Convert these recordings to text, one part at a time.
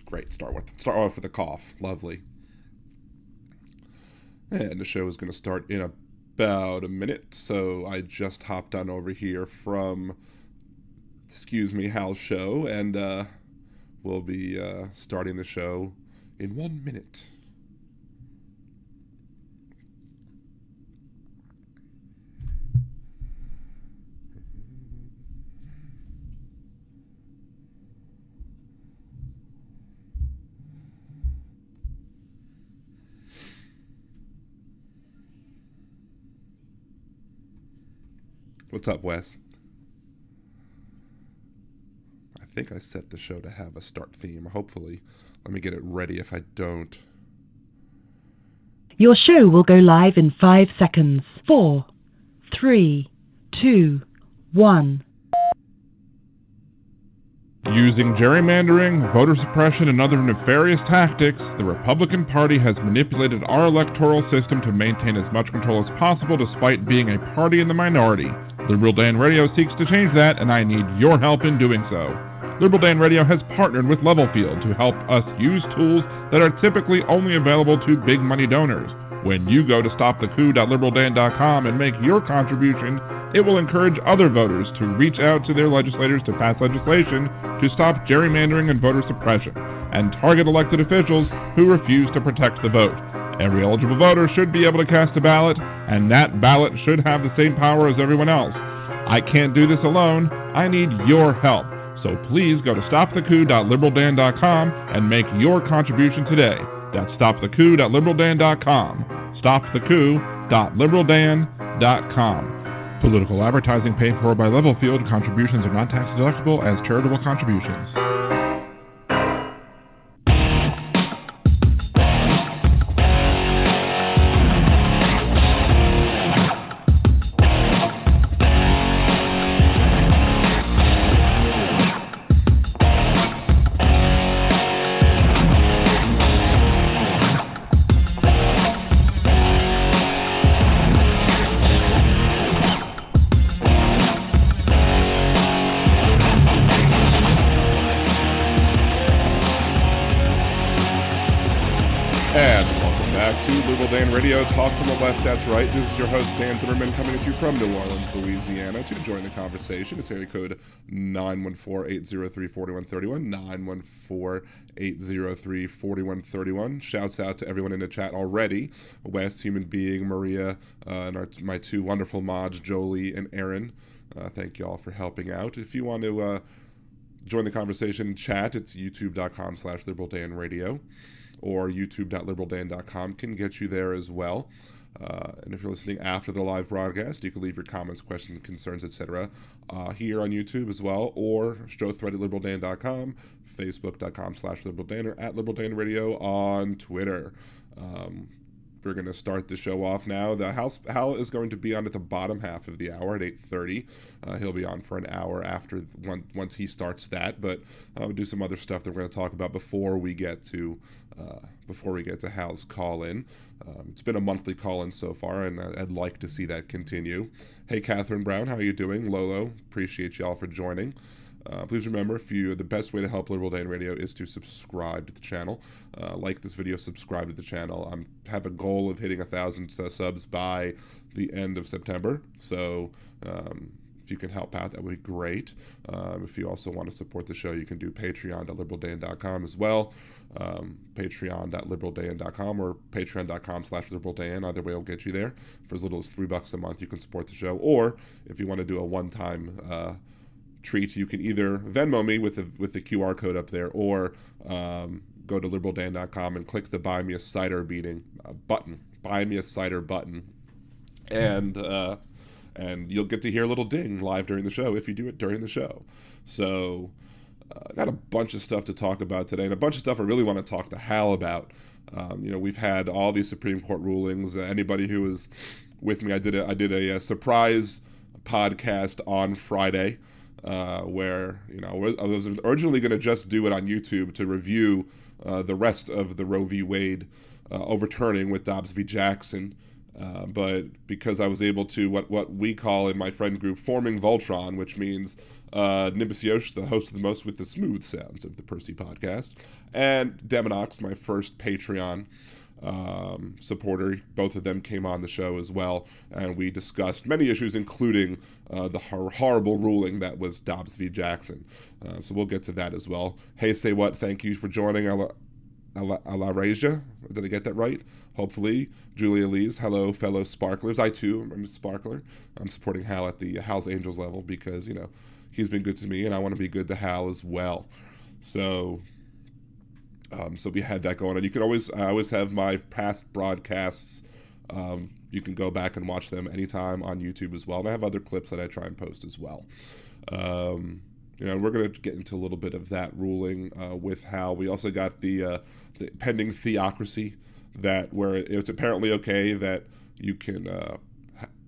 Great. Start off with a cough. Lovely. And the show is going to start in about a minute. So I just hopped on over here from Hal's show, and we'll be starting the show in 1 minute. What's up, Wes? I think I set the show to have a start theme, hopefully. Let me get it ready if I don't. Your show will go live in 5 seconds. 4, 3, 2, 1. Using gerrymandering, voter suppression, and other nefarious tactics, the Republican Party has manipulated our electoral system to maintain as much control as possible despite being a party in the minority. Liberal Dan Radio seeks to change that, and I need your help in doing so. Liberal Dan Radio has partnered with Levelfield to help us use tools that are typically only available to big money donors. When you go to stopthecoup.liberaldan.com and make your contribution, it will encourage other voters to reach out to their legislators to pass legislation to stop gerrymandering and voter suppression, and target elected officials who refuse to protect the vote. Every eligible voter should be able to cast a ballot, and that ballot should have the same power as everyone else. I can't do this alone. I need your help. So please go to stopthecoup.liberaldan.com and make your contribution today. That's stopthecoup.liberaldan.com. stopthecoup.liberaldan.com. Political advertising paid for by Levelfield. Contributions are not tax deductible as charitable contributions. Radio, talk from the left, that's right. This is your host, Dan Zimmerman, coming at you from New Orleans, Louisiana. To join the conversation, it's area code 914-803-4131, 914-803-4131. Shouts out to everyone in the chat already. Wes, Human Being, Maria, and my two wonderful mods, Jolie and Aaron. Thank you all for helping out. If you want to join the conversation and chat, it's youtube.com/liberaldanradio. Or youtube.liberaldan.com can get you there as well. And if you're listening after the live broadcast, you can leave your comments, questions, concerns, etc. Here on YouTube as well, or show thread at liberaldan.com, facebook.com/liberaldan, or at liberaldanradio on Twitter. We're going to start the show off now. Hal is going to be on at the bottom half of the hour at 8:30. He'll be on for an hour after once he starts that, but we'll do some other stuff that we're going to talk about before we get to Hal's call-in. It's been a monthly call-in so far, and I'd like to see that continue. Hey, Catherine Brown, how are you doing? Lolo, appreciate y'all for joining. Please remember, the best way to help Liberal Dan Radio is to subscribe to the channel. Like this video, subscribe to the channel. I have a goal of hitting 1,000 subs by the end of September, so if you can help out, that would be great. If you also want to support the show, you can do patreon.liberaldan.com as well. Patreon.liberaldan.com or patreon.com/liberaldan. Either way will get you there. For as little as $3 a month, you can support the show. Or if you want to do a one-time treat, you can either Venmo me with the QR code up there, or go to liberaldan.com and click the Buy Me a Cider button, and you'll get to hear a little ding live during the show if you do it during the show. So I got a bunch of stuff to talk about today, and a bunch of stuff I really want to talk to Hal about. We've had all these Supreme Court rulings. Anybody who was with me, I did a surprise podcast on Friday. Where I was originally going to just do it on YouTube to review the rest of the Roe v. Wade overturning with Dobbs v. Jackson, but because I was able to what we call in my friend group forming Voltron, which means Nimbus Yosh, the host of the most with the smooth sounds of the Percy podcast, and Demonox, my first Patreon supporter. Both of them came on the show as well, and we discussed many issues, including the horrible ruling that was Dobbs v. Jackson. So we'll get to that as well. Hey, say what? Thank you for joining. Alarasia, did I get that right? Hopefully. Julia Lees, hello, fellow sparklers. I too am a sparkler. I'm supporting Hal at the Hal's Angels level because, you know, he's been good to me, and I want to be good to Hal as well. So we had that going on. You can I always have my past broadcasts. You can go back and watch them anytime on YouTube as well. And I have other clips that I try and post as well. You know, we're going to get into a little bit of that ruling with Hal. We also got the pending theocracy, that where it's apparently okay that you can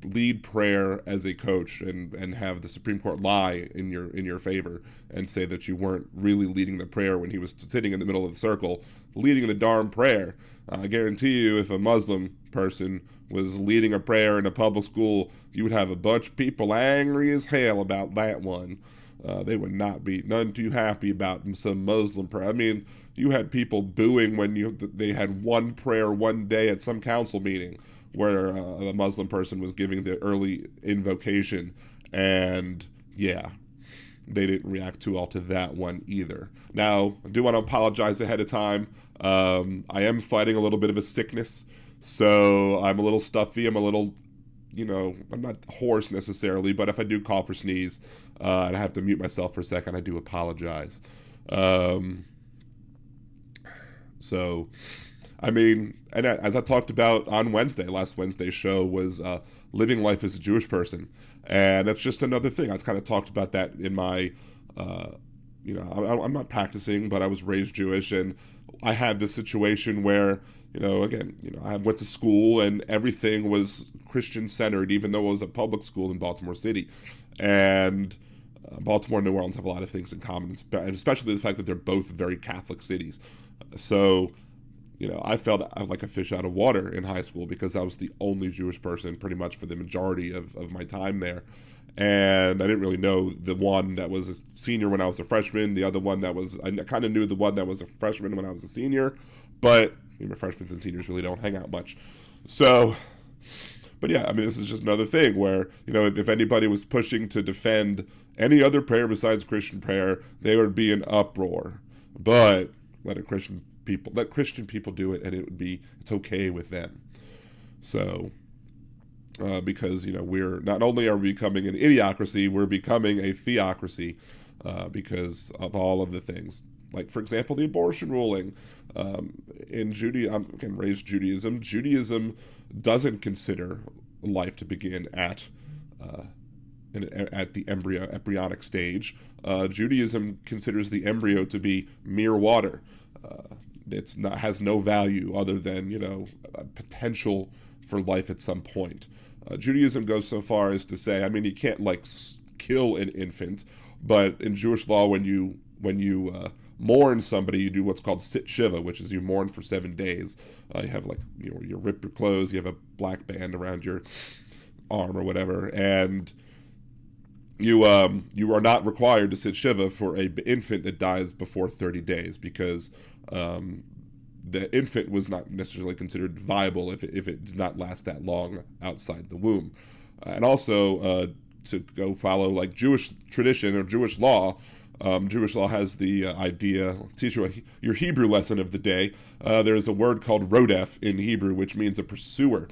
lead prayer as a coach and have the Supreme Court lie in your favor and say that you weren't really leading the prayer when he was sitting in the middle of the circle leading the darn prayer. I guarantee you, if a Muslim person was leading a prayer in a public school, you would have a bunch of people angry as hell about that one. They would not be none too happy about some Muslim prayer. I mean, you had people booing when they had one prayer one day at some council meeting where a Muslim person was giving the early invocation, and yeah, they didn't react too well to that one either. Now, I do want to apologize ahead of time. I am fighting a little bit of a sickness, so I'm a little stuffy. I'm a little, you know, I'm not hoarse necessarily, but if I do cough or sneeze, and I have to mute myself for a second, I do apologize. So, I mean, and as I talked about on last Wednesday's show was living life as a Jewish person. And that's just another thing. I kind of talked about that in my, you know, I'm not practicing, but I was raised Jewish, and I had this situation where, you know, again, you know, I went to school and everything was Christian-centered, even though it was a public school in Baltimore City. And Baltimore and New Orleans have a lot of things in common, and especially the fact that they're both very Catholic cities. So, you know, I felt like a fish out of water in high school because I was the only Jewish person pretty much for the majority of my time there. And I didn't really know the one that was a senior when I was a freshman. The other one that was, I kind of knew the one that was a freshman when I was a senior. But, you know, freshmen and seniors really don't hang out much. So, but yeah, I mean, this is just another thing where, you know, if anybody was pushing to defend any other prayer besides Christian prayer, they would be an uproar. But let Christian people do it, and it's okay with them. So, because, you know, we're not only are we becoming an idiocracy, we're becoming a theocracy because of all of the things. Like, for example, the abortion ruling in Judaism. I can raise Judaism. Judaism doesn't consider life to begin at the embryonic stage. Judaism considers the embryo to be mere water. Has no value other than, you know, potential for life at some point. Judaism goes so far as to say, I mean, you can't like kill an infant, but in Jewish law, when you mourn somebody, you do what's called sit shiva, which is you mourn for 7 days. You have like, you know, you rip your clothes, you have a black band around your arm or whatever, and you are not required to sit shiva for a infant that dies before 30 days because the infant was not necessarily considered viable if it did not last that long outside the womb. And also to go follow like Jewish tradition or Jewish law. Jewish law has the idea, I'll teach you your Hebrew lesson of the day. There's a word called rodef in Hebrew, which means a pursuer.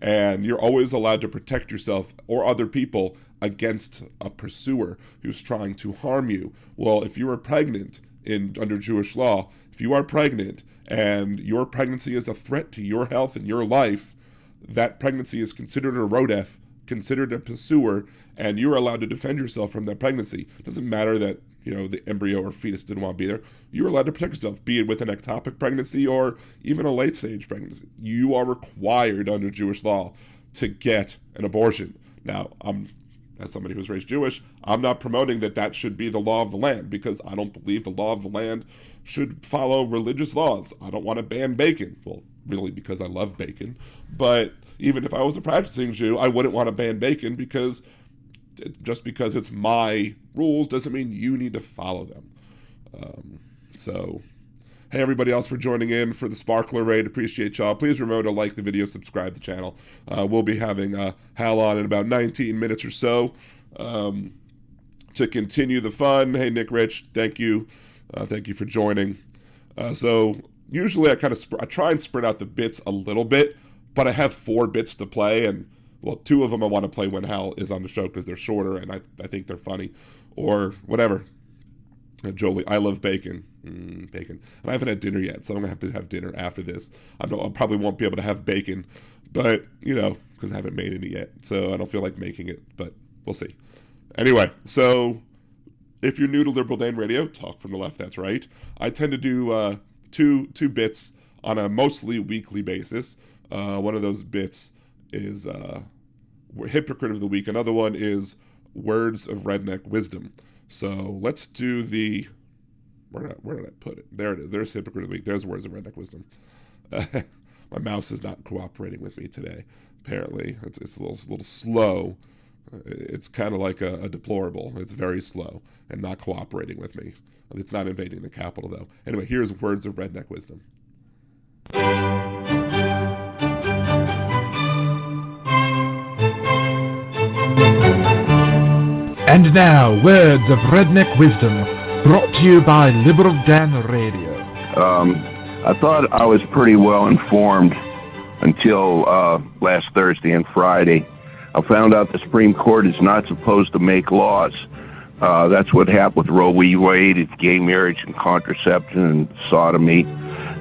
And you're always allowed to protect yourself or other people against a pursuer who's trying to harm you. Well, if you are pregnant under Jewish law, if you are pregnant and your pregnancy is a threat to your health and your life, that pregnancy is considered a rodef, considered a pursuer, and you're allowed to defend yourself from that pregnancy. It doesn't matter that, you know, the embryo or fetus didn't want to be there. You're allowed to protect yourself, be it with an ectopic pregnancy or even a late stage pregnancy. You are required under Jewish law to get an abortion. Now, as somebody who's raised Jewish, I'm not promoting that should be the law of the land, because I don't believe the law of the land should follow religious laws. I don't want to ban bacon. Well, really, because I love bacon. But even if I was a practicing Jew, I wouldn't want to ban bacon because just because it's my rules doesn't mean you need to follow them. So, hey, everybody else for joining in for the Sparkler Raid. Appreciate y'all. Please remember to like the video, subscribe to the channel. We'll be having Hal on in about 19 minutes or so to continue the fun. Hey, Nick Rich, thank you. Thank you for joining. So usually I try and spread out the bits a little bit, but I have 4 bits to play, and well, 2 of them I want to play when Hal is on the show because they're shorter and I think they're funny, or whatever. Jolie, I love bacon. Bacon. And I haven't had dinner yet, so I'm going to have to have dinner after this. I probably won't be able to have bacon, but, because I haven't made any yet, so I don't feel like making it, but we'll see. Anyway, so if you're new to Liberal Dan Radio, talk from the left, that's right. I tend to do two bits on a mostly weekly basis. One of those bits is Hypocrite of the Week. Another one is Words of Redneck Wisdom. So let's do the... Where did I put it? There it is. There's Hypocrite of the Week. There's Words of Redneck Wisdom. My mouse is not cooperating with me today, apparently. It's a little slow. It's kind of like a deplorable. It's very slow and not cooperating with me. It's not invading the Capitol, though. Anyway, here's Words of Redneck Wisdom. And now, Words of Redneck Wisdom, brought to you by Liberal Dan Radio. I thought I was pretty well informed until last Thursday and Friday. I found out the Supreme Court is not supposed to make laws. That's what happened with Roe v. Wade. It's gay marriage and contraception and sodomy.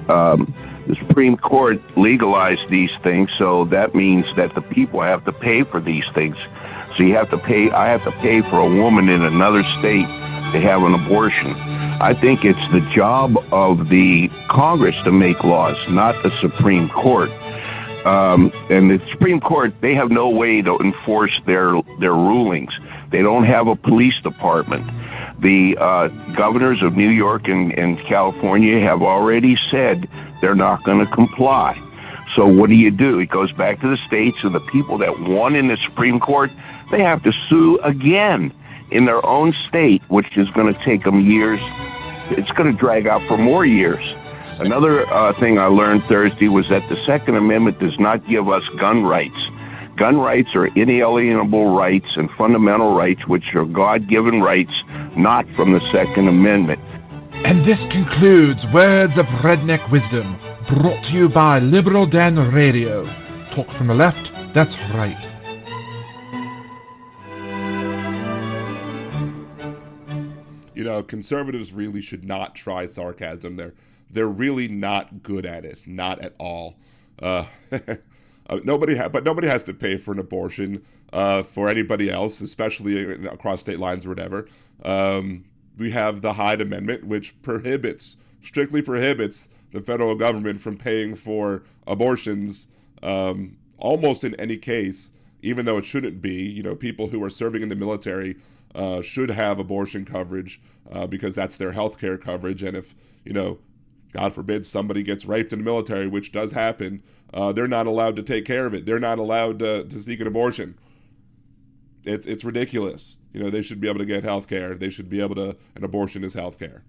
The Supreme Court legalized these things, so that means that the people have to pay for these things. So I have to pay for a woman in another state to have an abortion. I think it's the job of the Congress to make laws, not the Supreme Court. And the Supreme Court, they have no way to enforce their rulings. They don't have a police department. The governors of New York and California have already said they're not going to comply. So what do? It goes back to the states, and the people that won in the Supreme Court, they have to sue again in their own state, which is going to take them years. It's going to drag out for more years. Another thing I learned Thursday was that the Second Amendment does not give us gun rights. Gun rights are inalienable rights and fundamental rights, which are God-given rights, not from the Second Amendment. And this concludes Words of Redneck Wisdom, brought to you by Liberal Dan Radio. Talk from the left, that's right. Conservatives really should not try sarcasm. They're really not good at it, not at all. Nobody has to pay for an abortion for anybody else, especially across state lines or whatever. We have the Hyde Amendment, which strictly prohibits the federal government from paying for abortions almost in any case, even though it shouldn't be. People who are serving in the military should have abortion coverage because that's their health care coverage. And if, God forbid, somebody gets raped in the military, which does happen, they're not allowed to take care of it. They're not allowed to seek an abortion. It's ridiculous. They should be able to get health care. They should be able to, and abortion is health care.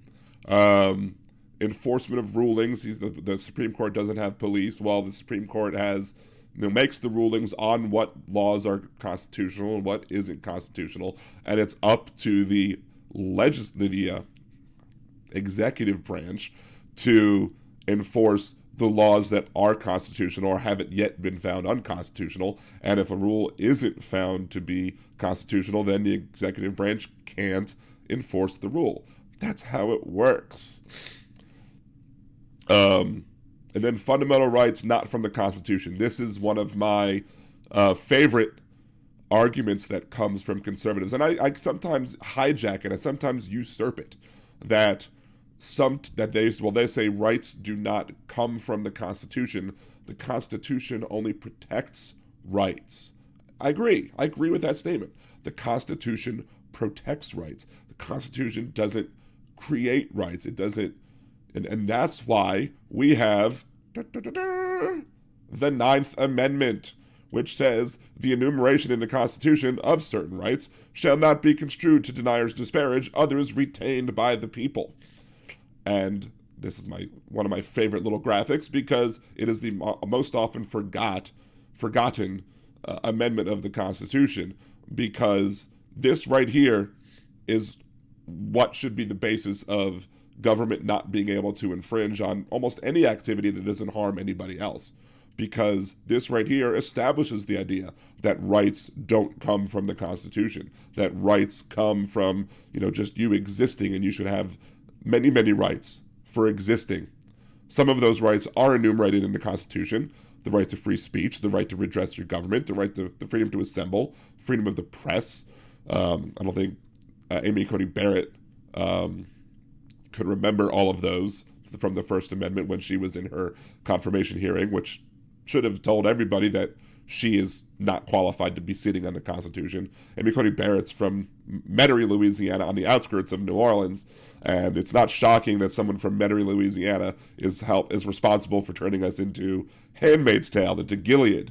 Enforcement of rulings. The Supreme Court doesn't have police, while the Supreme Court makes the rulings on what laws are constitutional and what isn't constitutional, and it's up to the executive branch to enforce the laws that are constitutional or haven't yet been found unconstitutional. And if a rule isn't found to be constitutional, then the executive branch can't enforce the rule. That's how it works. And then fundamental rights not from the Constitution. This is one of my favorite arguments that comes from conservatives. And I sometimes hijack it. I sometimes usurp it. That they say rights do not come from the Constitution. The Constitution only protects rights. I agree with that statement. The Constitution protects rights. The Constitution doesn't create rights. It doesn't, and that's why we have the Ninth Amendment, which says the enumeration in the Constitution of certain rights shall not be construed to deny or disparage others retained by the people. And this is one of my favorite little graphics because it is the most often forgotten amendment of the Constitution, because this right here is what should be the basis of government not being able to infringe on almost any activity that doesn't harm anybody else. Because this right here establishes the idea that rights don't come from the Constitution, that rights come from, just you existing, and you should have many, many rights for existing. Some of those rights are enumerated in the Constitution: the right to free speech, the right to redress your government, the freedom to assemble, freedom of the press. I don't think Amy Coney Barrett could remember all of those from the First Amendment when she was in her confirmation hearing, which should have told everybody that she is not qualified to be sitting on the Constitution. Amy Coney Barrett's from Metairie, Louisiana, on the outskirts of New Orleans, and it's not shocking that someone from Metairie, Louisiana is responsible for turning us into Handmaid's Tale, into Gilead.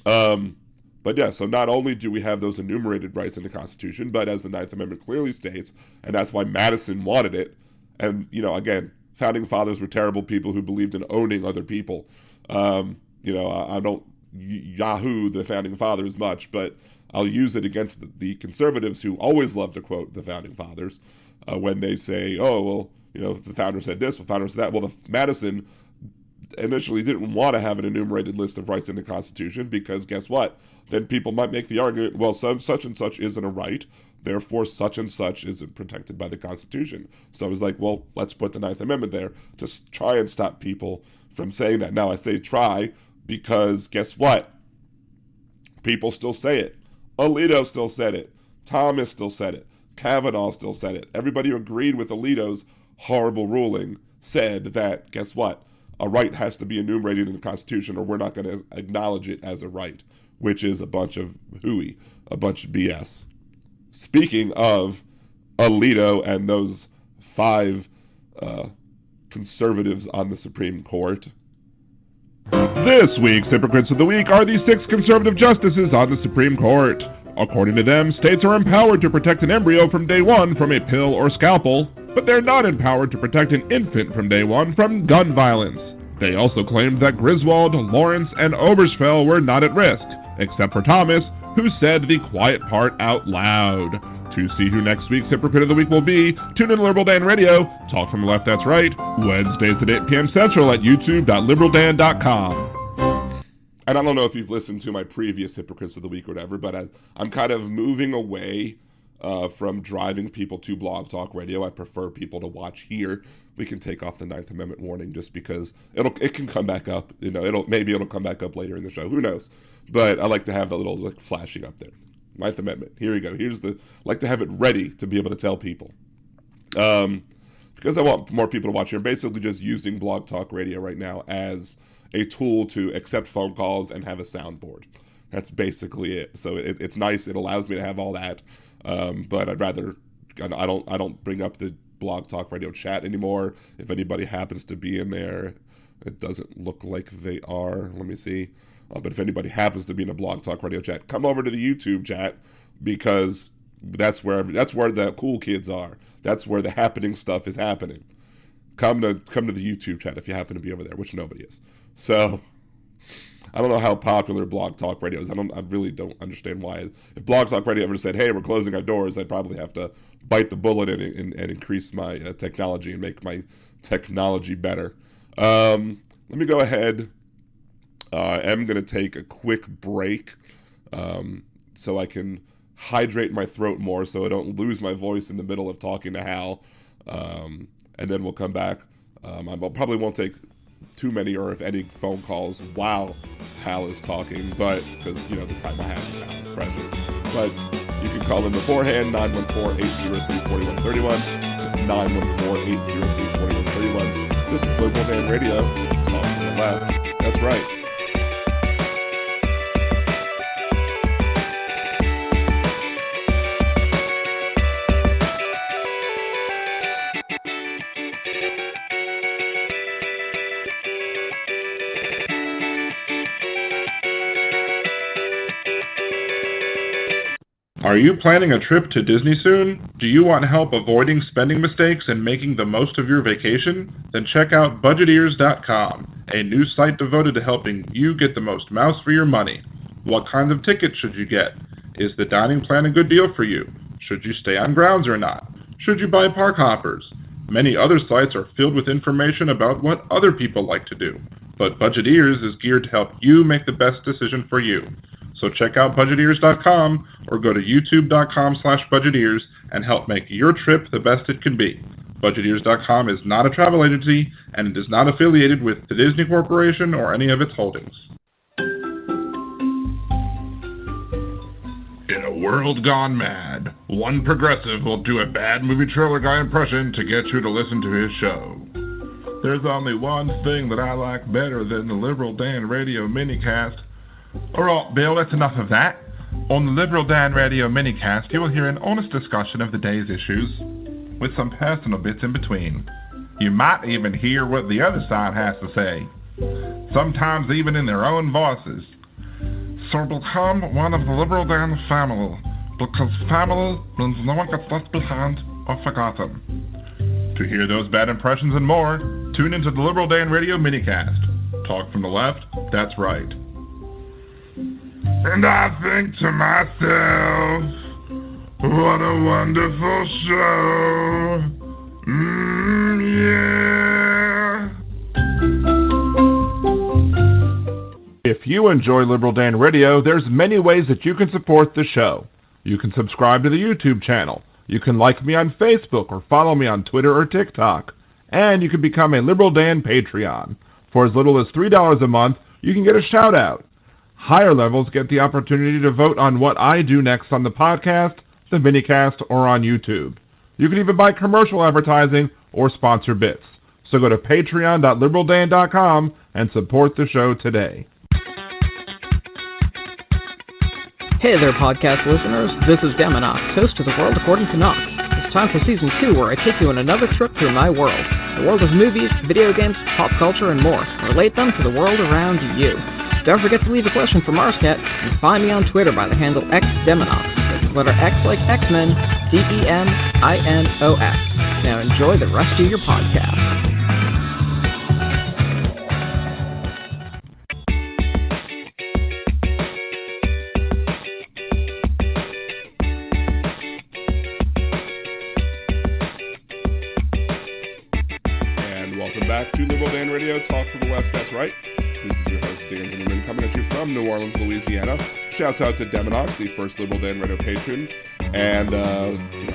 But yeah, so not only do we have those enumerated rights in the Constitution, but as the Ninth Amendment clearly states, and that's why Madison wanted it, and, again, founding fathers were terrible people who believed in owning other people. I don't yahoo the founding fathers much, but I'll use it against the conservatives who always love to quote the founding fathers when they say, oh, well, the founder said this, the founder said that. Well, Madison initially didn't want to have an enumerated list of rights in the Constitution because guess what? Then people might make the argument, well, such and such isn't a right, therefore such and such isn't protected by the Constitution. So I was like, well, let's put the Ninth Amendment there to try and stop people from saying that. Now I say try because guess what? People still say it. Alito still said it. Thomas still said it. Kavanaugh still said it. Everybody who agreed with Alito's horrible ruling said that, guess what? A right has to be enumerated in the Constitution or we're not going to acknowledge it as a right, which is a bunch of hooey, a bunch of BS. Speaking of Alito and those 5 conservatives on the Supreme Court. This week's Hypocrites of the Week are the 6 conservative justices on the Supreme Court. According to them, states are empowered to protect an embryo from day one from a pill or scalpel, but they're not empowered to protect an infant from day one from gun violence. They also claimed that Griswold, Lawrence, and Obergefell were not at risk, except for Thomas, who said the quiet part out loud. To see who next week's Hypocrite of the Week will be, tune in to Liberal Dan Radio, Talk from the Left, That's Right, Wednesdays at 8 p.m. Central at youtube.liberaldan.com. And I don't know if you've listened to my previous Hypocrites of the Week or whatever, but I'm kind of moving away from driving people to Blog Talk Radio. I prefer people to watch here. We can take off the Ninth Amendment warning just because it can come back up. Maybe it'll come back up later in the show. Who knows? But I like to have that little flashing up there. Ninth Amendment. Here we go. I like to have it ready to be able to tell people. Because I want more people to watch here. I'm basically just using Blog Talk Radio right now as a tool to accept phone calls and have a soundboard. That's basically it. So it's nice. It allows me to have all that. But I'd rather, I don't bring up the Blog Talk Radio chat anymore. If anybody happens to be in there, it doesn't look like they are. Let me see. But if anybody happens to be in a Blog Talk Radio chat, come over to the YouTube chat because that's where the cool kids are. That's where the happening stuff is happening. Come to the YouTube chat if you happen to be over there, which nobody is. So I don't know how popular Blog Talk Radio is. I really don't understand why. If Blog Talk Radio ever said, hey, we're closing our doors, I'd probably have to bite the bullet and increase my technology and make my technology better. Let me go ahead. I'm going to take a quick break so I can hydrate my throat more so I don't lose my voice in the middle of talking to Hal. And then we'll come back. I probably won't take too many or if any phone calls while Hal is talking, but because the time I have with Hal is precious. But you can call in beforehand, 914-803-4131. It's 914-803-4131. This is Liberal Dan Radio, Talk from the Left. That's right. Are you planning a trip to Disney soon? Do you want help avoiding spending mistakes and making the most of your vacation? Then check out budgeteers.com, a new site devoted to helping you get the most mouse for your money. What kinds of tickets should you get? Is the dining plan a good deal for you? Should you stay on grounds or not? Should you buy park hoppers? Many other sites are filled with information about what other people like to do, but Budgeteers is geared to help you make the best decision for you. So check out budgeteers.com or go to youtube.com/budgeteers and help make your trip the best it can be. Budgeteers.com is not a travel agency and it is not affiliated with the Disney Corporation or any of its holdings. In a world gone mad, one progressive will do a bad movie trailer guy impression to get you to listen to his show. There's only one thing that I like better than the Liberal Dan Radio Minicast. Alright, Bill, that's enough of that. On the Liberal Dan Radio Minicast, you will hear an honest discussion of the day's issues, with some personal bits in between. You might even hear what the other side has to say, sometimes even in their own voices. So become one of the Liberal Dan family, because family means no one gets left behind or forgotten. To hear those bad impressions and more, tune into the Liberal Dan Radio Minicast. Talk from the left, that's right. And I think to myself, what a wonderful show. Yeah. If you enjoy Liberal Dan Radio, there's many ways that you can support the show. You can subscribe to the YouTube channel. You can like me on Facebook or follow me on Twitter or TikTok. And you can become a Liberal Dan Patreon. For as little as $3 a month, you can get a shout out. Higher levels get the opportunity to vote on what I do next on the podcast, the minicast, or on YouTube. You can even buy commercial advertising or sponsor bits. So go to patreon.liberaldan.com and support the show today. Hey there, podcast listeners. This is Deminox, host of The World According to Knox. It's time for Season 2, where I take you on another trip through my world. The world of movies, video games, pop culture, and more. Relate them to the world around you. Don't forget to leave a question for Marscat, and find me on Twitter by the handle XDeminox. That's the letter X like X-Men, DEMINOX. Now enjoy the rest of your podcast. Back to Liberal Dan Radio, Talk from the Left, that's right. This is your host, Dan Zimmerman, coming at you from New Orleans, Louisiana. Shouts out to Deminox, the first Liberal Dan Radio patron, and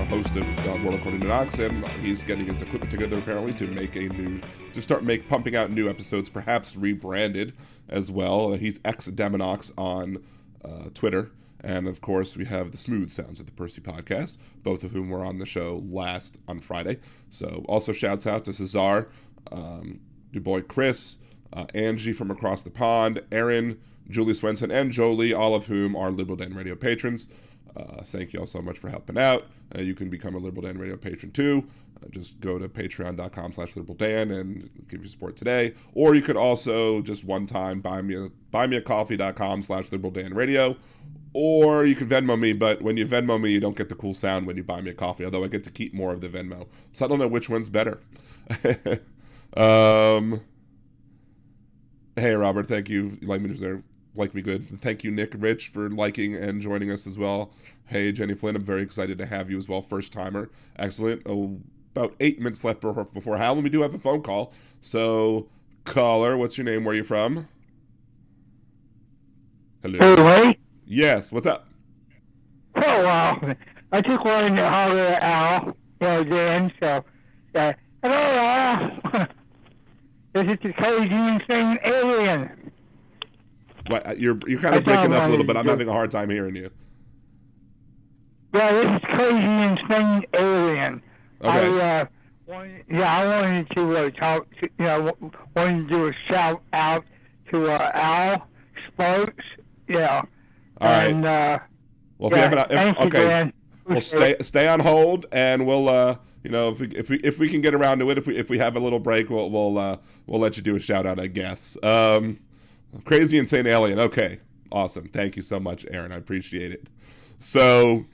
host of World According to Knox, and he's getting his equipment together apparently to start pumping out new episodes, perhaps rebranded as well. He's Deminox on Twitter. And, of course, we have the Smooth Sounds of the Percy Podcast, both of whom were on the show last on Friday. So also shouts out to Cesar, your boy Chris, Angie from across the pond, Aaron, Julie Swenson, and Jolie, all of whom are Liberal Dan Radio patrons. Thank you all so much for helping out. You can become a Liberal Dan Radio patron too. Just go to patreon.com/liberaldan and give your support today. Or you could also just one time buymeacoffee.com/liberaldanradio. Or you can Venmo me, but when you Venmo me, you don't get the cool sound when you buy me a coffee, although I get to keep more of the Venmo. So I don't know which one's better. Hey, Robert, thank you. You like me good. Thank you, Nick Rich, for liking and joining us as well. Hey, Jenny Flynn, I'm very excited to have you as well. First timer. Excellent. About 8 minutes left before Hal, and we do have a phone call. So, caller, what's your name? Where are you from? Hello. Hey, Ray? Yes, what's up? Oh, I just wanted to holler at Al, again, so, hello, Al. This is the crazy insane alien. What, you're kind of breaking up a little bit. I'm having a hard time hearing you. Yeah, this is crazy insane alien. Okay. I wanted to talk to, wanted to do a shout out to Al Sparks, All right. And, well, okay. Well, stay on hold, and we'll, if we can get around to it, if we have a little break, we'll let you do a shout out, I guess. Crazy insane alien. Okay, awesome. Thank you so much, Aaron. I appreciate it. So,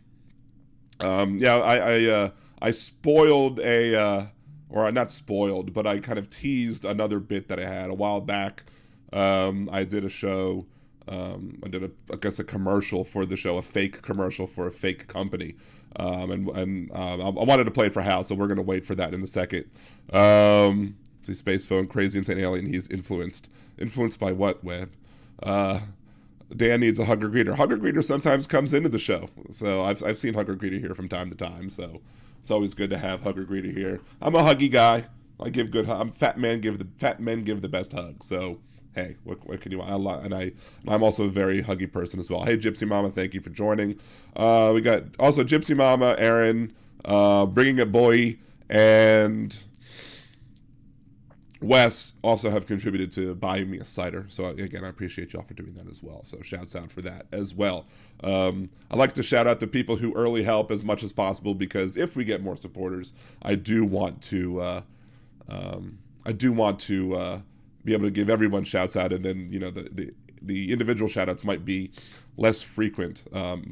I spoiled or not spoiled, but I kind of teased another bit that I had a while back. I did a show. I did a commercial for the show, a fake commercial for a fake company. I wanted to play it for Hal, so we're going to wait for that in a second. See, Space Phone, Crazy Insane Alien, he's influenced. Influenced by what, Web? Dan needs a hugger greeter. Hugger greeter sometimes comes into the show, so I've seen hugger greeter here from time to time. So it's always good to have hugger greeter here. I'm a huggy guy. I give good. I'm fat men give the best hug. So hey, what can you want? I'm also a very huggy person as well. Hey, Gypsy Mama, thank you for joining. We got also Gypsy Mama, Aaron, Bringing It Boy, and Wes also have contributed to buying me a cider. So again, I appreciate y'all for doing that as well. So shouts out for that as well. I like to shout out the people who early help as much as possible, because if we get more supporters, I do want to be able to give everyone shouts out, and then the individual shout outs might be less frequent,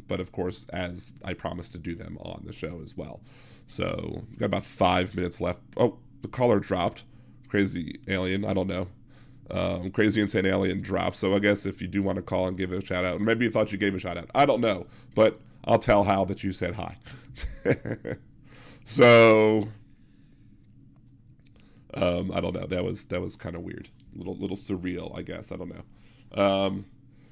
but of course, as I promised to do them on the show as well. So we've got about 5 minutes left. Oh, the caller dropped. Crazy Alien, I don't know. Crazy Insane Alien dropped. So I guess if you do want to call and give a shout out, or maybe you thought you gave a shout out, I don't know, but I'll tell Hal that you said hi. So I don't know. That was kind of weird, little surreal, I guess. I don't know.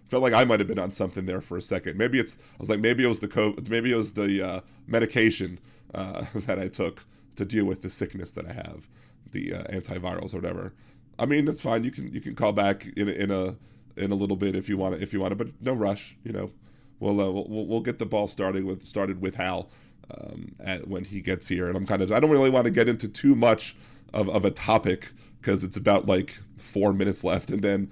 Felt like I might have been on something there for a second. Maybe it was the medication that I took to deal with the sickness that I have, the antivirals or whatever. I mean, it's fine. You can call back in a little bit if you want to, but no rush. We'll get the ball started with Hal when he gets here. And I don't really want to get into too much of a topic, because it's about like 4 minutes left, and then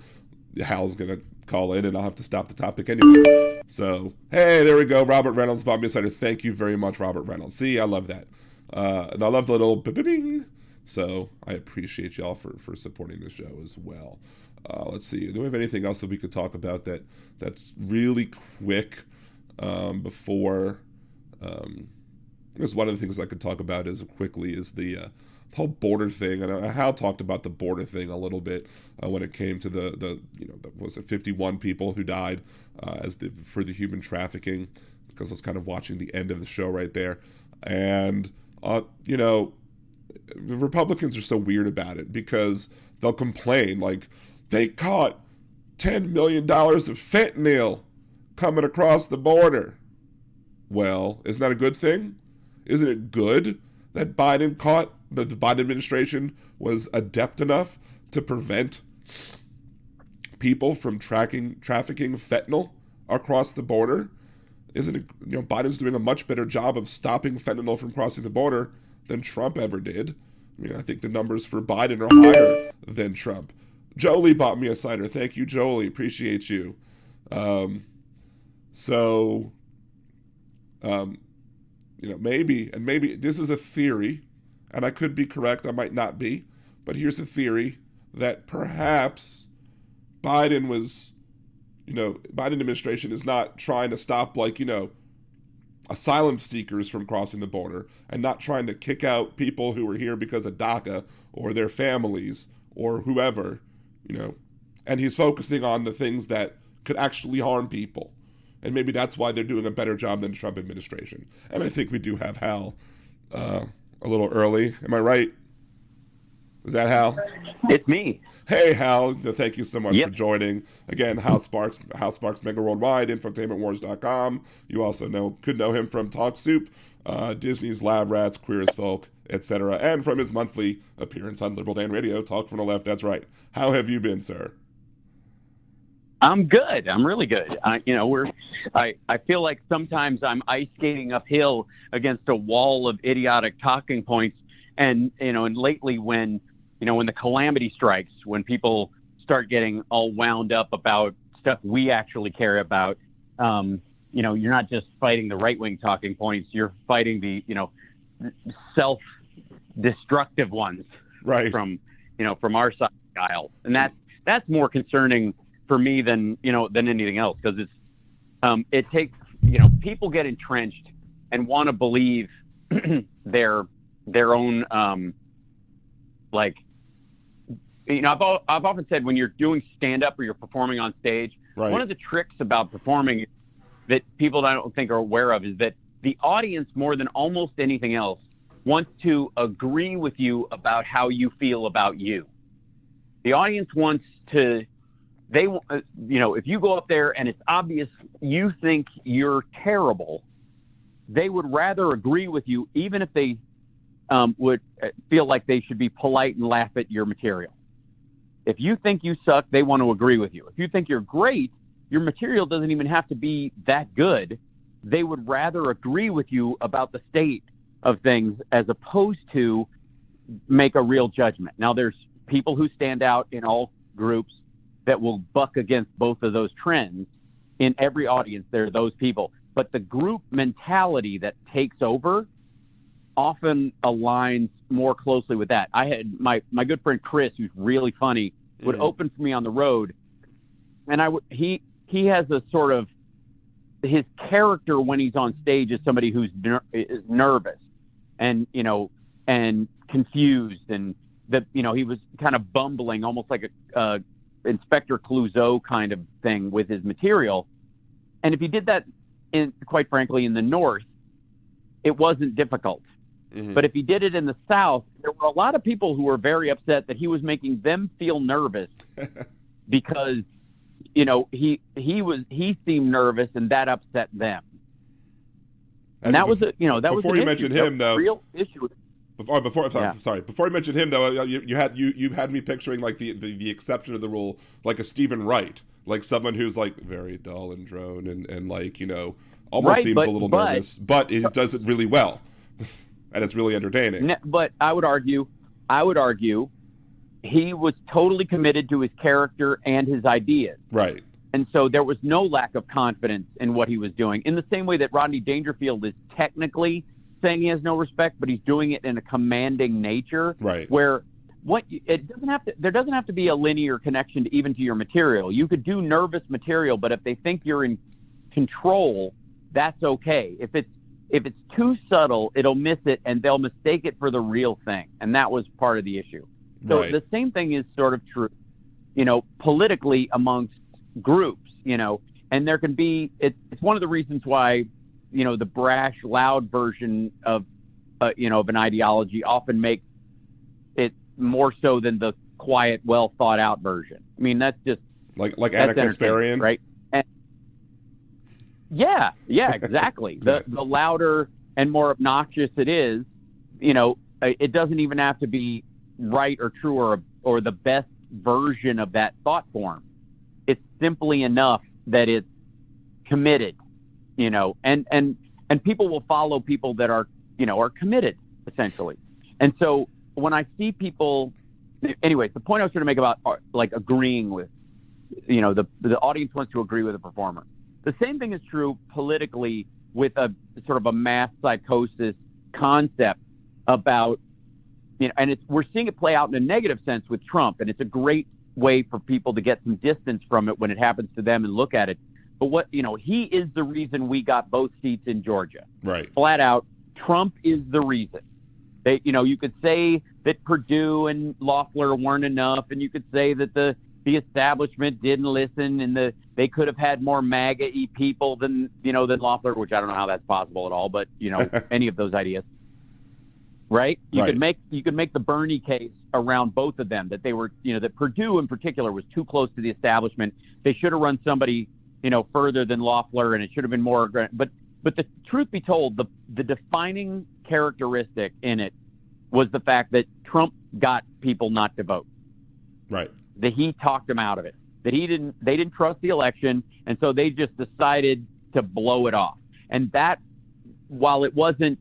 Hal's gonna call in and I'll have to stop the topic anyway. So hey, there we go. Robert Reynolds bought me a cider. Thank you very much, Robert Reynolds. See, I love that. And I love the little bing. So I appreciate y'all for supporting the show as well. Let's see. Do we have anything else that we could talk about that's really quick before? I guess one of the things I could talk about is the whole border thing. And Hal talked about the border thing a little bit when it came to the was it 51 people who died for the human trafficking, because I was kind of watching the end of the show right there. And the Republicans are so weird about it, because they'll complain like they caught $10 million of fentanyl coming across the border. Well, isn't that a good thing? Isn't it good that the Biden administration was adept enough to prevent people from trafficking fentanyl across the border? Isn't it, Biden's doing a much better job of stopping fentanyl from crossing the border than Trump ever did. I mean, I think the numbers for Biden are higher than Trump. Jolie bought me a cider. Thank you, Jolie. Appreciate you. Maybe this is a theory, and I could be correct, I might not be, but here's a theory that perhaps Biden administration is not trying to stop, asylum seekers from crossing the border, and not trying to kick out people who were here because of DACA or their families or whoever, and he's focusing on the things that could actually harm people. And maybe that's why they're doing a better job than the Trump administration. And I think we do have Hal a little early. Am I right? Is that Hal? It's me. Hey, Hal. Thank you so much for joining. Again, Hal Sparks Megaworldwide, infotainmentwars.com. You also could know him from Talk Soup, Disney's Lab Rats, Queer as Folk, etc., and from his monthly appearance on Liberal Dan Radio, Talk from the Left. That's right. How have you been, sir? I'm good. I'm really good. I feel like sometimes I'm ice skating uphill against a wall of idiotic talking points, and lately when the calamity strikes, when people start getting all wound up about stuff we actually care about, you're not just fighting the right-wing talking points, you're fighting the self-destructive ones, right, from our side of the aisle, and that's more concerning for me than anything else, because it takes people get entrenched and want to believe their own like, you know, I've often said when you're doing stand-up or you're performing on stage, right. one of the tricks about performing that people I don't think are aware of is that the audience, more than almost anything else, wants to agree with you about how you feel about you. The audience wants to, you know, if you go up there and it's obvious you think you're terrible, they would rather agree with you, even if they would feel like they should be polite and laugh at your material. If you think you suck, they want to agree with you. If you think you're great, your material doesn't even have to be that good. They would rather agree with you about the state of things as opposed to make a real judgment. Now, there's people who stand out in all groups that will buck against both of those trends. In every audience, there are those people. But the group mentality that takes over often aligns more closely with that. I had my good friend Chris, who's really funny, would open for me on the road, and he has a sort of, his character when he's on stage is somebody who's is nervous and, you know, and confused, and that, you know, he was kind of bumbling, almost like a Inspector Clouseau kind of thing with his material. And if he did that, quite frankly, in the North, it wasn't difficult. Mm-hmm. But if he did it in the South, there were a lot of people who were very upset that he was making them feel nervous because, you know, he seemed nervous and that upset them. And that was before you mentioned him, though, real issue. Before you mentioned him, though, you had me picturing like the exception of the rule, like a Stephen Wright, like someone who's like very dull and drone and like, you know, almost seems a little nervous, but he does it really well. And it's really entertaining. But I would argue he was totally committed to his character and his ideas. Right. And so there was no lack of confidence in what he was doing. In the same way that Rodney Dangerfield is technically saying he has no respect, but he's doing it in a commanding nature. Right. Where there doesn't have to be a linear connection to your material. You could do nervous material, but if they think you're in control, that's okay. If it's too subtle, it'll miss it, and they'll mistake it for the real thing. And that was part of the issue. So right. The same thing is sort of true, you know, politically amongst groups, you know, and there can be, it's one of the reasons why, you know, the brash, loud version of, you know, of an ideology often makes it more so than the quiet, well thought out version. I mean, that's just like Anna Kasparian, right? Yeah, exactly. The louder and more obnoxious it is, you know, it doesn't even have to be right or true or the best version of that thought form. It's simply enough that it's committed, you know, and people will follow people that are, you know, are committed essentially. And so when I see people, anyways, the point I was trying to make about like agreeing with, you know, the audience wants to agree with a performer. The same thing is true politically with a sort of a mass psychosis concept about, you know, and we're seeing it play out in a negative sense with Trump, and it's a great way for people to get some distance from it when it happens to them and look at it. But he is the reason we got both seats in Georgia. Right. Flat out, Trump is the reason. You could say that Perdue and Loeffler weren't enough, and you could say that the establishment didn't listen, and they could have had more MAGA-y people than Loeffler, which I don't know how that's possible at all, but, you know, any of those ideas. Right? You could make the Bernie case around both of them, that they were, you know, that Perdue in particular was too close to the establishment. They should have run somebody, you know, further than Loeffler, and it should have been more aggressive. But the truth be told, the defining characteristic in it was the fact that Trump got people not to vote. Right. That he talked them out of it. That they didn't trust the election, and so they just decided to blow it off. And that, while it wasn't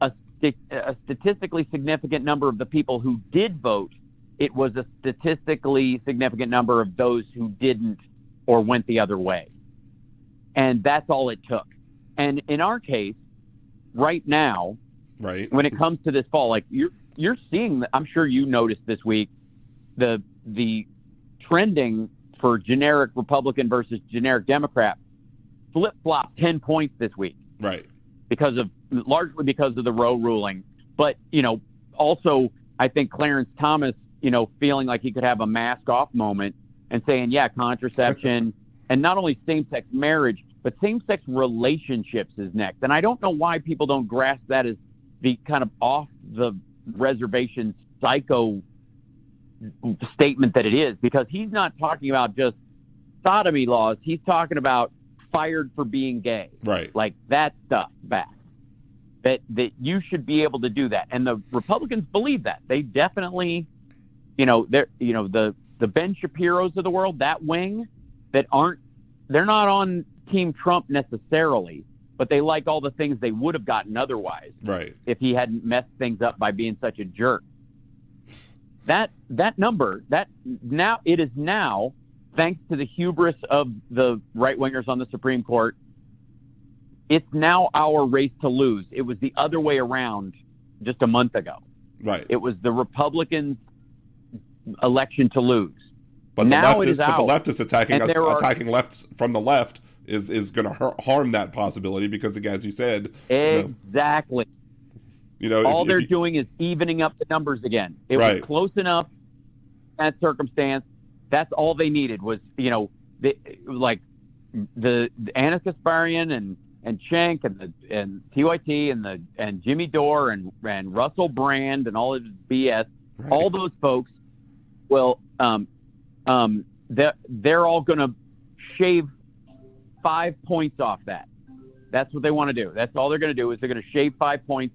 a statistically significant number of the people who did vote, it was a statistically significant number of those who didn't or went the other way. And that's all it took. And in our case, right now, right, when it comes to this fall, like you're seeing, I'm sure you noticed this week, the trending for generic Republican versus generic Democrat flip-flop 10 points this week. Right. largely because of the Roe ruling. But, also I think Clarence Thomas, feeling like he could have a mask off moment and saying, yeah, contraception and not only same-sex marriage, but same-sex relationships is next. And I don't know why people don't grasp that as the kind of off-the-reservation psycho statement that it is, because he's not talking about just sodomy laws. He's talking about fired for being gay. Right. Like that stuff back. That you should be able to do that. And the Republicans believe that. They definitely, they're, the Ben Shapiros of the world, that wing, they're not on Team Trump necessarily, but they like all the things they would have gotten otherwise. Right. If he hadn't messed things up by being such a jerk. That number, it is now, thanks to the hubris of the right-wingers on the Supreme Court, it's now our race to lose. It was the other way around just a month ago. Right. It was the Republicans' election to lose. But now the leftists attacking us, attacking lefts from the left is going to harm that possibility because, again, as you said, exactly. All they're doing is evening up the numbers again. It was close enough in that circumstance. That's all they needed was, the Anna Kasparian and Schenck and TYT and Jimmy Dore and Russell Brand and all of his BS. Right. All those folks will they're all going to shave 5 points off that. That's what they want to do. That's all they're going to do is they're going to shave 5 points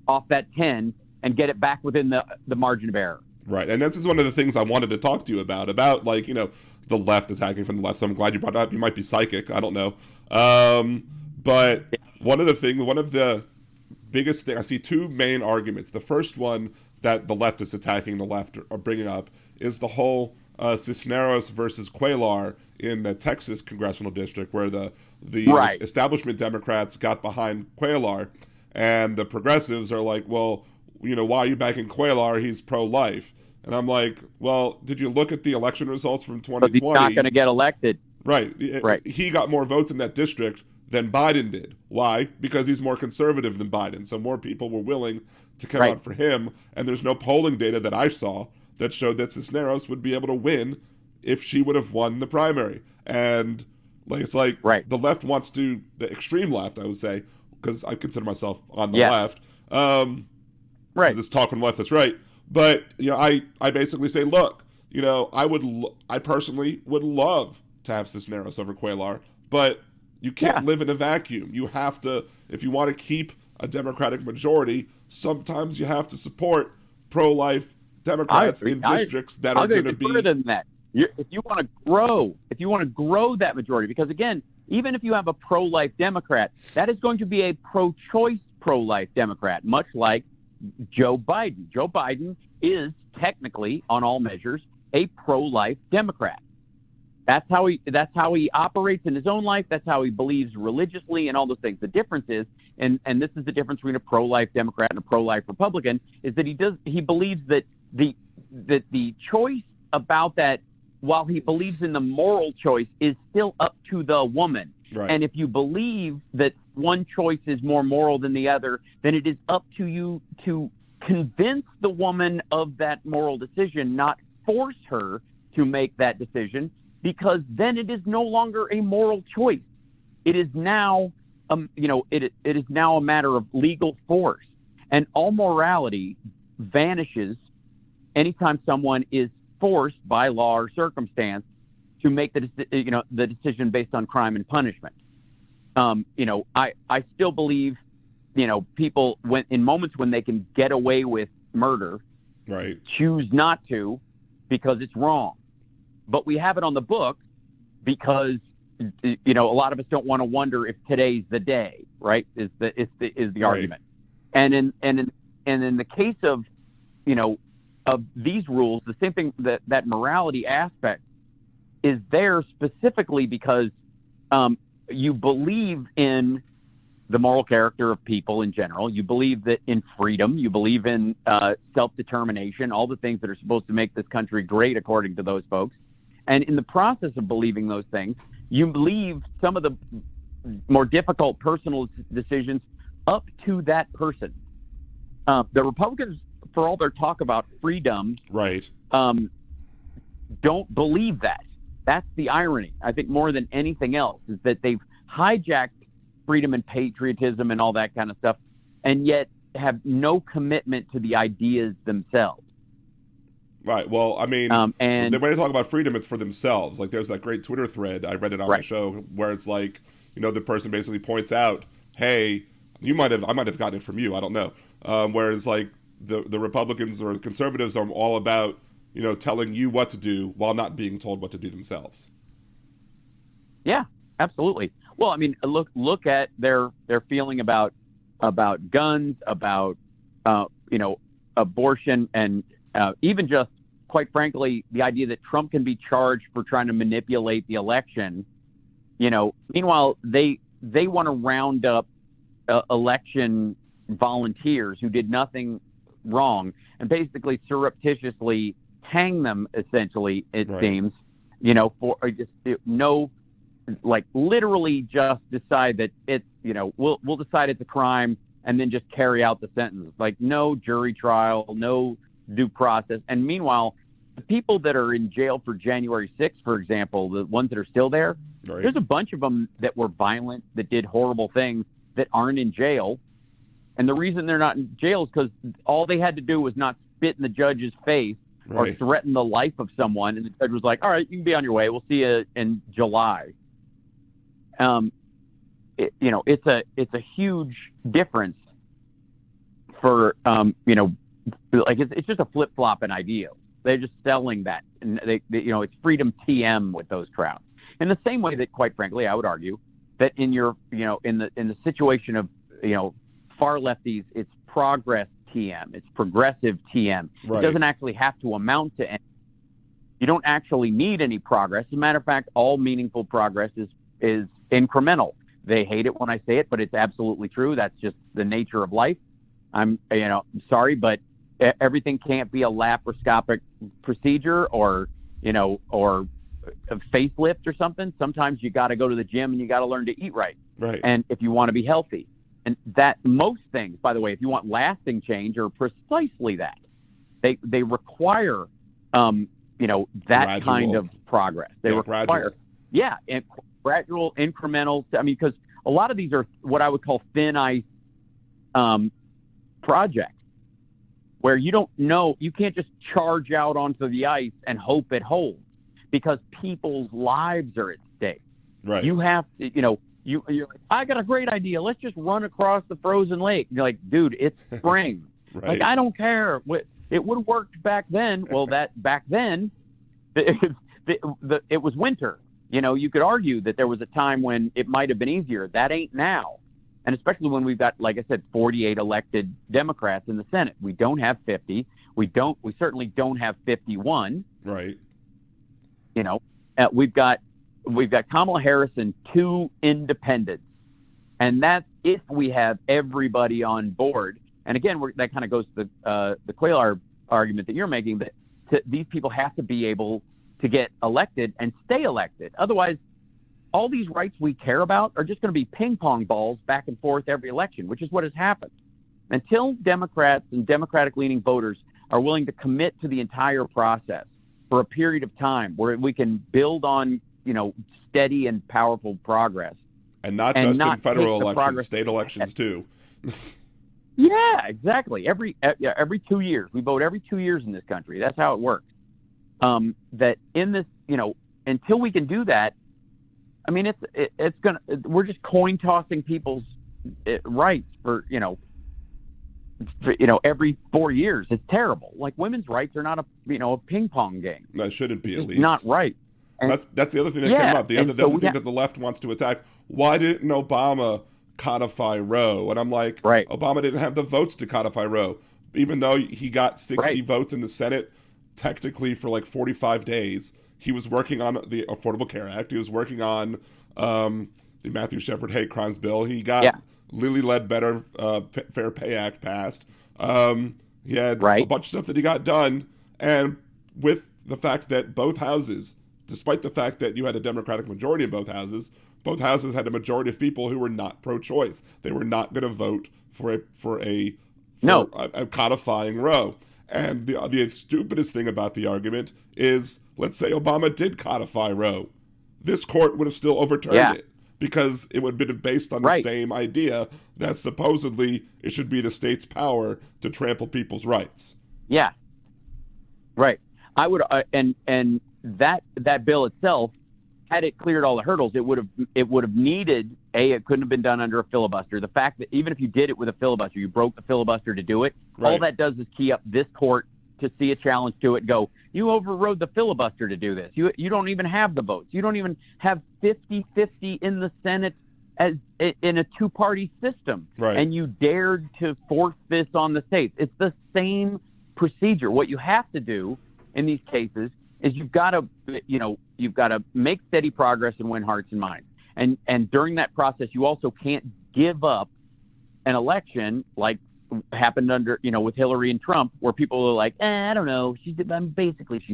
off that 10 and get it back within the margin of error. Right. And this is one of the things I wanted to talk to you about the left attacking from the left. So I'm glad you brought it up. You might be psychic. I don't know. But one of the biggest things, I see two main arguments. The first one that the leftists attacking the left are bringing up is the whole Cisneros versus Cuellar in the Texas congressional district, where the establishment Democrats got behind Cuellar, and the progressives are like, well, why are you backing Cuellar? He's pro-life. And I'm like, well, did you look at the election results from 2020? He's not going to get elected. Right. He got more votes in that district than Biden did. Why? Because he's more conservative than Biden. So more people were willing to come out for him. And there's no polling data that I saw that showed that Cisneros would be able to win if she would have won the primary. And the left wants to, the extreme left, I would say, because I consider myself on the left. Because it's talk from the left that's right. But I basically say, look, I personally would love to have Cisneros over Cuellar, but you can't live in a vacuum. You have to, if you want to keep a Democratic majority, sometimes you have to support pro-life Democrats in districts that are going to be. Further than that, if you want to grow that majority, because again, even if you have a pro-life Democrat, that is going to be a pro-choice pro-life Democrat, much like Joe Biden. Joe Biden is technically, on all measures, a pro-life Democrat. That's how he operates in his own life. That's how he believes religiously and all those things. The difference is, and this is the difference between a pro-life Democrat and a pro-life Republican, is that he believes that the choice about that, while he believes in the moral choice, is still up to the woman. Right. And if you believe that one choice is more moral than the other, then it is up to you to convince the woman of that moral decision, not force her to make that decision, because then it is no longer a moral choice. It is now, it is now a matter of legal force, and all morality vanishes anytime someone is forced by law or circumstance to make the decision based on crime and punishment. I still believe, people in moments when they can get away with murder, choose not to because it's wrong. But we have it on the book because a lot of us don't want to wonder if today's the day, right? Is the argument. And in the case of of these rules, the same thing, that morality aspect is there specifically because you believe in the moral character of people in general. You believe that in freedom. You believe in self-determination, all the things that are supposed to make this country great, according to those folks. And in the process of believing those things, you leave some of the more difficult personal decisions up to that person. The Republicans, for all their talk about freedom, right, don't believe that. That's the irony. I think more than anything else is that they've hijacked freedom and patriotism and all that kind of stuff, and yet have no commitment to the ideas themselves. Right. Well, I mean, and when they talk about freedom, it's for themselves. Like, there's that great Twitter thread, I read it on my show, where it's like, the person basically points out, hey, I might have gotten it from you, I don't know. Whereas like the Republicans or conservatives are all about, telling you what to do while not being told what to do themselves. Yeah, absolutely. Well, I mean, look at their feeling about guns, about abortion, and even just, quite frankly, the idea that Trump can be charged for trying to manipulate the election. Meanwhile, they want to round up election volunteers who did nothing wrong and basically surreptitiously hang them, essentially, it seems, for just literally just decide that it's, we'll decide it's a crime and then just carry out the sentence. Like, no jury trial, no due process. And meanwhile, the people that are in jail for January 6th, for example, the ones that are still there, there's a bunch of them that were violent, that did horrible things, that aren't in jail. And the reason they're not in jail is because all they had to do was not spit in the judge's face or threaten the life of someone. And the judge was like, all right, you can be on your way. We'll see you in July. It's a huge difference for, it's just a flip-flop in ideals. They're just selling that. And it's freedom TM with those crowds. In the same way that, quite frankly, I would argue that in your, in the situation of, far lefties, it's progress TM, it's progressive TM. It doesn't actually have to amount to anything. You don't actually need any progress. As a matter of fact, all meaningful progress is incremental. They hate it when I say it, but it's absolutely true. That's just the nature of life. I'm sorry, but everything can't be a laparoscopic procedure or a facelift or something. Sometimes you got to go to the gym and you got to learn to eat right. And if you want to be healthy, and that most things, by the way, if you want lasting change, are precisely that. They require, that gradual kind of progress. They require, and gradual, incremental. I mean, because a lot of these are what I would call thin ice projects, where you don't know, you can't just charge out onto the ice and hope it holds, because people's lives are at stake. You have to, you're like, I got a great idea. Let's just run across the frozen lake. And you're like, dude, it's spring. Like, I don't care. It would have worked back then. Well, back then, it was winter. You could argue that there was a time when it might have been easier. That ain't now. And especially when we've got, like I said, 48 elected Democrats in the Senate. We don't have 50. We certainly don't have 51. We've got Kamala Harris and 2 independents. And that's if we have everybody on board. And again, that kind of goes to the Quaylar argument that you're making, that these people have to be able to get elected and stay elected. Otherwise, all these rights we care about are just going to be ping pong balls back and forth every election, which is what has happened. Until Democrats and Democratic-leaning voters are willing to commit to the entire process for a period of time where we can build on, steady and powerful progress. And not just in federal elections, state elections too. Yeah, exactly. Every 2 years. We vote every 2 years in this country. That's how it works. That in this, until we can do that, I mean, we're just coin tossing people's rights for every 4 years. It's terrible. Like, women's rights are not a ping pong game. That shouldn't be, at least. It's not right. And that's the other thing that came up. The other thing that the left wants to attack. Why didn't Obama codify Roe? And I'm like, Obama didn't have the votes to codify Roe, even though he got 60 votes in the Senate, technically for like 45 days. He was working on the Affordable Care Act. He was working on the Matthew Shepard hate crimes bill. He got Lilly Ledbetter Fair Pay Act passed. He had a bunch of stuff that he got done. And with the fact that both houses, despite the fact that you had a Democratic majority in both houses, both houses had a majority of people who were not pro-choice. They were not going to vote for a codifying Roe. And the stupidest thing about the argument is, let's say Obama did codify Roe. This court would have still overturned it because it would have been based on the same idea that supposedly it should be the state's power to trample people's rights. Yeah. Right. I would, and that bill itself, had it cleared all the hurdles, it would have needed it couldn't have been done under a filibuster. The fact that even if you did it with a filibuster, you broke the filibuster to do it. Right. All that does is key up this court to see a challenge to it. Go, you overrode the filibuster to do this. You don't even have the votes. You don't even have 50-50 in the Senate as in a two-party system. Right. And you dared to force this on the states. It's the same procedure. What you have to do in these cases is you've got to make steady progress and win hearts and minds. And during that process, you also can't give up an election like happened under, with Hillary and Trump, where people are like, I don't know. She's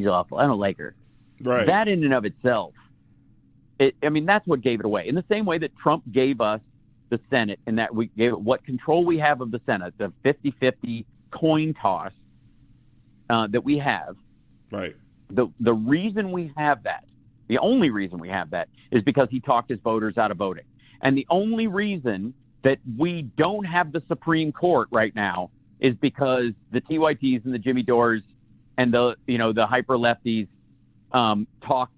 awful. I don't like her. Right. That in and of itself, that's what gave it away. In the same way that Trump gave us the Senate, and that we gave it what control we have of the Senate, the 50-50 coin toss that we have. Right. The reason we have that, the only reason we have that, is because he talked his voters out of voting. And the only reason that we don't have the Supreme Court right now is because the TYTs and the Jimmy Dores and the hyper lefties talked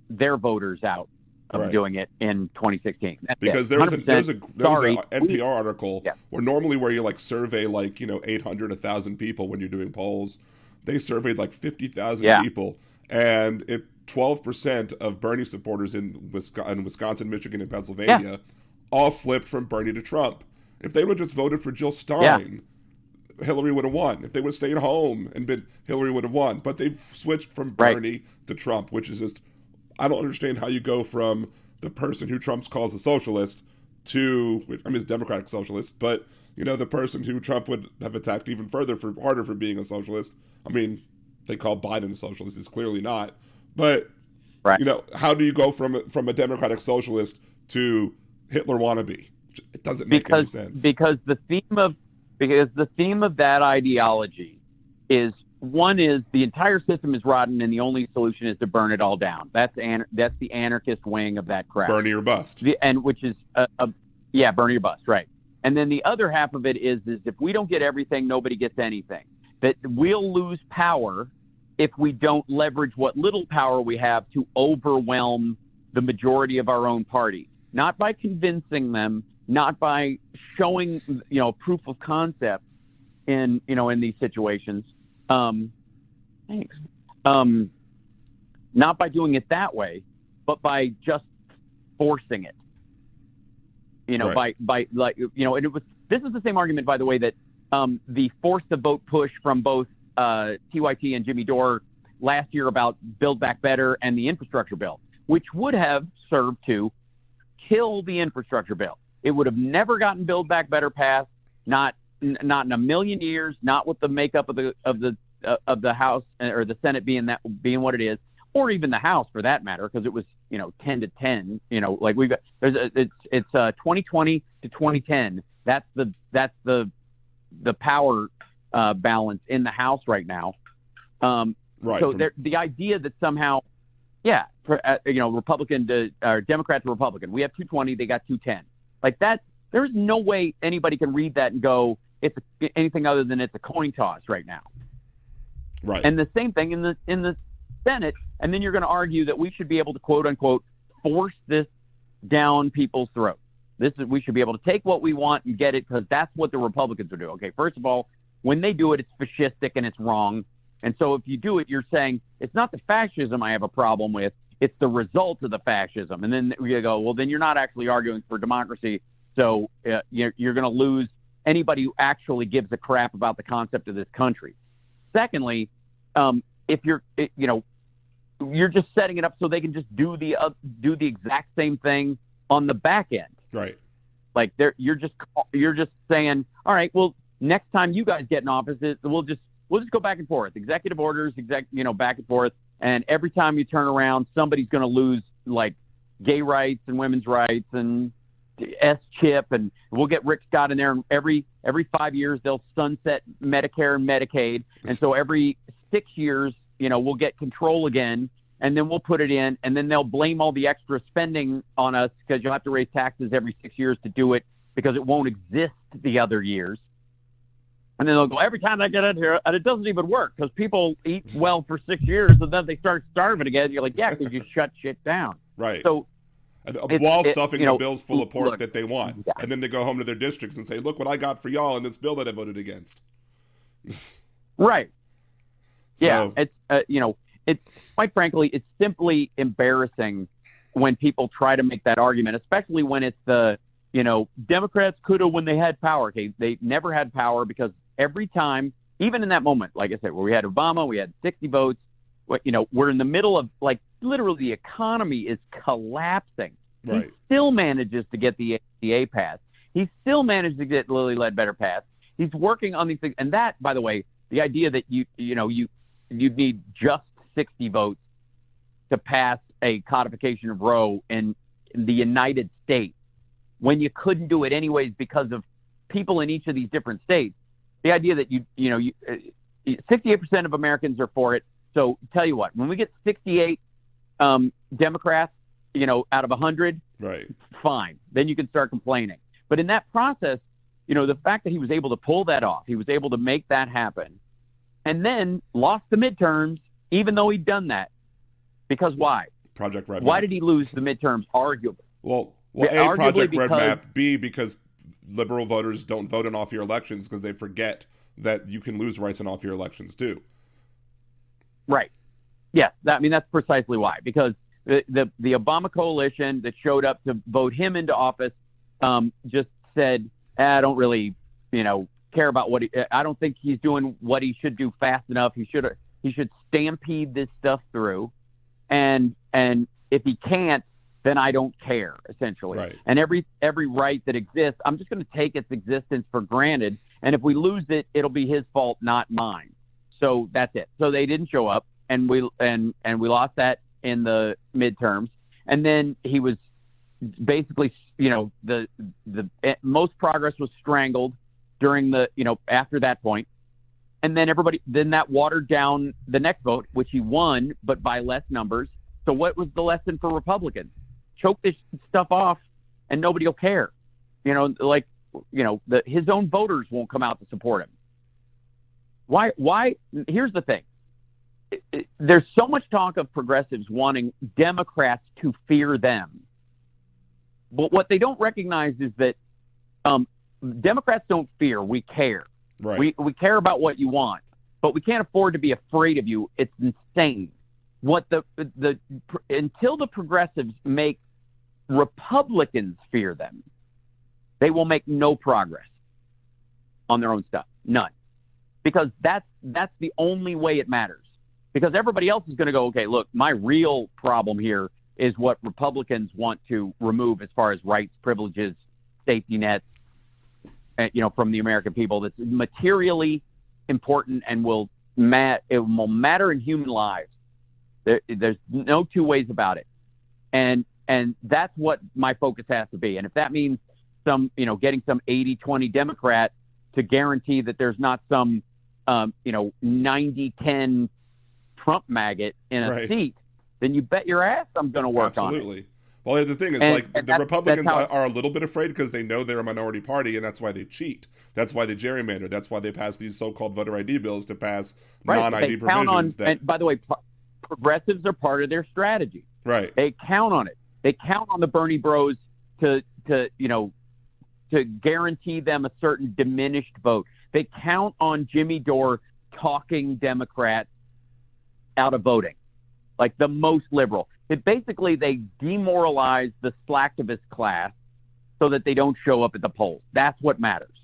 their voters out of doing it in 2016. Because there was an NPR article where you survey 800, 1,000 people when you're doing polls. They surveyed 50,000 people, and 12% of Bernie supporters in Wisconsin, Michigan, and Pennsylvania all flipped from Bernie to Trump. If they would have just voted for Jill Stein, Hillary would have won. If they would have stayed home Hillary would have won. But they've switched from Bernie to Trump, which is just, I don't understand how you go from the person who Trump calls a socialist to, he's a democratic socialist, but the person who Trump would have attacked even harder for being a socialist. They call Biden a socialist. He's clearly not. But, how do you go from a democratic socialist to Hitler wannabe? It doesn't make any sense. Because the theme of that ideology is, one is the entire system is rotten and the only solution is to burn it all down. That's the anarchist wing of that crap. Bernie or bust. Which is Bernie or bust, right. And then the other half of it is if we don't get everything, nobody gets anything. That we'll lose power if we don't leverage what little power we have to overwhelm the majority of our own party. Not by convincing them, not by showing, proof of concept in these situations. Thanks. Not by doing it that way, but by just forcing it. And this is the same argument, by the way, that the force the vote push from both TYT and Jimmy Dore last year about Build Back Better and the infrastructure bill, which would have served to kill the infrastructure bill. It would have never gotten Build Back Better passed, not in a million years, not with the makeup of the House or the Senate being what it is, or even the House for that matter, because it was 10-10. We've got it's 2020 to 2010. That's the power balance in the House right now. Right. So the idea that somehow, Republican or Democrat to Republican, we have 220, they got 210. Like that, there's no way anybody can read that and go, it's anything other than it's a coin toss right now. Right. And the same thing in the Senate, and then you're going to argue that we should be able to quote unquote force this down people's throats. We should be able to take what we want and get it because that's what the Republicans will do. Okay, first of all, when they do it, it's fascistic and it's wrong. And so if you do it, you're saying it's not the fascism I have a problem with, it's the result of the fascism. And then we go, well, then you're not actually arguing for democracy. So you're going to lose anybody who actually gives a crap about the concept of this country. Secondly, if you're just setting it up so they can just do the exact same thing on the back end. Right. Like you're just saying, all right, well, next time you guys get in office, we'll just go back and forth, executive orders, back and forth. And every time you turn around, somebody's going to lose like gay rights and women's rights and S-chip, and we'll get Rick Scott in there. And every 5 years they'll sunset Medicare and Medicaid, and so every 6 years, we'll get control again, and then we'll put it in, and then they'll blame all the extra spending on us because you'll have to raise taxes every 6 years to do it because it won't exist the other years. And then they'll go, every time I get in here, and it doesn't even work because people eat well for 6 years, and then they start starving again. You're like, yeah, because you shut shit down. Right. So while stuffing the bills full of pork look, that they want. Yeah. And then they go home to their districts and say, look what I got for y'all in this bill that I voted against. Right. So, yeah. It's quite frankly, it's simply embarrassing when people try to make that argument, especially when it's the, Democrats could have when they had power. Okay, they never had power because every time, even in that moment, like I said, where we had Obama, we had 60 votes. We're in the middle of, like, literally the economy is collapsing. right. He still manages to get the ACA passed. He still managed to get Lilly Ledbetter passed. He's working on these things. And that, by the way, the idea that you'd need just 60 votes to pass a codification of Roe in the United States when you couldn't do it anyways because of people in each of these different states. The idea that 68% of Americans are for it. So tell you what, when we get 68 Democrats, out of 100, Right. fine. Then you can start complaining. But in that process, the fact that he was able to pull that off, he was able to make that happen, and then lost the midterms, even though he'd done that. Because why? Project Red Map. Why did he lose the midterms? Arguably. Well, Arguably Project Red because- Map. B, because liberal voters don't vote in off-year elections because they forget that you can lose rights in off-year elections too. Right. Yes. That's precisely why. Because the Obama coalition that showed up to vote him into office just said, I don't really, care about what I don't think he's doing what he should do fast enough. He should stampede this stuff through, and if he can't, then I don't care, essentially. Right. And every right that exists, I'm just going to take its existence for granted. And if we lose it, it'll be his fault, not mine. So that's it. So they didn't show up, and we lost that in the midterms. And then he was basically, the most progress was strangled during the, after that point. And then that watered down the next vote, which he won, but by less numbers. So what was the lesson for Republicans? Choke this stuff off and nobody will care. His own voters won't come out to support him. Why? Here's the thing. There's so much talk of progressives wanting Democrats to fear them. But what they don't recognize is that Democrats don't fear. We care. Right. We care about what you want, but we can't afford to be afraid of you. It's insane. Until the progressives make Republicans fear them, they will make no progress on their own stuff. None. Because that's the only way it matters. Because everybody else is going to go, okay, look, my real problem here is what Republicans want to remove as far as rights, privileges, safety nets, from the American people. That's materially important and will matter in human lives. There's no two ways about it. And that's what my focus has to be. And if that means getting some 80-20 Democrat to guarantee that there's not some 90-10 Trump maggot in a seat, then you bet your ass I'm going to work on it. Absolutely. Well, the thing is, the Republicans are a little bit afraid because they know they're a minority party, and that's why they cheat. That's why they gerrymander. That's why they pass these so-called voter ID bills to pass non-ID provisions. And by the way, progressives are part of their strategy. Right. They count on it. They count on the Bernie Bros to guarantee them a certain diminished vote. They count on Jimmy Dore talking Democrats out of voting, like the most liberal. They demoralize the slacktivist class so that they don't show up at the polls. That's what matters.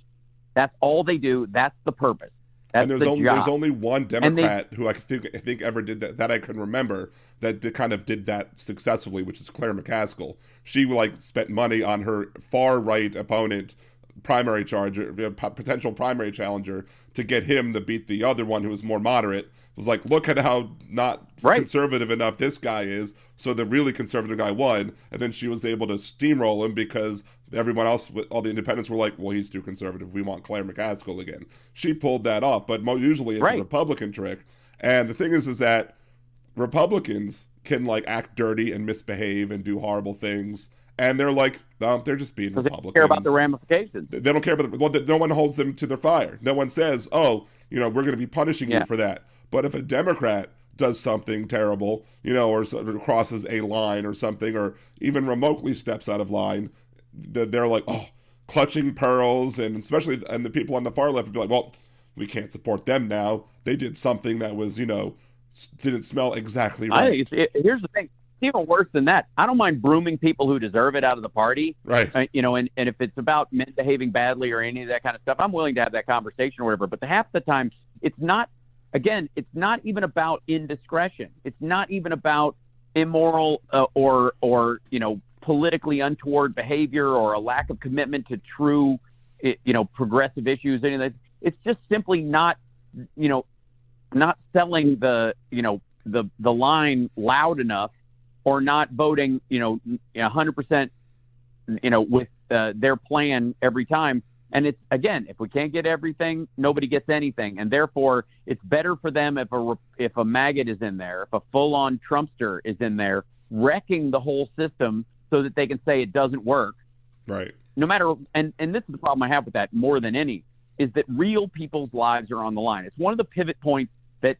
That's all they do. That's the purpose. That's and there's only one Democrat who I think ever did that I can remember that did that successfully, which is Claire McCaskill. She spent money on her far right opponent primary potential primary challenger to get him to beat the other one who was more moderate. It was like, look at how not conservative enough this guy is. So the really conservative guy won, and then she was able to steamroll him because everyone else, all the independents were like, well, he's too conservative. We want Claire McCaskill again. She pulled that off, but usually it's a Republican trick. And the thing is that Republicans can like act dirty and misbehave and do horrible things. And they're like, no, they're just being Republicans. They don't care about the ramifications. They don't care about no one holds them to their fire. No one says, oh, we're going to be punishing you for that. But if a Democrat does something terrible, or crosses a line or something, or even remotely steps out of line, they're like, oh, clutching pearls. And especially, the people on the far left would be like, well, we can't support them now. They did something that was, didn't smell exactly right. Here's the thing. It's even worse than that. I don't mind brooming people who deserve it out of the party. Right. And if it's about men behaving badly or any of that kind of stuff, I'm willing to have that conversation or whatever. But half the time, it's not even about indiscretion. It's not even about immoral or politically untoward behavior or a lack of commitment to true, progressive issues. Any of that. It's just simply not selling the line loud enough, or not voting, 100%, with their plan every time. And it's, again, if we can't get everything, nobody gets anything. And therefore, it's better for them if a maggot is in there, if a full-on Trumpster is in there, wrecking the whole system so that they can say it doesn't work. Right. No matter, and this is the problem I have with that more than any, is that real people's lives are on the line. It's one of the pivot points that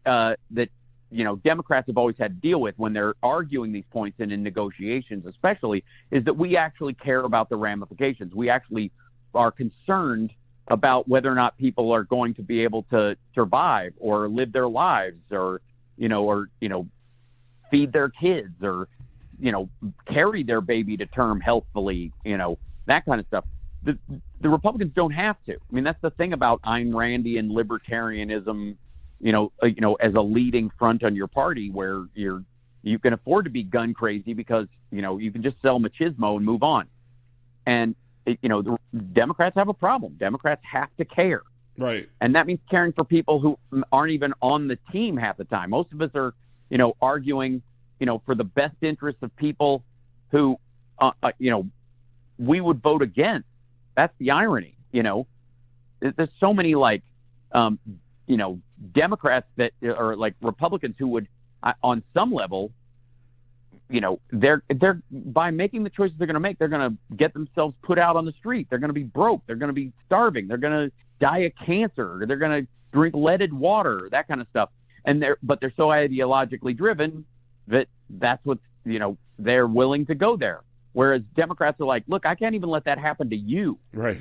Democrats have always had to deal with when they're arguing these points and in negotiations especially, is that we actually care about the ramifications. We actually are concerned about whether or not people are going to be able to survive or live their lives or feed their kids or, carry their baby to term healthfully, that kind of stuff. The Republicans don't have to. I mean, that's the thing about Ayn Randian libertarianism, as a leading front on your party, where you can afford to be gun crazy because, you can just sell machismo and move on. And, the Democrats have a problem. Democrats have to care. Right. And that means caring for people who aren't even on the team half the time. Most of us are, arguing, for the best interests of people who, we would vote against. That's the irony, There's so many, Democrats that are like Republicans who would, on some level, they're by making the choices they're going to make, they're going to get themselves put out on the street. They're going to be broke. They're going to be starving. They're going to die of cancer. They're going to drink leaded water, that kind of stuff. But they're so ideologically driven that's what, they're willing to go there. Whereas Democrats are like, look, I can't even let that happen to you. Right.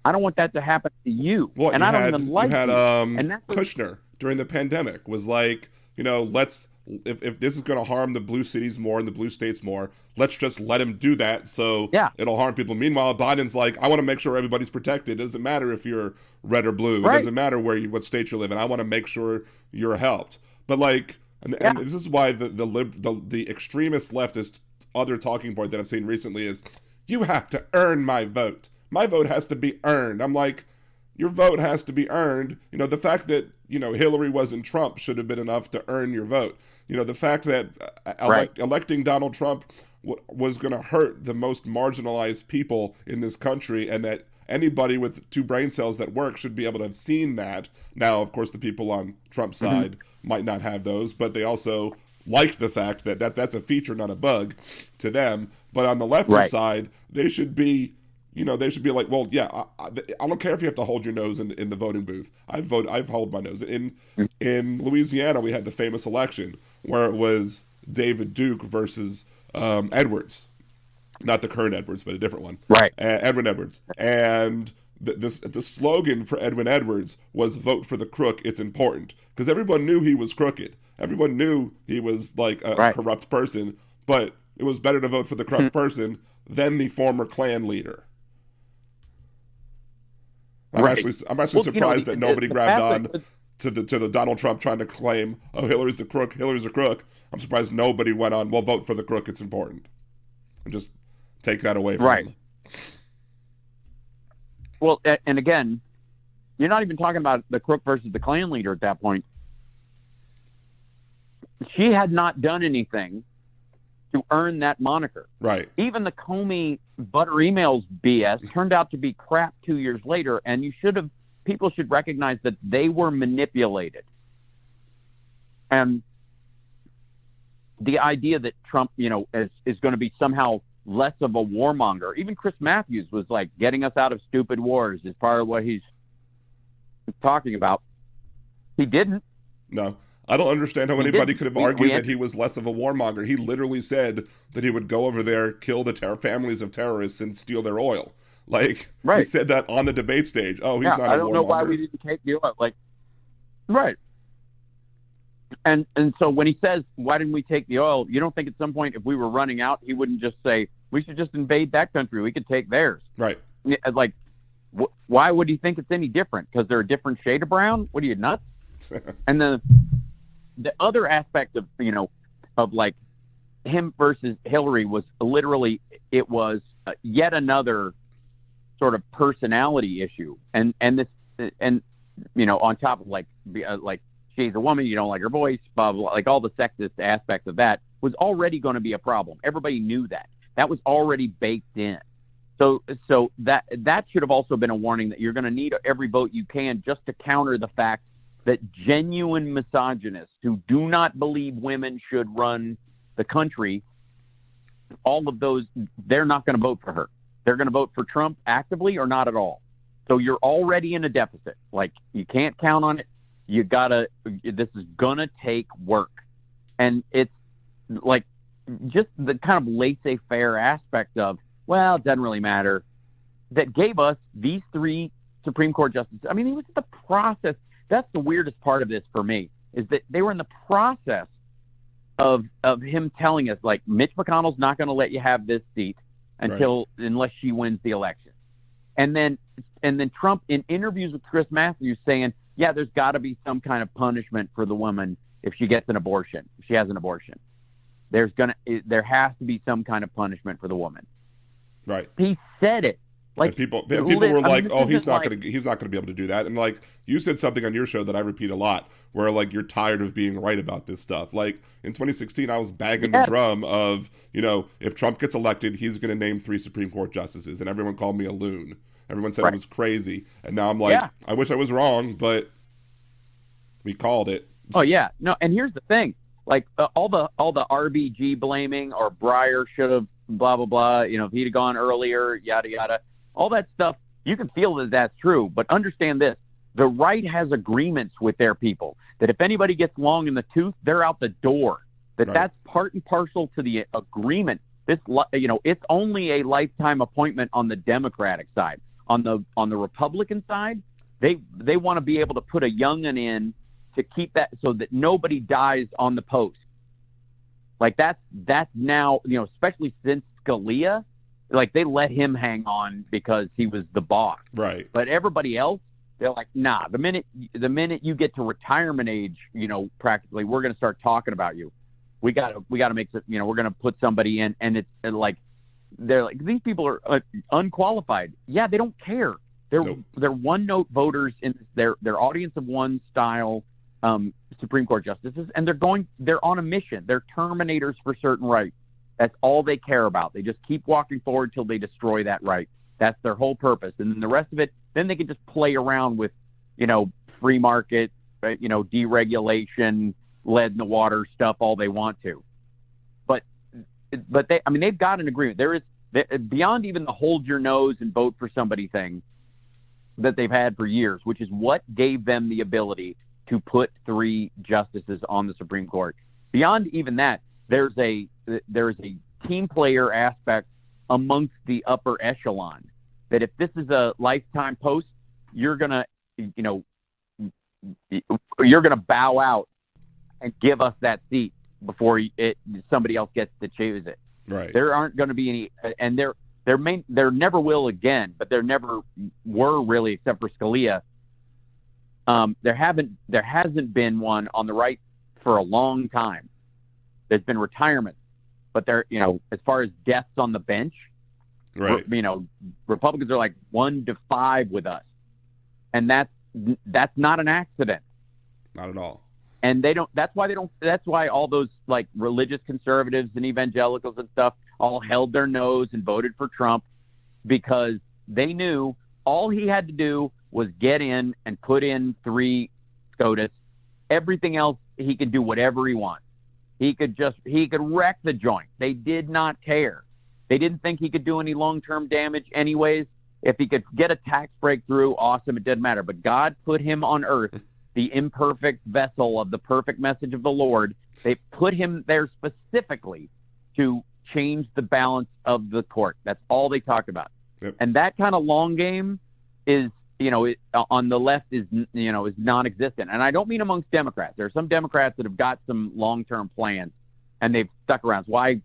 I don't want that to happen to you. Well, and I don't even like you. And that's Kushner during the pandemic was like, let's, if this is going to harm the blue cities more and the blue states more, let's just let him do that so it'll harm people. Meanwhile, Biden's like, I want to make sure everybody's protected. It doesn't matter if you're red or blue. It doesn't matter what state you live in. I want to make sure you're helped. But and this is why the extremist leftist other talking point that I've seen recently is, you have to earn my vote. My vote has to be earned. I'm like, your vote has to be earned. The fact that, Hillary wasn't Trump should have been enough to earn your vote. The fact that electing Donald Trump was going to hurt the most marginalized people in this country, and that anybody with two brain cells that work should be able to have seen that. Now, of course, the people on Trump's side might not have those, but they also like the fact that that's a feature, not a bug to them. But on the leftist side, they should be, they should be like, well, yeah, I don't care if you have to hold your nose in the voting booth. I've held my nose. In Louisiana, we had the famous election where it was David Duke versus Edwards, not the current Edwards, but a different one. Right. Edwin Edwards. And the slogan for Edwin Edwards was "Vote for the crook. It's important," because everyone knew he was crooked. Everyone knew he was like a corrupt person, but it was better to vote for the corrupt person than the former Klan leader. I'm actually surprised that nobody grabbed on to the Donald Trump trying to claim, oh, Hillary's a crook. I'm surprised nobody went on, well, vote for the crook. It's important, and just take that away from him. Well, and again, you're not even talking about the crook versus the Klan leader at that point. She had not done anything to earn that moniker. Right. Even the Comey butter emails BS turned out to be crap 2 years later, and people should recognize that they were manipulated. And the idea that Trump, is going to be somehow less of a warmonger. Even Chris Matthews was like, getting us out of stupid wars is part of what he's talking about. He didn't. No. I don't understand how anybody could have argued that he was less of a warmonger. He literally said that he would go over there, kill the families of terrorists, and steal their oil. Like, right. He said that on the debate stage. Oh, he's not a warmonger. I don't know why we didn't take the oil. Like, right. And so when he says, why didn't we take the oil? You don't think at some point, if we were running out, he wouldn't just say, we should just invade that country. We could take theirs. Right. Like, why would he think it's any different? Because they're a different shade of brown? What are you, nuts? And the other aspect of, of like him versus Hillary was literally, it was yet another sort of personality issue. And this, on top of like she's a woman, you don't like her voice, blah, blah, blah, like all the sexist aspects of that was already going to be a problem. Everybody knew that. That was already baked in. So that should have also been a warning that you're going to need every vote you can just to counter the fact that genuine misogynists who do not believe women should run the country, all of those, they're not going to vote for her. They're going to vote for Trump actively or not at all. So you're already in a deficit. Like, you can't count on it. This is going to take work. And it's like just the kind of laissez-faire aspect of, well, it doesn't really matter, that gave us these 3 Supreme Court justices. I mean, it was the process. That's the weirdest part of this for me, is that they were in the process of him telling us, like, Mitch McConnell's not going to let you have this seat unless she wins the election. And then Trump, in interviews with Chris Matthews, saying, yeah, there's got to be some kind of punishment for the woman if she gets an abortion, if she has an abortion. There has to be some kind of punishment for the woman. Right. He said it. Like, and people were like, "Oh, he's not going to be able to do that." And like, you said something on your show that I repeat a lot, where like, you're tired of being right about this stuff. Like, in 2016, I was banging the drum of, if Trump gets elected, he's going to name 3 Supreme Court justices, and everyone called me a loon. Everyone said I was crazy, and now I'm like, I wish I was wrong, but we called it. Oh yeah, no. And here's the thing: like, all the RBG blaming, or Breyer should have blah blah blah. If he'd have gone earlier, yada yada. All that stuff, you can feel that that's true, but understand this: the right has agreements with their people that if anybody gets long in the tooth, they're out the door. That's part and parcel to the agreement. This, it's only a lifetime appointment on the Democratic side. On the Republican side, they want to be able to put a young'un in to keep that so that nobody dies on the post. Like, that's now, especially since Scalia. Like, they let him hang on because he was the boss. Right. But everybody else, they're like, nah, the minute you get to retirement age, practically, we're going to start talking about you. We got to make it, we're going to put somebody in, and it's like, they're like, these people are unqualified. Yeah, they don't care. They're one-note voters in their audience of one style Supreme Court justices, and they're on a mission. They're terminators for certain rights. That's all they care about. They just keep walking forward till they destroy that right. That's their whole purpose. And then the rest of it, then they can just play around with, free market, deregulation, lead in the water stuff all they want to. But they've got an agreement. There is, beyond even the hold your nose and vote for somebody thing that they've had for years, which is what gave them the ability to put 3 justices on the Supreme Court. Beyond even that, there's a team player aspect amongst the upper echelon, that if this is a lifetime post, you're gonna bow out and give us that seat before somebody else gets to choose it. Right. There aren't going to be any, and there never will again, but there never were really, except for Scalia. There hasn't been one on the right for a long time. There's been retirement, but as far as deaths on the bench, Right. Republicans are like 1-5 with us, and that's not an accident. Not at all. And that's why all those like religious conservatives and evangelicals and stuff all held their nose and voted for Trump, because they knew all he had to do was get in and put in 3 SCOTUS. Everything else, he could do whatever he wants. He could wreck the joint. They did not care. They didn't think he could do any long-term damage anyways. If he could get a tax breakthrough, awesome, it didn't matter. But God put him on earth, the imperfect vessel of the perfect message of the Lord. They put him there specifically to change the balance of the court. That's all they talked about. Yep. And that kind of long game is, on the left is non-existent. And I don't mean amongst Democrats. There are some Democrats that have got some long-term plans, and they've stuck around. It's why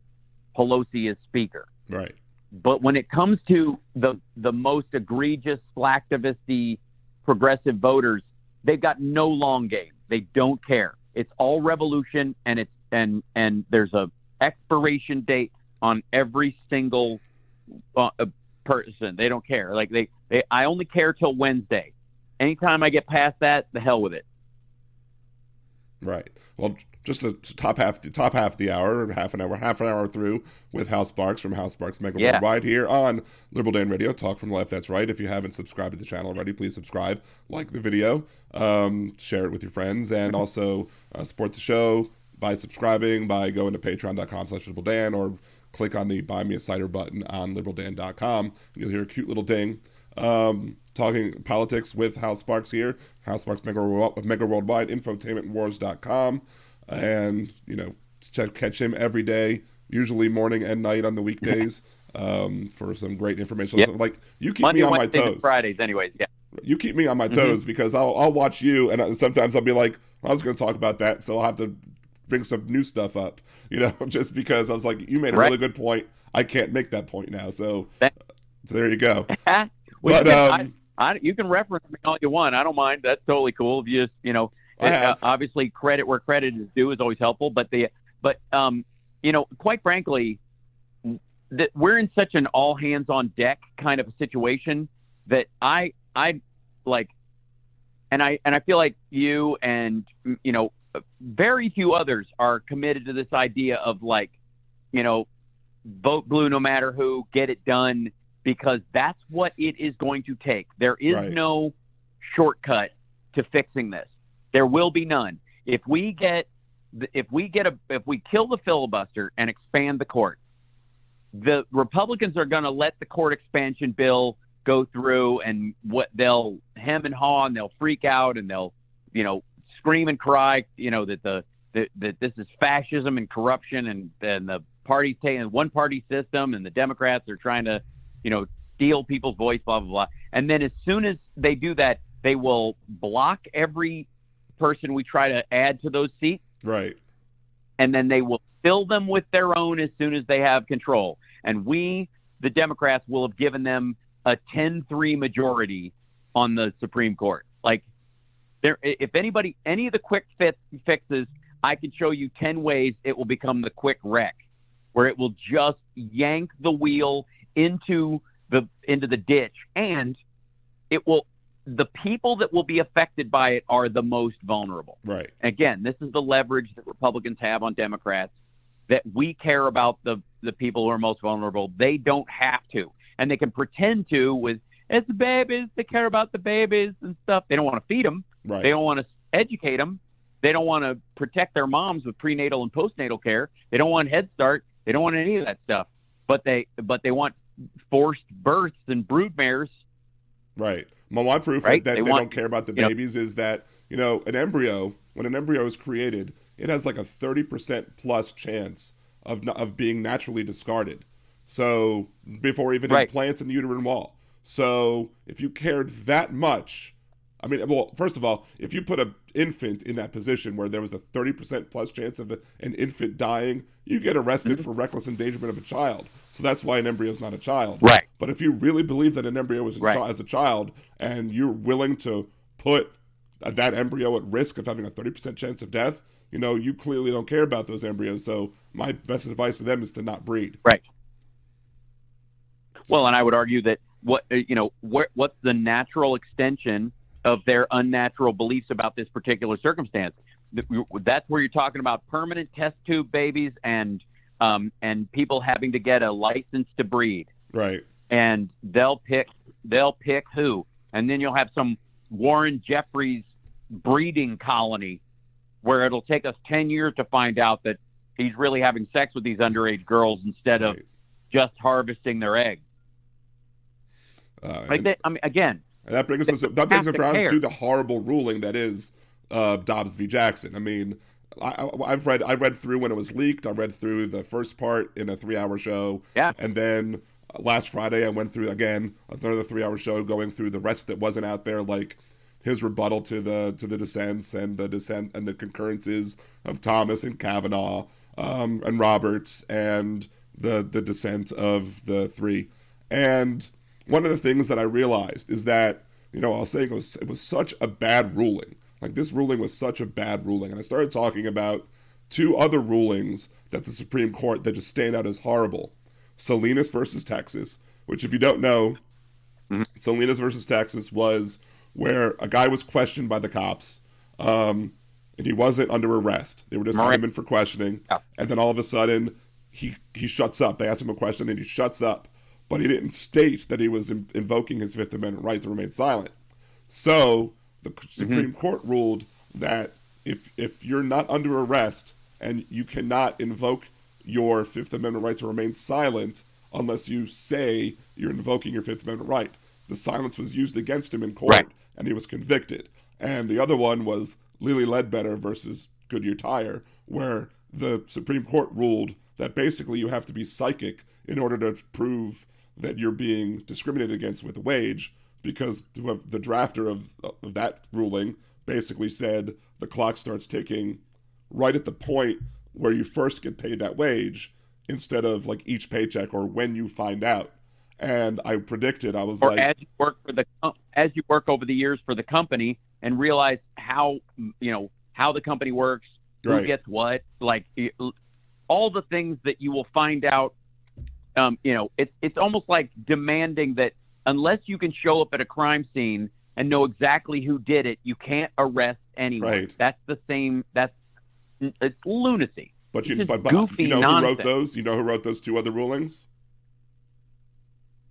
Pelosi is speaker. Right. But when it comes to the most egregious, slacktivisty, progressive voters, they've got no long game. They don't care. It's all revolution, and there's a expiration date on every single person. They don't care. Like I only care till Wednesday. Anytime I get past that, the hell with it. Right. Well, just to top half the hour, half an hour through with Hal Sparks from Hal Sparks Megaworldwide here on Liberal Dan Radio, Talk from the Left. That's right. If you haven't subscribed to the channel already, please subscribe, like the video, share it with your friends, and also support the show by subscribing, by going to patreon.com/LiberalDan, or click on the Buy Me a Cider button on liberaldan.com. You'll hear a cute little ding. Talking politics with Hal Sparks here, Hal Sparks Megaworldwide, infotainmentwars.com, and catch him every day, usually morning and night on the weekdays, for some great information. Yep. So, like, you keep Monday, me on my Wednesdays, toes. and Fridays, anyways. Yeah. You keep me on my toes because I'll watch you, and sometimes I'll be like, I was going to talk about that, so I'll have to bring some new stuff up, just because I was like, you made a really good point. I can't make that point now, so there you go. Well, but you can reference me all you want. I don't mind. That's totally cool. If you just, obviously credit where credit is due is always helpful. But quite frankly, that we're in such an all hands on deck kind of a situation that I like, and I feel like you and very few others are committed to this idea of like, vote blue no matter who, get it done. Because that's what it is going to take. There is no shortcut to fixing this. There will be none. If we kill the filibuster and expand the court, the Republicans are going to let the court expansion bill go through, and they'll hem and haw, and they'll freak out, and they'll scream and cry, that this is fascism and corruption, and the party's taking one party system, and the Democrats are trying to steal people's voice, blah, blah, blah. And then as soon as they do that, they will block every person we try to add to those seats. Right. And then they will fill them with their own as soon as they have control. And we, the Democrats, will have given them a 10-3 majority on the Supreme Court. Like, if any of the quick fixes, I could show you 10 ways it will become the quick wreck, where it will just yank the wheel into the ditch, and the people that will be affected by it are the most vulnerable. Right. Again, this is the leverage that Republicans have on Democrats, that we care about the people who are most vulnerable. They don't have to, and they can pretend to with it's the babies. They care about the babies and stuff. They don't want to feed them. Right. They don't want to educate them. They don't want to protect their moms with prenatal and postnatal care. They don't want Head Start. They don't want any of that stuff. But they want forced births and broodmares. Right. My proof that they don't care about the babies is that, an embryo, when an embryo is created, it has like a 30% plus chance of being naturally discarded. So before even implants in the uterine wall. So if you cared that much, first of all, if you put an infant in that position where there was a 30% plus chance of an infant dying, you get arrested for reckless endangerment of a child. So that's why an embryo is not a child. Right. But if you really believe that an embryo is as a child, and you're willing to put that embryo at risk of having a 30% chance of death, you clearly don't care about those embryos. So my best advice to them is to not breed. Right. Well, and I would argue that what's the natural extension of their unnatural beliefs about this particular circumstance? That's where you're talking about permanent test tube babies and people having to get a license to breed. Right. And they'll pick who, and then you'll have some Warren Jeffries breeding colony where it'll take us 10 years to find out that he's really having sex with these underage girls instead of just harvesting their eggs. Again, and that brings us around to the horrible ruling that is Dobbs v. Jackson. I mean, I read through when it was leaked. I read through the first part in a 3-hour show. Yeah. And then last Friday I went through again another 3-hour show, going through the rest that wasn't out there, like his rebuttal to the dissents and the concurrences of Thomas and Kavanaugh and Roberts and the dissent of the three. And one of the things that I realized is that, I was saying it was such a bad ruling. Like, this ruling was such a bad ruling. And I started talking about 2 other rulings that the Supreme Court that just stand out as horrible. Salinas versus Texas, which, if you don't know, Salinas versus Texas was where a guy was questioned by the cops, and he wasn't under arrest. They were just having him in for questioning. Yeah. And then all of a sudden, he shuts up. They asked him a question, and he shuts up. But he didn't state that he was invoking his Fifth Amendment right to remain silent. So the Supreme Court ruled that if you're not under arrest and you cannot invoke your Fifth Amendment right to remain silent unless you say you're invoking your Fifth Amendment right, the silence was used against him in court, and he was convicted. And the other one was Lilly Ledbetter versus Goodyear Tire, where the Supreme Court ruled that basically you have to be psychic in order to prove that you're being discriminated against with a wage, because the drafter of that ruling basically said the clock starts ticking right at the point where you first get paid that wage, instead of like each paycheck or when you find out. And I predicted, I was as you work over the years for the company and realize how the company works, who gets what, like all the things that you will find out. It's almost like demanding that unless you can show up at a crime scene and know exactly who did it, you can't arrest anyone. Right. That's the same. It's lunacy. But you know nonsense. Who wrote those? You know who wrote those 2 other rulings?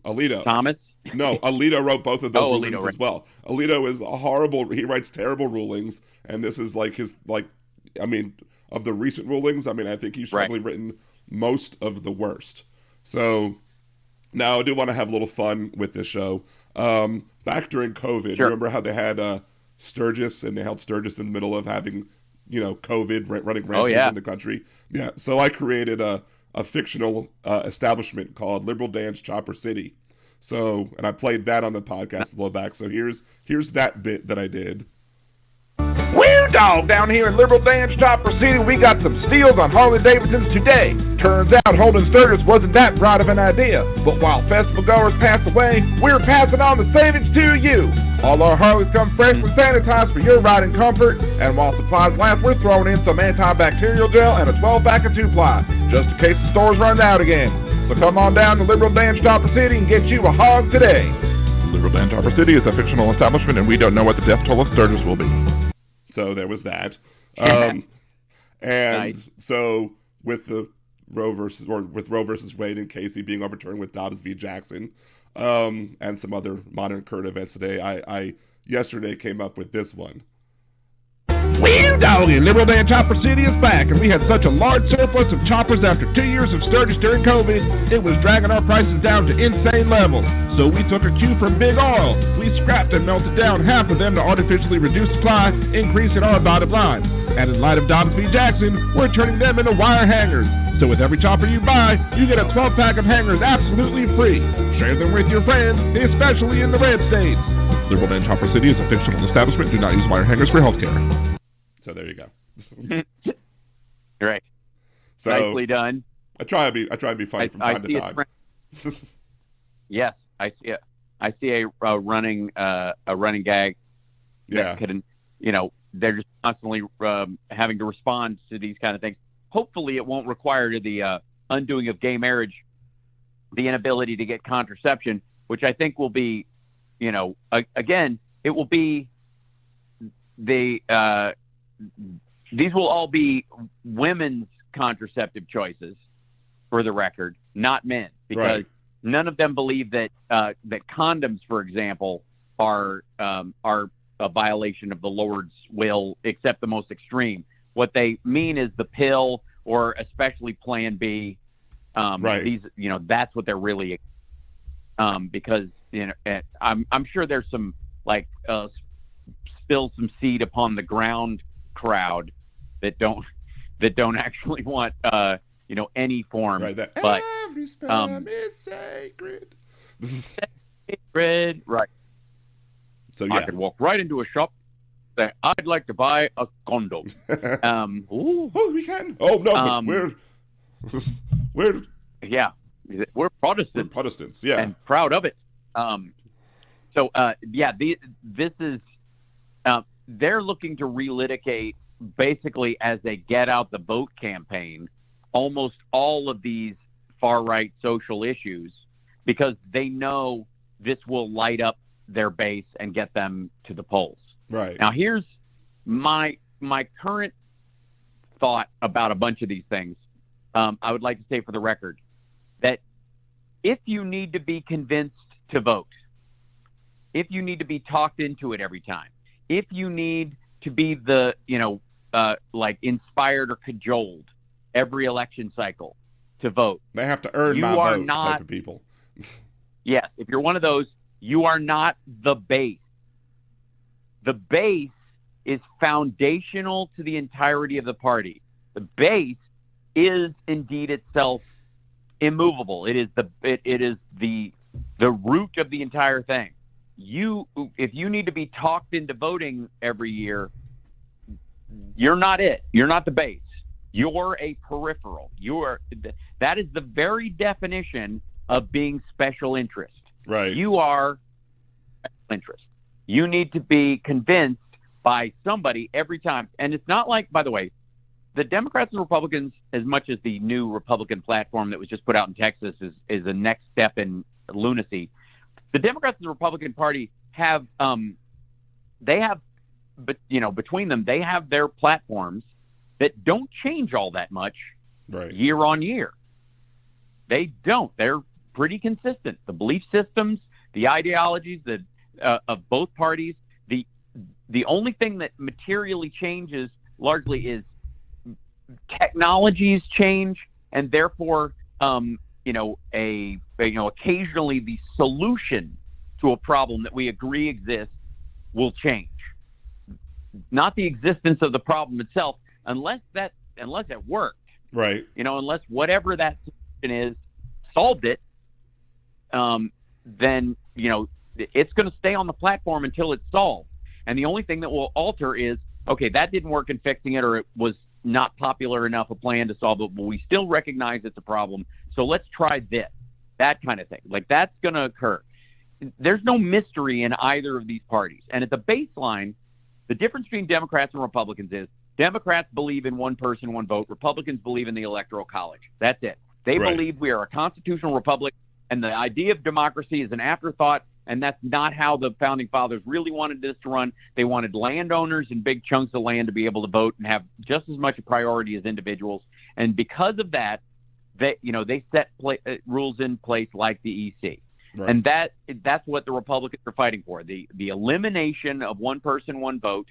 Alito. Thomas? No, Alito wrote both of those rulings as well. Alito is a horrible. He writes terrible rulings, and this is like his of the recent rulings. I think he's probably written most of the worst. So now I do want to have a little fun with this show. Back during COVID, remember how they had Sturgis, and they held Sturgis in the middle of having, COVID running rampage in the country? Yeah. So I created a fictional establishment called Liberal Dance Chopper City. So, and I played that on the podcast a little back. So here's that bit that I did. Well, dog, down here in Liberal Dance Chopper City, we got some steals on Harley-Davidsons today. Turns out holding Sturgis wasn't that bright of an idea. But while festival goers pass away, we're passing on the savings to you. All our Harleys come fresh and sanitized for your riding comfort. And while supplies last, we're throwing in some antibacterial gel and a 12-pack of 2-ply, just in case the stores run out again. So come on down to Liberal Dance Chopper City and get you a hog today. Liberal Dance Chopper City is a fictional establishment, and we don't know what the death toll of Sturgis will be. So there was that. And nice. So with Roe versus Wade and Casey being overturned with Dobbs v. Jackson, and some other modern current events today, I yesterday came up with this one. Well, doggy, Liberal Dance Chopper City is back, and we had such a large surplus of choppers after 2 years of Sturgis during COVID, it was dragging our prices down to insane levels. So we took a cue from Big Oil. We scrapped and melted down half of them to artificially reduce supply, increasing our bottom line. And in light of Dobbs v. Jackson, we're turning them into wire hangers. So with every chopper you buy, you get a 12-pack of hangers absolutely free. Share them with your friends, especially in the red states. Liberal Dance Chopper City is a fictional establishment. Do not use wire hangers for healthcare. So there you go. Right. So nicely done. I try to be funny from time to time. Yes, I see a running gag. Yeah. They're just constantly having to respond to these kind of things. Hopefully, it won't require the undoing of gay marriage the inability to get contraception, which I think will be, again, it will be these will all be women's contraceptive choices, for the record, not men, because none of them believe that that condoms, for example, are a violation of the Lord's will, except the most extreme. What they mean is the pill, or especially Plan B. These, that's what they're really, because I'm sure there's some spill some seed upon the ground crowd that don't actually want any form. Right. That but every sperm is sacred. Sacred. Right. So yeah, I could walk right into a shop, say, I'd like to buy a condom. Oh, we can. Oh no, but we're we're Protestants. We're Protestants, yeah, and proud of it. This is they're looking to relitigate, basically, as a get out the vote campaign, almost all of these far right social issues, because they know this will light up their base and get them to the polls. Right. Now, here's my current thought about a bunch of these things. I would like to say, for the record, that if you need to be convinced to vote, if you need to be talked into it every time, if you need to be the, inspired or cajoled every election cycle to vote, they have to earn my vote type of people. Yes, if you're one of those, you are not the base. The base is foundational to the entirety of the party. The base is indeed itself immovable. It is the root of the entire thing. If you need to be talked into voting every year, you're not it. You're not the base. You're a peripheral. That is the very definition of being special interest. Right. You are special interest. You need to be convinced by somebody every time. And it's not like, by the way, the Democrats and Republicans, as much as the new Republican platform that was just put out in Texas is the next step in lunacy, the Democrats and the Republican Party have, between them, they have their platforms that don't change all that much year on year. They don't. They're pretty consistent. The belief systems, the ideologies of both parties. The only thing that materially changes largely is technologies change, and therefore, occasionally the solution to a problem that we agree exists will change. Not the existence of the problem itself, unless it worked. Right. Unless whatever that solution is solved it, then it's going to stay on the platform until it's solved. And the only thing that will alter is, okay, that didn't work in fixing it, or it was not popular enough a plan to solve it, but we still recognize it's a problem, so let's try this. That kind of thing. That's going to occur. There's no mystery in either of these parties. And at the baseline, the difference between Democrats and Republicans is Democrats believe in one person, one vote. Republicans believe in the Electoral College. That's it. They believe we are a constitutional republic, and the idea of democracy is an afterthought, and that's not how the Founding Fathers really wanted this to run. They wanted landowners and big chunks of land to be able to vote and have just as much a priority as individuals. And because of that, they set rules in place like the EC. Right. And that's what the Republicans are fighting for, the elimination of one person, one vote.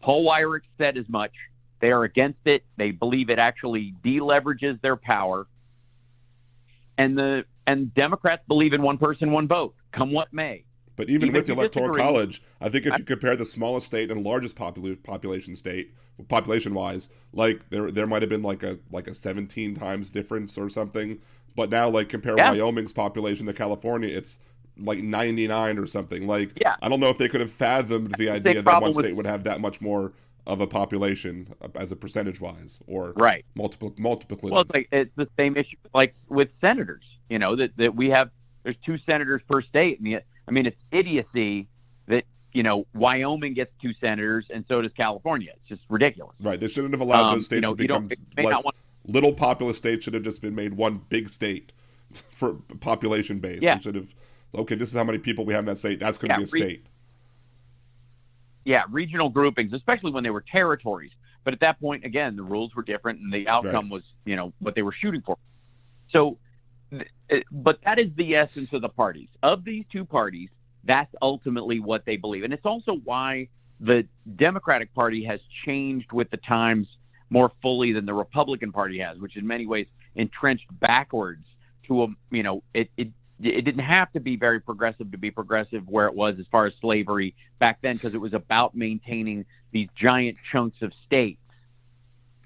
Paul Weyrich said as much. They are against it. They believe it actually deleverages their power. And Democrats believe in one person, one vote, come what may. But even with the Electoral College, I think if you compare the smallest state and largest population-wise, there might have been like a 17 times difference or something. But now, compare Wyoming's population to California, it's like 99 or something. I don't know if they could have fathomed the idea that one state would have that much more of a population as a percentage-wise, or multiplicative. Well, it's the same issue with senators. That we have. There's 2 senators per state. It's idiocy that Wyoming gets 2 senators and so does California. It's just ridiculous. Right. They shouldn't have allowed those states to become less. Little populous states should have just been made one big state, for population base. Yeah. Instead of, okay, this is how many people we have in that state. That's going to be a state. Yeah, regional groupings, especially when they were territories. But at that point, again, the rules were different, and the outcome was, what they were shooting for. So, but that is the essence of the parties. Of these two parties, that's ultimately what they believe. And it's also why the Democratic Party has changed with the times more fully than the Republican Party has, which in many ways entrenched backwards to it didn't have to be very progressive to be progressive where it was as far as slavery back then, because it was about maintaining these giant chunks of states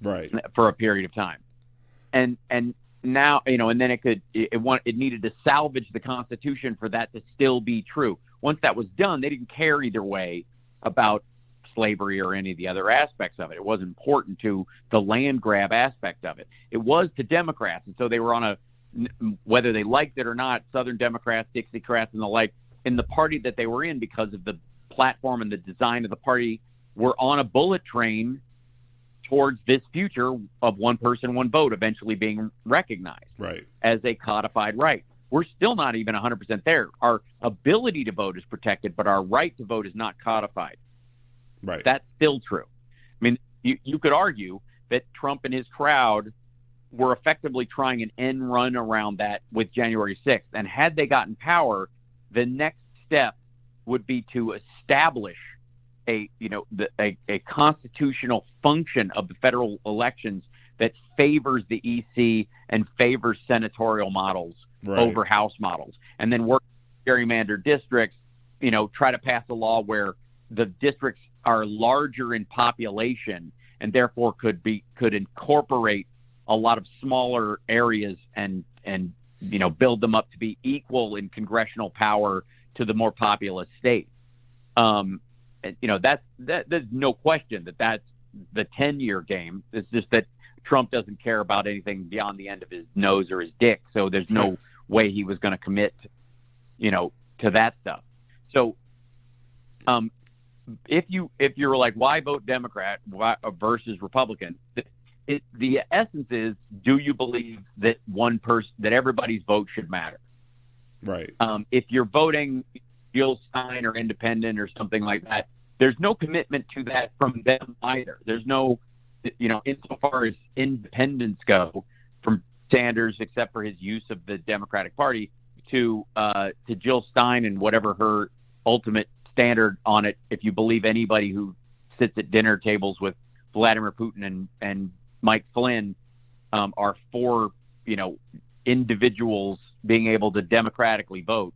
right for a period of time. And now, and then it needed to salvage the Constitution for that to still be true. Once that was done, they didn't care either way about slavery or any of the other aspects of it. It wasn't important to the land grab aspect of it. It was to Democrats. And so they were on whether they liked it or not, Southern Democrats, Dixiecrats, and the like, in the party that they were in, because of the platform and the design of the party, were on a bullet train towards this future of one person, one vote eventually being recognized as a codified right. We're still not even 100% there. Our ability to vote is protected, but our right to vote is not codified. Right. That's still true. I mean, you could argue that Trump and his crowd were effectively trying an end run around that with January 6th. And had they gotten power, the next step would be to establish a constitutional function of the federal elections that favors the EC and favors senatorial models over House models. And then work gerrymandered districts, try to pass a law where the districts are larger in population and therefore could incorporate a lot of smaller areas and build them up to be equal in congressional power to the more populous states. There's no question that that's the 10-year game. It's just that Trump doesn't care about anything beyond the end of his nose or his dick. So there's no way he was going to commit, to that stuff. So, if you're like, why vote Democrat versus Republican? The essence is, do you believe that that everybody's vote should matter? Right. If you're voting Jill Stein or independent or something like that, there's no commitment to that from them either. There's no, insofar as independents go, from Sanders, except for his use of the Democratic Party, to Jill Stein and whatever her ultimate standard on it. If you believe anybody who sits at dinner tables with Vladimir Putin and Mike Flynn are for, individuals being able to democratically vote,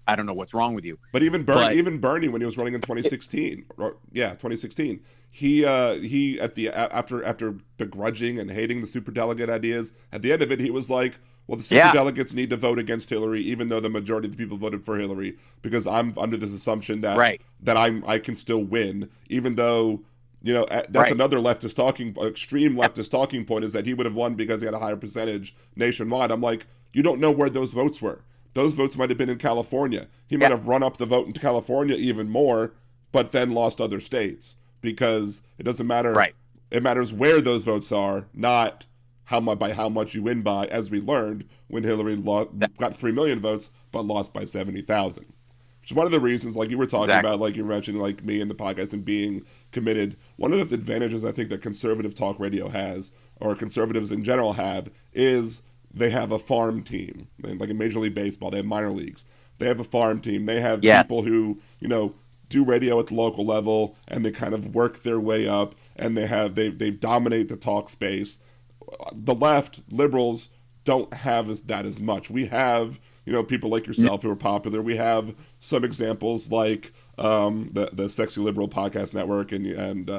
I don't know what's wrong with you. But even Bernie, when he was running in 2016, 2016, he after begrudging and hating the superdelegate ideas, at the end of it, he was like, well, the superdelegates need to vote against Hillary, even though the majority of the people voted for Hillary, because I'm under this assumption that I can still win, even though, that's another extreme leftist talking point, is that he would have won because he had a higher percentage nationwide. I'm like, you don't know where those votes were. Those votes might have been in California. He might have run up the vote in California even more, but then lost other states, because it doesn't matter. Right. It matters where those votes are, not by how much you win by, as we learned when Hillary got 3 million votes, but lost by 70,000. Which is one of the reasons, like you were talking about, like you mentioned, like me in the podcast and being committed. One of the advantages I think that conservative talk radio has, or conservatives in general have, is they have a farm team. Like in Major League Baseball, they have minor leagues. They have a farm team. They have people who, do radio at the local level, and they kind of work their way up, and they dominate the talk space. The left, liberals, don't have that as much. We have, people like yourself who are popular. We have some examples like the Sexy Liberal Podcast Network and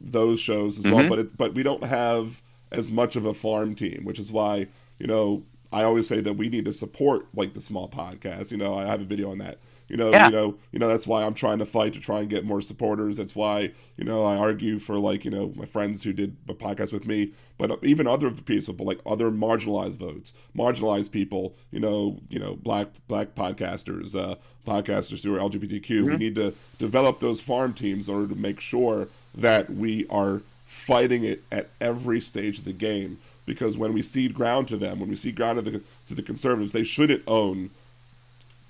those shows as well. But we don't have as much of a farm team, which is why, I always say that we need to support like the small podcasts. I have a video on that. That's why I'm trying to fight to try and get more supporters. That's why, I argue for my friends who did a podcast with me, but even other people, like other marginalized votes, marginalized people, black podcasters, podcasters who are LGBTQ. We need to develop those farm teams in order to make sure that we are fighting it at every stage of the game. Because when we cede ground to them, when we cede ground to the conservatives, they shouldn't own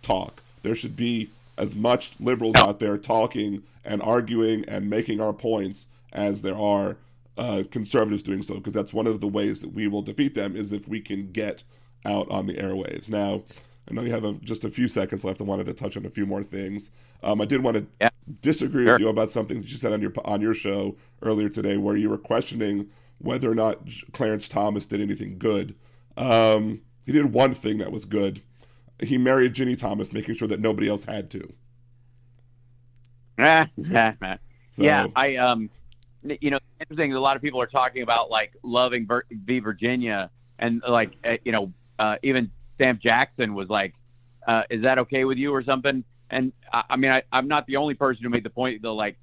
talk. There should be as much liberals out there talking and arguing and making our points as there are conservatives doing so, because that's one of the ways that we will defeat them, is if we can get out on the airwaves. Now, I know you have just a few seconds left. I wanted to touch on a few more things. I did want to disagree with you about something that you said on your show earlier today, where you were questioning whether or not Clarence Thomas did anything good. He did one thing that was good. He married Ginny Thomas, making sure that nobody else had to. Yeah, interesting. A lot of people are talking about like loving v. Virginia, and like even Sam Jackson was like, "Is that okay with you?" or something. And I'm not the only person who made the point, though. Like,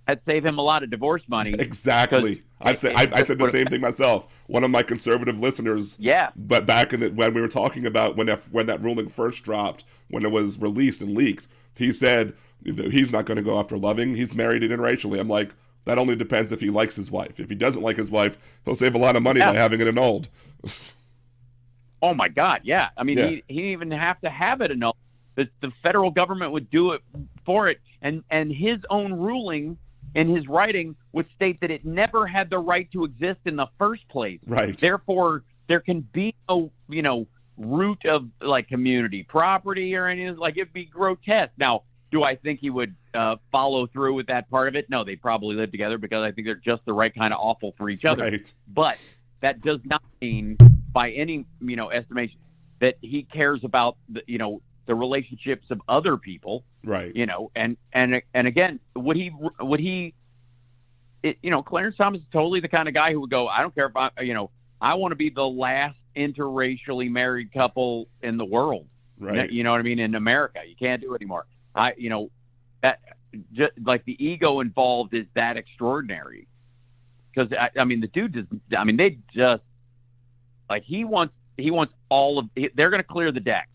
that'd save him a lot of divorce money. Exactly. I said the same thing myself. One of my conservative listeners. Yeah. But back when we were talking about when that ruling first dropped, when it was released and leaked, he said he's not going to go after loving. He's married interracially. I'm like, that only depends if he likes his wife. If he doesn't like his wife, he'll save a lot of money by having it annulled. Oh my God, yeah. I mean, he didn't even have to have it annulled. The federal government would do it for it, and his own ruling in his writing would state that it never had the right to exist in the first place. Right. Therefore, there can be no, root of like community property or anything. Like, it'd be grotesque. Now, do I think he would follow through with that part of it? No, they probably live together because I think they're just the right kind of awful for each other. Right. But that does not mean, by any estimation, that he cares about the relationships of other people. Right. And again, would he Clarence Thomas is totally the kind of guy who would go, I don't care if I want to be the last interracially married couple in the world. Right. You know what I mean? In America, you can't do it anymore. That just like the ego involved is that extraordinary, because the dude does. They just like he wants all of. They're going to clear the deck.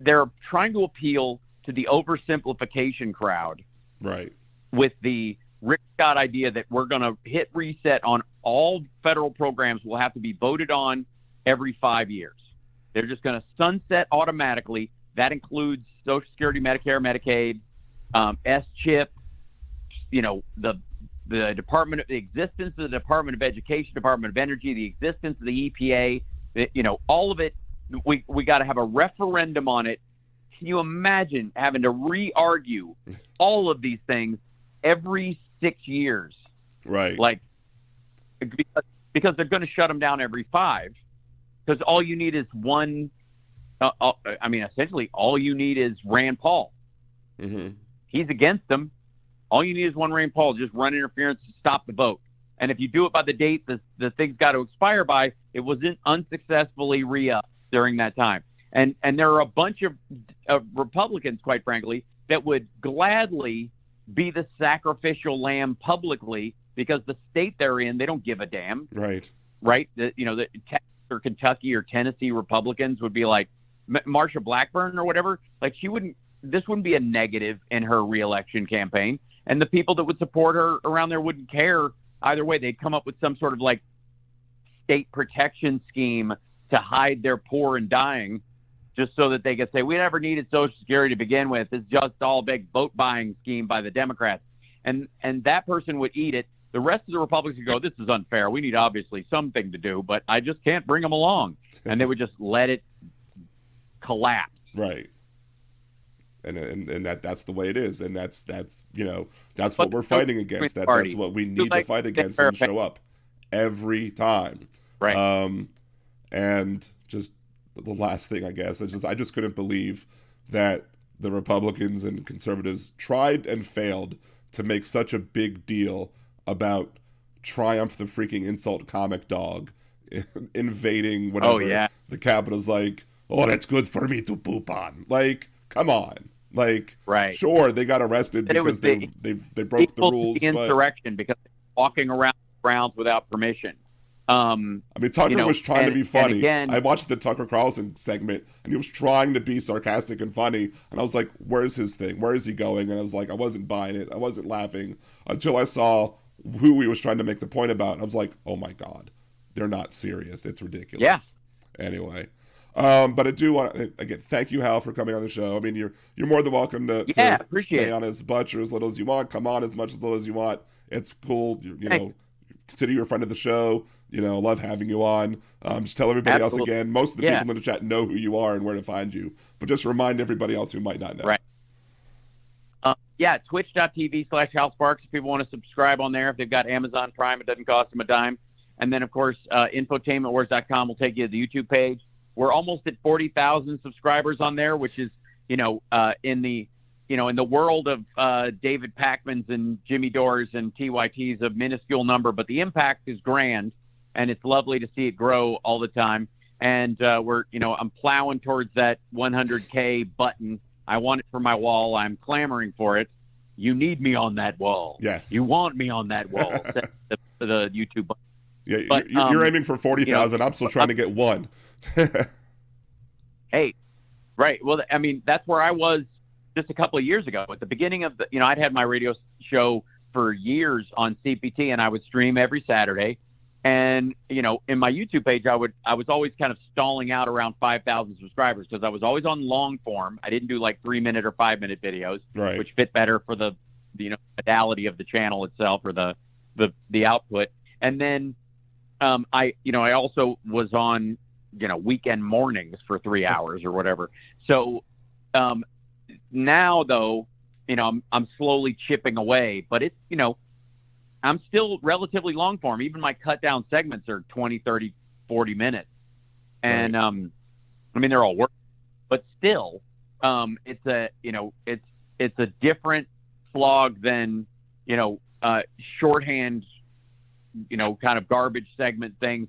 They're trying to appeal to the oversimplification crowd, right? With the Rick Scott idea that we're going to hit reset on all federal programs will have to be voted on every 5 years. They're just going to sunset automatically. That includes Social Security, Medicare, Medicaid, S-chip, the Department of the existence of the Department of Education, Department of Energy, the existence of the EPA, all of it. We got to have a referendum on it. Can you imagine having to re-argue all of these things every 6 years? Right. Like, because they're going to shut them down every 5. Because all you need is one. Essentially, all you need is Rand Paul. Mm-hmm. He's against them. All you need is one Rand Paul. Just run interference to stop the vote. And if you do it by the date the thing's got to expire by, it wasn't unsuccessfully re-upped during that time. And there are a bunch of Republicans, quite frankly, that would gladly be the sacrificial lamb publicly, because the state they're in, they don't give a damn. Right. Right. The Texas or Kentucky or Tennessee Republicans would be like Marsha Blackburn or whatever. Like, this wouldn't be a negative in her reelection campaign. And the people that would support her around there wouldn't care either way. They'd come up with some sort of like state protection scheme to hide their poor and dying, just so that they could say, we never needed Social Security to begin with. It's just all a big vote buying scheme by the Democrats. And that person would eat it. The rest of the Republicans would go, this is unfair. We need obviously something to do, but I just can't bring them along. And they would just let it collapse. Right. And that's the way it is. And that's what we're fighting against. That's what we need to fight against and show up every time. Right. And just the last thing, I guess, I just couldn't believe that the Republicans and conservatives tried and failed to make such a big deal about Triumph the freaking insult comic dog invading whatever the Capitol's like, oh, that's good for me to poop on. Like, come on. Like, right. Sure, they got arrested because they broke the rules. The insurrection, because they're walking around grounds without permission. Tucker was trying to be funny. Again, I watched the Tucker Carlson segment, and he was trying to be sarcastic and funny. And I was like, where's his thing? Where is he going? And I was like, I wasn't buying it. I wasn't laughing until I saw who he was trying to make the point about. I was like, oh my God, they're not serious. It's ridiculous. Yeah. Anyway. But I do want to, again, thank you, Hal, for coming on the show. I mean, you're more than welcome to stay on as much or as little as you want. Come on as much as little as you want. It's cool. You know, consider you a friend of the show. You know, love having you on. Just tell everybody else again. Most of the people in the chat know who you are and where to find you. But just remind everybody else who might not know. Right. Twitch.tv/Hal Sparks. If people want to subscribe on there, if they've got Amazon Prime, it doesn't cost them a dime. And then, of course, infotainmentwars.com will take you to the YouTube page. We're almost at 40,000 subscribers on there, which is, in the world of David Pakman's and Jimmy Dore's and TYT's a minuscule number, but the impact is grand, and it's lovely to see it grow all the time. And I'm plowing towards that 100K button. I want it for my wall. I'm clamoring for it. You need me on that wall. Yes. You want me on that wall. the YouTube button. Yeah, but, you're aiming for 40,000. I'm still trying to get one. Hey, right. Well, I mean, that's where I was just a couple of years ago. At the beginning of I'd had my radio show for years on CPT, and I would stream every Saturday. And, in my YouTube page, I was always kind of stalling out around 5,000 subscribers because I was always on long form. I didn't do like 3-minute or 5-minute videos, which fit better for the modality of the channel itself or the output. And then I also was on, weekend mornings for 3 hours or whatever. So now though, I'm slowly chipping away, but it's, I'm still relatively long form. Even my cut down segments are 20, 30, 40 minutes. And, I mean, they're all work, but still, it's a different slog than, shorthand, kind of garbage segment things,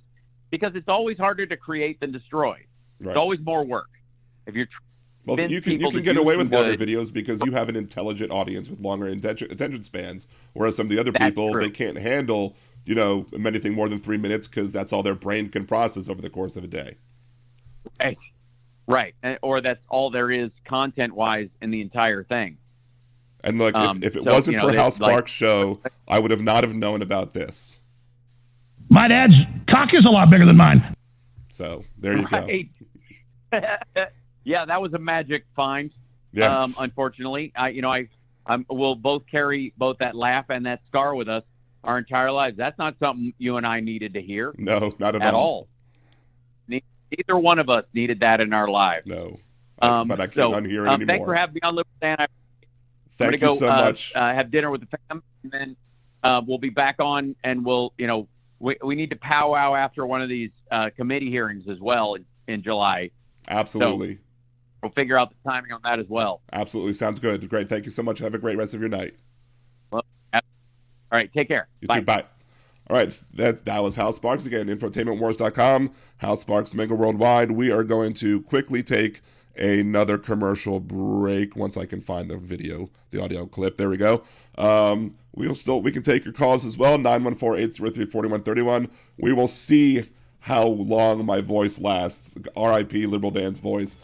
because it's always harder to create than destroy. Right. It's always more work. If you're you can get away with longer videos because you have an intelligent audience with longer attention spans, whereas some of the other people, they can't handle, anything more than 3 minutes because that's all their brain can process over the course of a day. Right. Or that's all there is content-wise in the entire thing. And like, if it wasn't for Hal Sparks' show, I would have not have known about this. My dad's cock is a lot bigger than mine. So there you go. Yeah, that was a magic find. Yes. Unfortunately, we'll both carry both that laugh and that scar with us our entire lives. That's not something you and I needed to hear. No, not at all. Neither one of us needed that in our lives. No, but I can't unhear it anymore. Thanks for having me on, Liberty. Thank you so much. Have dinner with the fam, and then we'll be back on, and we'll, we need to powwow after one of these committee hearings as well in July. Absolutely. So we'll figure out the timing on that as well. Absolutely. Sounds good. Great. Thank you so much. Have a great rest of your night. Well, all right. Take care. You too. Bye. All right. That was Hal Sparks again. Infotainmentwars.com. Hal Sparks Megaworldwide. We are going to quickly take another commercial break once I can find the audio clip. There we go. We can take your calls as well. 914-803-4131. We will see how long my voice lasts. R.I.P. Liberal Dan's voice.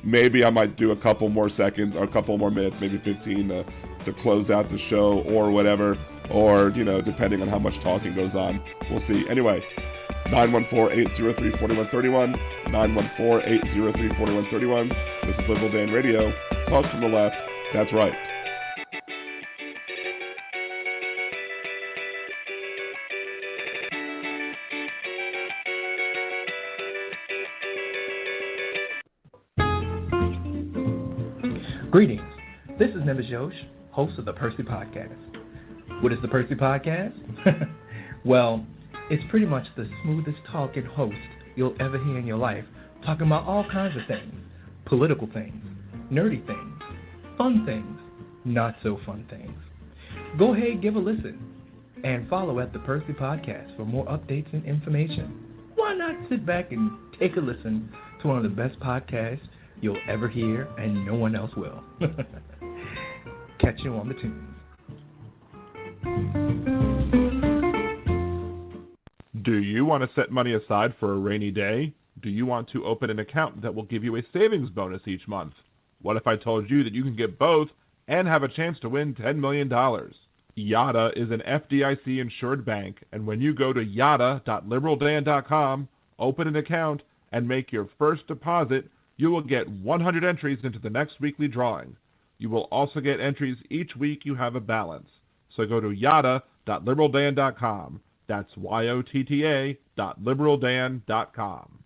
Maybe I might do a couple more seconds or a couple more minutes, maybe 15 to close out the show or whatever, or, depending on how much talking goes on. We'll see. Anyway, 914-803-4131, 914-803-4131. This is Liberal Dan Radio. Talk from the left. That's right. Greetings. This is Nimbus Yosh, host of the Percy Podcast. What is the Percy Podcast? Well, it's pretty much the smoothest talking host you'll ever hear in your life, talking about all kinds of things. Political things, nerdy things, fun things, not so fun things. Go ahead, give a listen, and follow at the Percy Podcast for more updates and information. Why not sit back and take a listen to one of the best podcasts you'll ever hear, and no one else will. Catch you on the tunes. Do you want to set money aside for a rainy day? Do you want to open an account that will give you a savings bonus each month? What if I told you that you can get both and have a chance to win $10 million? Yada is an FDIC-insured bank, and when you go to yada.liberaldan.com, open an account, and make your first deposit, you will get 100 entries into the next weekly drawing. You will also get entries each week you have a balance. So go to yada.liberaldan.com. That's YOTTA.liberaldan.com.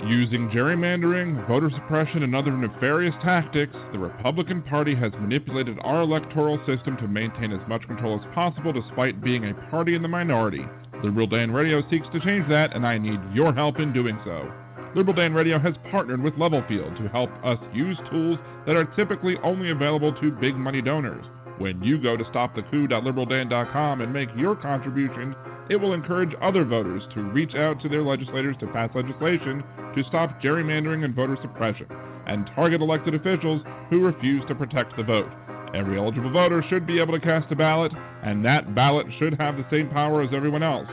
Using gerrymandering, voter suppression, and other nefarious tactics, the Republican Party has manipulated our electoral system to maintain as much control as possible despite being a party in the minority. Liberal Dan Radio seeks to change that, and I need your help in doing so. Liberal Dan Radio has partnered with Levelfield to help us use tools that are typically only available to big money donors. When you go to stopthecoup.liberaldan.com and make your contribution, it will encourage other voters to reach out to their legislators to pass legislation to stop gerrymandering and voter suppression, and target elected officials who refuse to protect the vote. Every eligible voter should be able to cast a ballot, and that ballot should have the same power as everyone else.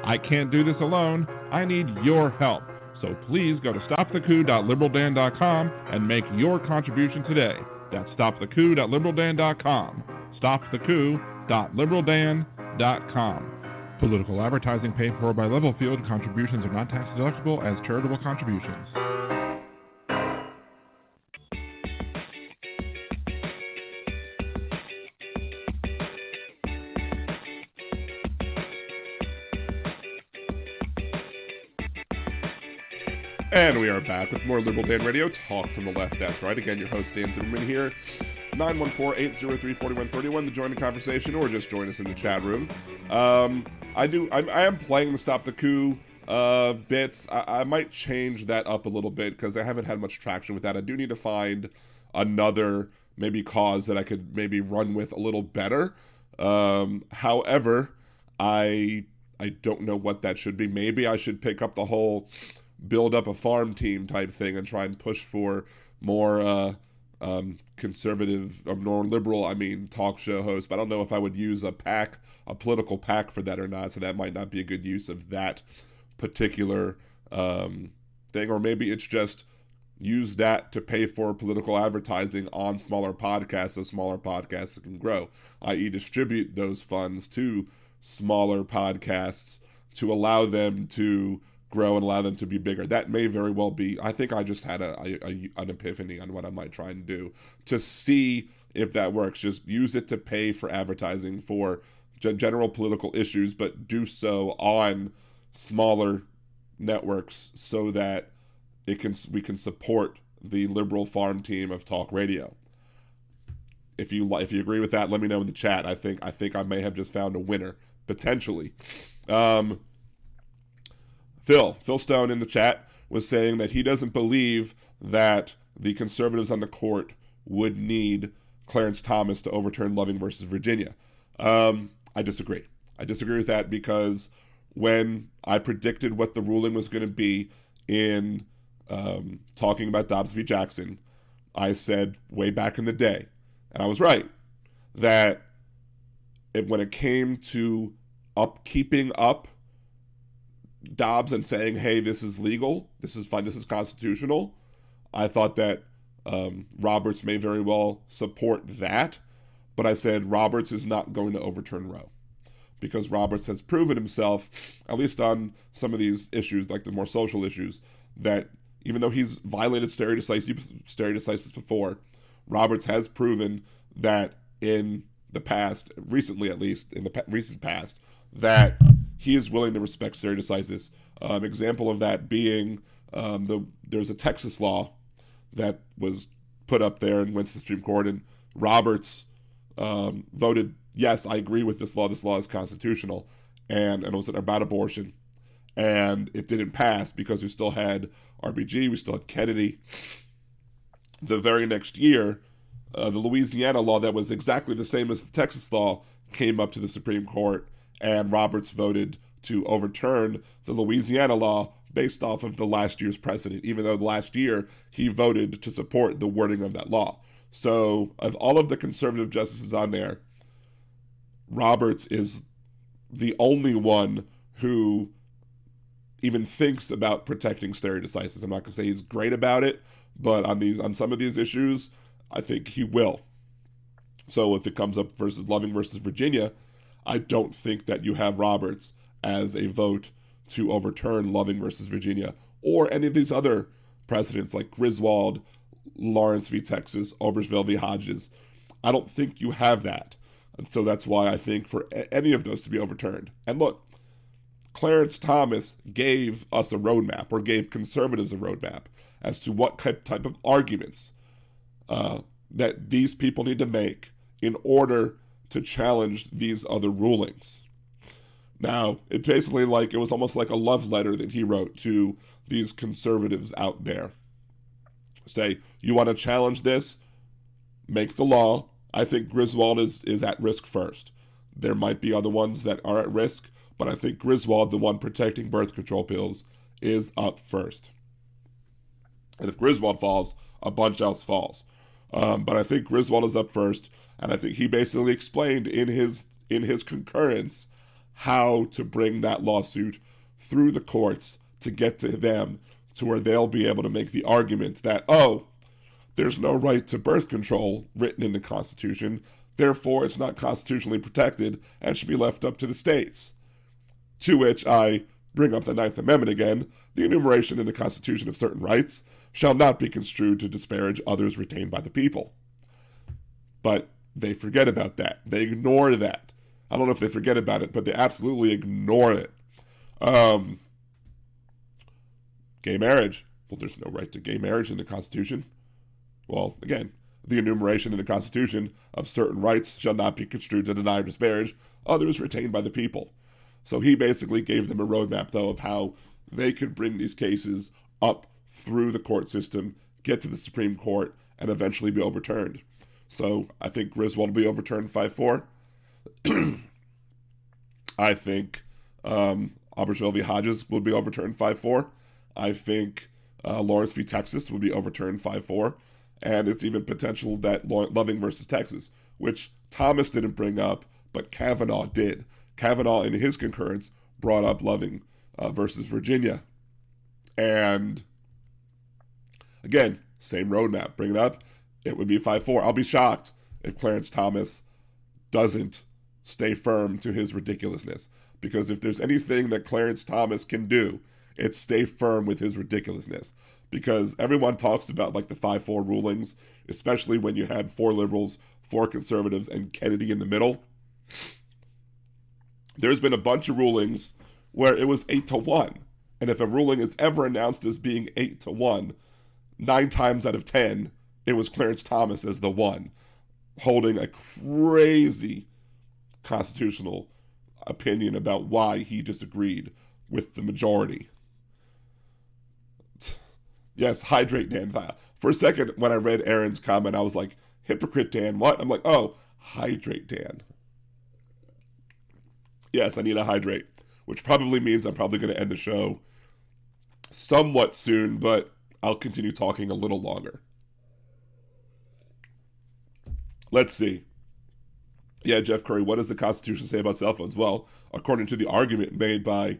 I can't do this alone. I need your help. So please go to stopthecoup.liberaldan.com and make your contribution today. That's stopthecoup.liberaldan.com. stopthecoup.liberaldan.com. Political advertising paid for by Levelfield. Contributions are not tax deductible as charitable contributions. And we are back with more Liberal Dan Radio, talk from the left, that's right. Again, your host, Dan Zimmerman here, 914-803-4131 to join the conversation, or just join us in the chat room. I am playing the Stop the Coup bits. I might change that up a little bit, because I haven't had much traction with that. I do need to find another, maybe, cause that I could maybe run with a little better. However, I don't know what that should be. Maybe I should pick up the whole build up a farm team type thing and try and push for more conservative, more liberal, talk show host. But I don't know if I would use a political PAC for that or not, so that might not be a good use of that particular thing. Or maybe it's just use that to pay for political advertising on smaller podcasts, so smaller podcasts can grow, i.e. distribute those funds to smaller podcasts to allow them to grow and allow them to be bigger. That may very well be. I think I just had an epiphany on what I might try and do to see if that works. Just use it to pay for advertising for general political issues, but do so on smaller networks so that we can support the liberal farm team of talk radio. If you agree with that, let me know in the chat. I think I may have just found a winner potentially. Phil Stone in the chat was saying that he doesn't believe that the conservatives on the court would need Clarence Thomas to overturn Loving versus Virginia. I disagree. I disagree with that, because when I predicted what the ruling was going to be in talking about Dobbs v. Jackson, I said way back in the day, and I was right, that when it came to keeping up Dobbs and saying, hey, this is legal, this is fine, this is constitutional, I thought that Roberts may very well support that, but I said Roberts is not going to overturn Roe, because Roberts has proven himself, at least on some of these issues, like the more social issues, that even though he's violated stare decisis before, Roberts has proven that in the past, recently at least, in the recent past, that he is willing to respect stare decisis. Example of that being there's a Texas law that was put up there and went to the Supreme Court, and Roberts voted, yes, I agree with this law is constitutional, and it was about abortion, and it didn't pass because we still had RBG, we still had Kennedy. The very next year, the Louisiana law that was exactly the same as the Texas law came up to the Supreme Court, and Roberts voted to overturn the Louisiana law based off of the last year's precedent, even though last year he voted to support the wording of that law. So of all of the conservative justices on there, Roberts is the only one who even thinks about protecting stare decisis. I'm not going to say he's great about it, but on some of these issues, I think he will. So if it comes up versus Loving versus Virginia, I don't think that you have Roberts as a vote to overturn Loving versus Virginia or any of these other precedents like Griswold, Lawrence v. Texas, Obergefell v. Hodges. I don't think you have that. And so that's why I think for any of those to be overturned. And look, Clarence Thomas gave us a roadmap, or gave conservatives a roadmap, as to what type of arguments that these people need to make in order to challenge these other rulings. Now, it was almost like a love letter that he wrote to these conservatives out there. Say, you want to challenge this? Make the law. I think Griswold is at risk first. There might be other ones that are at risk, but I think Griswold, the one protecting birth control pills, is up first. And if Griswold falls, a bunch else falls. But I think Griswold is up first, and I think he basically explained in his concurrence how to bring that lawsuit through the courts to get to them, to where they'll be able to make the argument that, oh, there's no right to birth control written in the Constitution, therefore it's not constitutionally protected and should be left up to the states. To which I bring up the Ninth Amendment again. The enumeration in the Constitution of certain rights shall not be construed to disparage others retained by the people. But they forget about that. They ignore that. I don't know if they forget about it, but they absolutely ignore it. Gay marriage. Well, there's no right to gay marriage in the Constitution. Well, again, the enumeration in the Constitution of certain rights shall not be construed to deny or disparage others retained by the people. So he basically gave them a roadmap, though, of how they could bring these cases up through the court system, get to the Supreme Court, and eventually be overturned. So I think Griswold will be overturned 5-4. I think Obergefell v. Hodges will be overturned 5-4. I think Lawrence v. Texas will be overturned 5-4. And it's even potential that Loving versus Texas, which Thomas didn't bring up, but Kavanaugh did. Kavanaugh, in his concurrence, brought up Loving versus Virginia. And again, same roadmap. Bring it up. It would be 5-4. I'll be shocked if Clarence Thomas doesn't stay firm to his ridiculousness. Because if there's anything that Clarence Thomas can do, it's stay firm with his ridiculousness. Because everyone talks about like the 5-4 rulings, especially when you had 4 liberals, 4 conservatives, and Kennedy in the middle. There's been a bunch of rulings where it was 8-1. And if a ruling is ever announced as being 8-1, 9 times out of 10, it was Clarence Thomas as the one, holding a crazy constitutional opinion about why he disagreed with the majority. Yes, hydrate, Dan. For a second, when I read Aaron's comment, I was like, hypocrite, Dan, what? I'm like, oh, hydrate, Dan. Yes, I need to hydrate, which probably means I'm probably going to end the show somewhat soon, but I'll continue talking a little longer. Let's see. Yeah, Jeff Curry, what does the Constitution say about cell phones? Well, according to the argument made by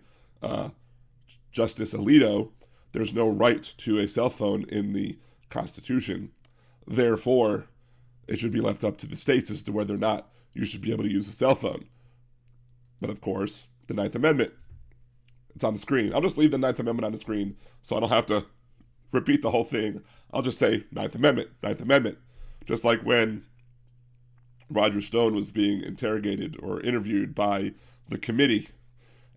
Justice Alito, there's no right to a cell phone in the Constitution. Therefore, it should be left up to the states as to whether or not you should be able to use a cell phone. But of course, the Ninth Amendment, it's on the screen. I'll just leave the Ninth Amendment on the screen so I don't have to repeat the whole thing. I'll just say Ninth Amendment, Ninth Amendment. Just like when Roger Stone was being interrogated or interviewed by the committee,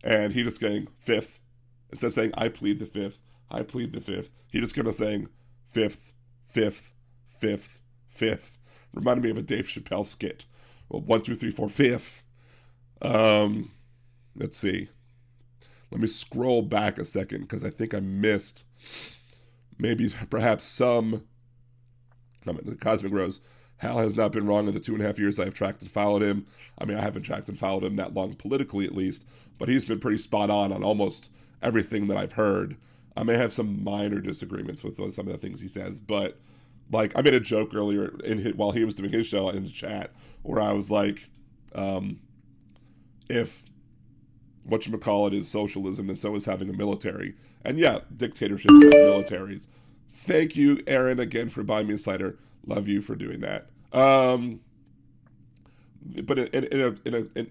and he just saying Fifth, instead of saying I plead the Fifth, I plead the Fifth, he just kept on saying Fifth, Fifth, Fifth, Fifth. Reminded me of a Dave Chappelle skit. Well, 1, 2, 3, 4, Fifth. Let's see. Let me scroll back a second because I think I missed perhaps some. The Cosmic Rose. Hal has not been wrong in the 2.5 years I have tracked and followed him. I mean, I haven't tracked and followed him that long politically, at least, but he's been pretty spot on almost everything that I've heard. I may have some minor disagreements with some of the things he says, but like I made a joke earlier while he was doing his show in the chat where I was like, if whatchamacallit is socialism, then so is having a military. And yeah, dictatorship is militaries. Thank you, Aaron, again for buying me a cider. Love you for doing that. but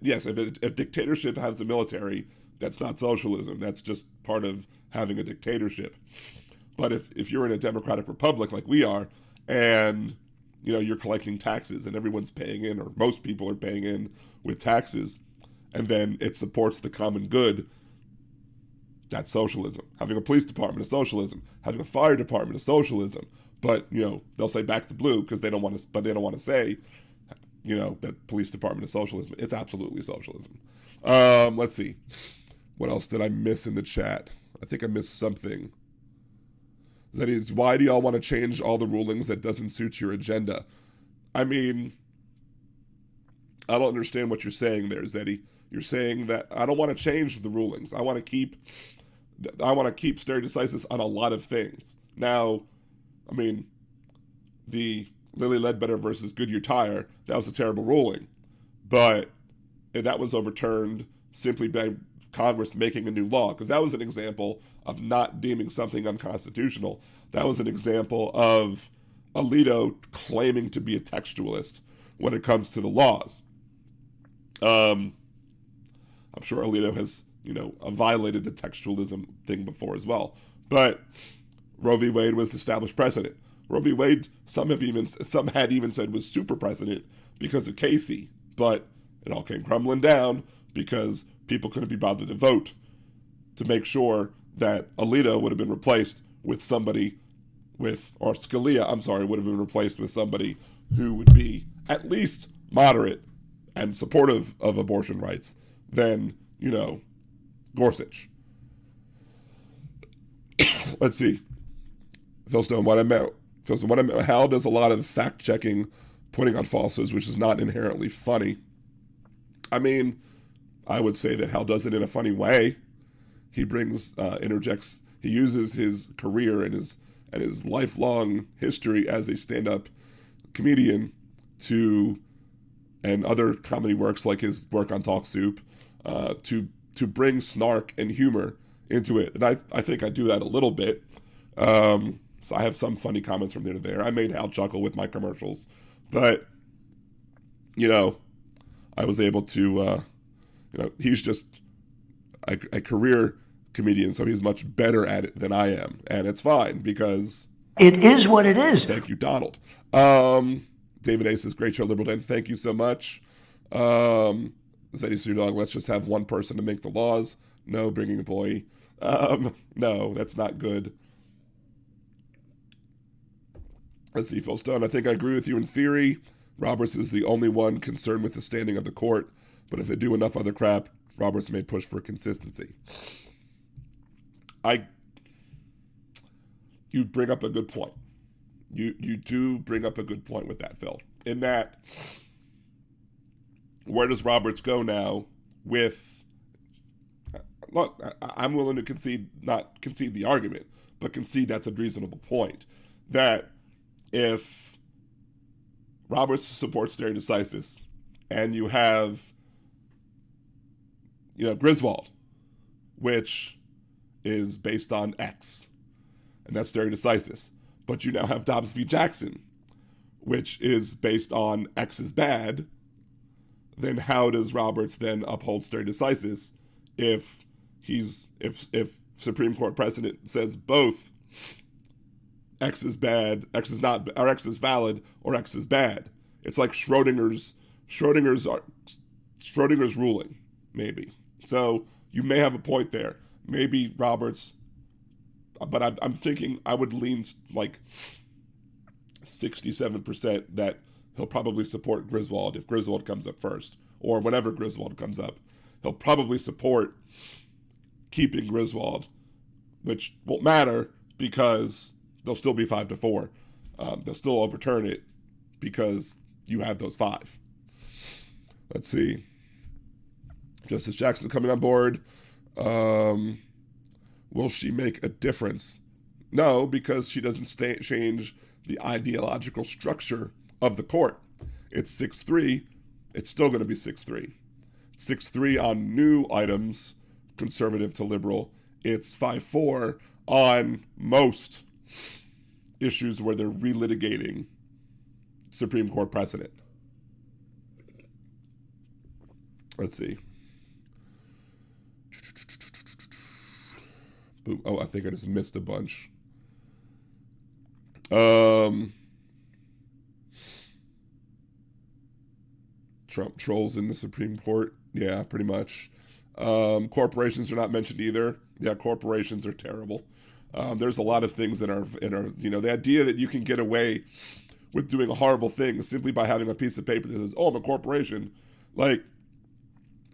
yes, if a dictatorship has a military, that's not socialism. That's just part of having a dictatorship. But if you're in a democratic republic like we are, and you're collecting taxes and everyone's paying in, or most people are paying in with taxes, and then it supports the common good, that's socialism. Having a police department is socialism. Having a fire department is socialism. But they'll say back the blue because they don't want to say that police department is socialism. It's absolutely socialism. Let's see. What else did I miss in the chat? I think I missed something. That is, why do y'all want to change all the rulings that doesn't suit your agenda? I mean, I don't understand what you're saying there, Zeddy. You're saying that I don't want to change the rulings. I want to keep stare decisis on a lot of things. Now, I mean, the Lilly Ledbetter versus Goodyear Tire, that was a terrible ruling. But that was overturned simply by Congress making a new law, because that was an example of not deeming something unconstitutional. That was an example of Alito claiming to be a textualist when it comes to the laws. I'm sure Alito has, violated the textualism thing before as well. But Roe v. Wade was established precedent. Roe v. Wade, some had even said was super precedent because of Casey, but it all came crumbling down because people couldn't be bothered to vote to make sure that Alito would have been replaced with somebody or Scalia, would have been replaced with somebody who would be at least moderate and supportive of abortion rights than, Gorsuch. Let's see. Phil Stone, what I meant, Hal does a lot of fact-checking, putting on falsehoods, which is not inherently funny. I mean, I would say that Hal does it in a funny way. He interjects, he uses his career and his lifelong history as a stand-up comedian and other comedy works like his work on Talk Soup, to bring snark and humor into it. And I think I do that a little bit. So I have some funny comments from there to there. I made Hal chuckle with my commercials. But, I was able to, he's just a career comedian, so he's much better at it than I am. And it's fine because... it is what it is. Thank you, Donald. David A says, great show, Liberal Dan. Thank you so much. Zeddy Sudog, let's just have one person to make the laws. No, bringing a boy. No, that's not good. Let's see, Phil Stone. I think I agree with you in theory. Roberts is the only one concerned with the standing of the court. But if they do enough other crap, Roberts may push for consistency. You bring up a good point. You do bring up a good point with that, Phil. In that, where does Roberts go now with... Look, I'm willing to not concede the argument, but concede that's a reasonable point. That if Roberts supports stare decisis, and you have, Griswold, which is based on X, and that's stare decisis. But you now have Dobbs v. Jackson, which is based on X is bad. Then how does Roberts then uphold stare decisis if Supreme Court precedent says both X is bad, X is not, or X is valid, or X is bad? It's like Schrodinger's ruling, maybe. So you may have a point there. Maybe Roberts, but I'm thinking I would lean like 67% that he'll probably support Griswold if Griswold comes up first, or whenever Griswold comes up. He'll probably support keeping Griswold, which won't matter because they'll still be 5-4. They'll still overturn it because you have those 5. Let's see. Justice Jackson coming on board. Will she make a difference? No, because she doesn't change the ideological structure of the court. It's 6-3. It's still going to be 6-3. 6-3 on new items, conservative to liberal. It's 5-4 on most issues where they're relitigating Supreme Court precedent. Let's see. Boom. Oh, I think I just missed a bunch. Trump trolls in the Supreme Court. Yeah, pretty much. Corporations are not mentioned either. Yeah, corporations are terrible. There's a lot of things in our, the idea that you can get away with doing a horrible thing simply by having a piece of paper that says, oh, I'm a corporation. Like,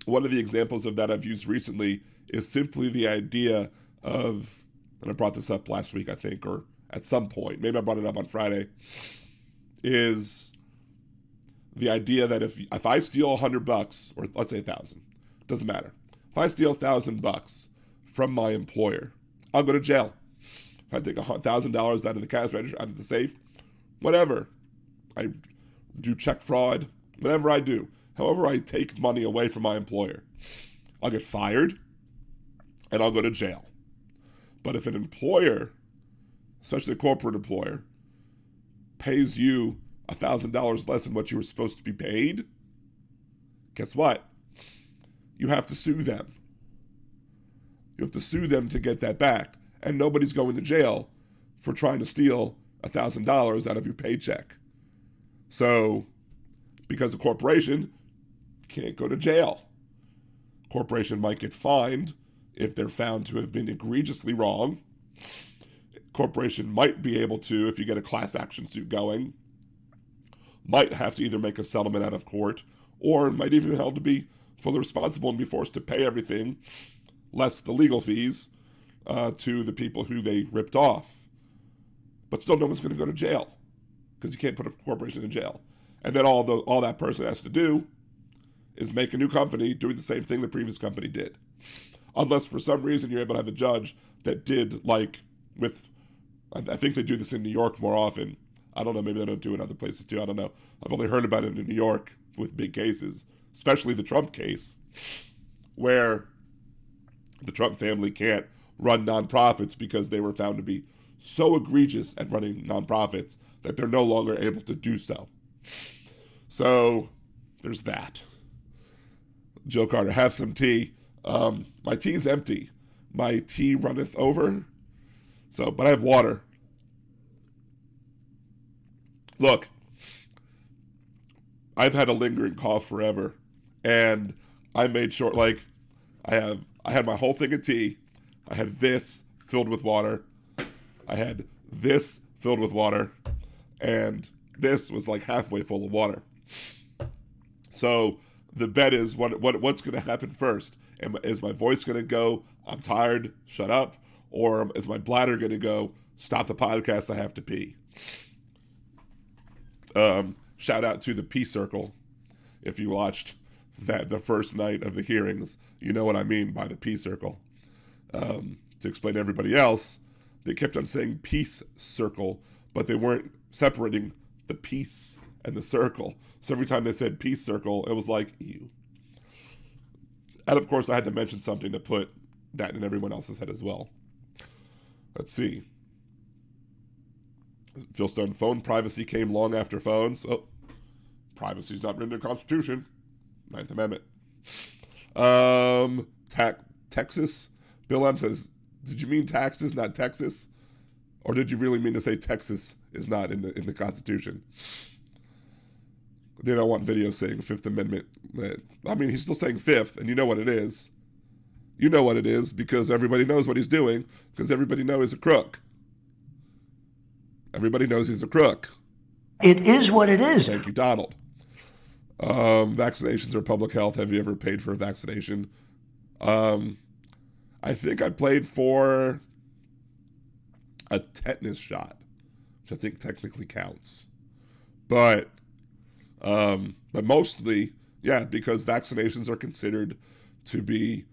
one of the examples of that I've used recently is simply the idea of, and I brought this up last week, I think, or at some point, maybe I brought it up on Friday, is the idea that if I steal $100, or let's say 1,000, doesn't matter. If I steal $1,000 from my employer, I'll go to jail. If I take $1,000 out of the cash register, out of the safe, whatever. I do check fraud, whatever I do. However I take money away from my employer, I'll get fired and I'll go to jail. But if an employer, especially a corporate employer, pays you $1,000 less than what you were supposed to be paid, guess what? You have to sue them. You have to sue them to get that back. And nobody's going to jail for trying to steal $1,000 out of your paycheck. So, because a corporation can't go to jail. Corporation might get fined if they're found to have been egregiously wrong. Corporation might be able to, if you get a class action suit going, might have to either make a settlement out of court, or might even be held to be fully responsible and be forced to pay everything, less the legal fees, to the people who they ripped off. But still, no one's going to go to jail because you can't put a corporation in jail. And then all that person has to do is make a new company doing the same thing the previous company did. Unless for some reason you're able to have a judge that did, like with, I think they do this in New York more often. I don't know, maybe they don't do it in other places too, I don't know. I've only heard about it in New York with big cases, especially the Trump case, where the Trump family can't run nonprofits because they were found to be so egregious at running nonprofits that they're no longer able to do so. So there's that. Jill Carter, have some tea. My tea's empty. My tea runneth over. So, but I have water. Look, I've had a lingering cough forever, and I made sure, like, I had my whole thing of tea. I had this filled with water. I had this filled with water, and this was like halfway full of water. So the bet is what's going to happen first? Is my voice going to go, I'm tired, shut up? Or is my bladder going to go, stop the podcast, I have to pee? Shout out to the Pee Circle. If you watched the first night of the hearings, you know what I mean by the Pee Circle. To explain to everybody else, they kept on saying peace circle, but they weren't separating the peace and the circle. So every time they said peace circle, it was like, ew. And of course, I had to mention something to put that in everyone else's head as well. Let's see. Phil Stone, phone privacy came long after phones. Oh, privacy's not written in the Constitution. 9th Amendment. Texas. Bill M says, did you mean taxes, not Texas? Or did you really mean to say Texas is not in the Constitution? They don't want video saying Fifth Amendment. I mean, he's still saying Fifth, and you know what it is. You know what it is because everybody knows what he's doing, because everybody knows he's a crook. Everybody knows he's a crook. It is what it is. Thank you, Donald. Vaccinations are public health. Have you ever paid for a vaccination? I think I paid for a tetanus shot, which I think technically counts. But mostly, yeah, because vaccinations are considered to be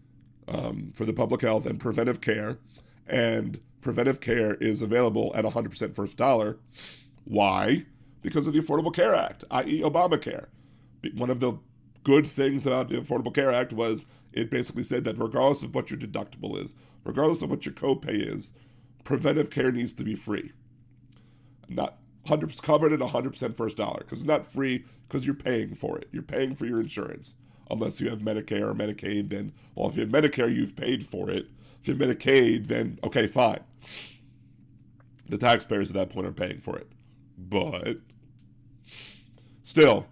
for the public health and preventive care, and preventive care is available at 100% first dollar. Why? Because of the Affordable Care Act, i.e. Obamacare. One of the good things about the Affordable Care Act was it basically said that regardless of what your deductible is, regardless of what your copay is, preventive care needs to be free. Not 100% covered at 100% first dollar, because it's not free because you're paying for it. You're paying for your insurance. unless you have Medicare or Medicaid. Then, well, if you have Medicare, you've paid for it. If you have Medicaid, then okay, fine. The taxpayers at that point are paying for it. But still,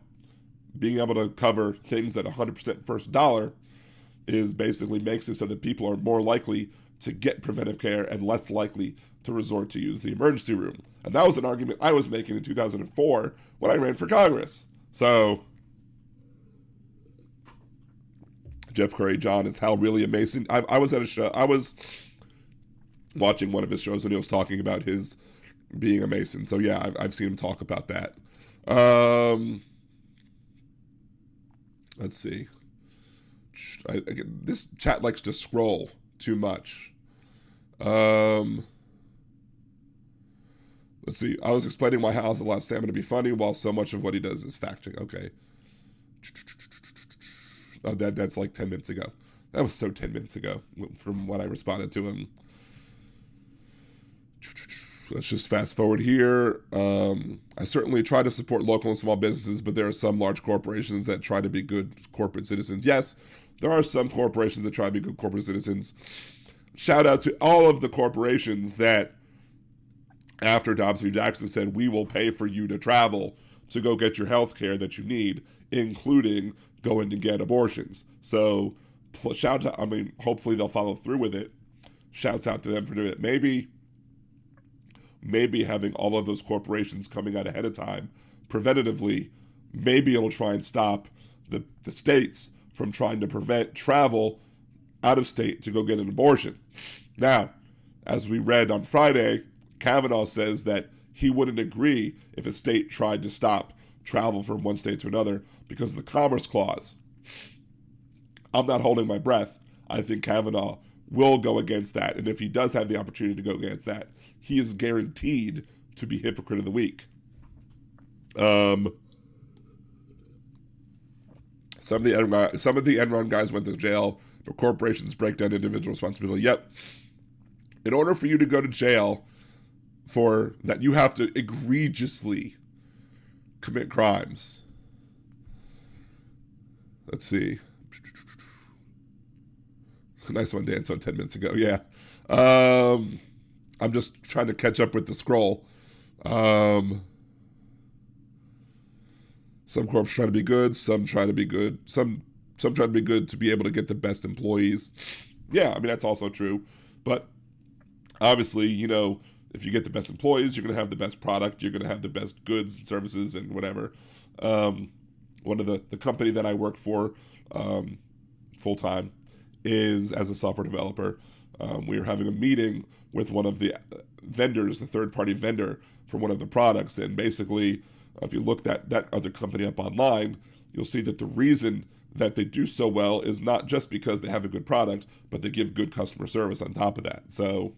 being able to cover things at 100% first dollar is basically makes it so that people are more likely to get preventive care and less likely to resort to use the emergency room. And that was an argument I was making in 2004 when I ran for Congress. So, Jeff Curry, John, is Hal really a Mason? I was at a show. I was watching one of his shows when he was talking about his being a Mason. So yeah, I've seen him talk about that. Let's see. This chat likes to scroll too much. Let's see. I was explaining why Hal's allowed Salmon to be funny while so much of what he does is fact-checking. Okay. Oh, that's like 10 minutes ago. That was so 10 minutes ago from when I responded to him. Let's just fast forward here. I certainly try to support local and small businesses, but there are some large corporations that try to be good corporate citizens. Yes, there are some corporations that try to be good corporate citizens. Shout out to all of the corporations that, after Dobbs v. Jackson, said, we will pay for you to travel to go get your health care that you need, including going to get abortions. So, shout out, hopefully they'll follow through with it. Shouts out to them for doing it. Maybe having all of those corporations coming out ahead of time, preventatively, maybe it'll try and stop the states from trying to prevent travel out of state to go get an abortion. Now, as we read on Friday, Kavanaugh says that he wouldn't agree if a state tried to stop travel from one state to another because of the Commerce Clause. I'm not holding my breath. I think Kavanaugh will go against that. And if he does have the opportunity to go against that, he is guaranteed to be Hypocrite of the Week. Some of the Enron guys went to jail, but corporations break down individual responsibility. Yep. In order for you to go to jail for that, you have to egregiously commit crimes. Let's see. Nice one, Dan. So 10 minutes ago. Yeah. I'm just trying to catch up with the scroll. Some corps try to be good. Some try to be good. Some try to be good to be able to get the best employees. Yeah, that's also true. But obviously, if you get the best employees, you're going to have the best product. You're going to have the best goods and services and whatever. One of the company that I work for full-time is as a software developer. We were having a meeting with one of the vendors, the third-party vendor for one of the products. And basically, if you look that other company up online, you'll see that the reason that they do so well is not just because they have a good product, but they give good customer service on top of that. So,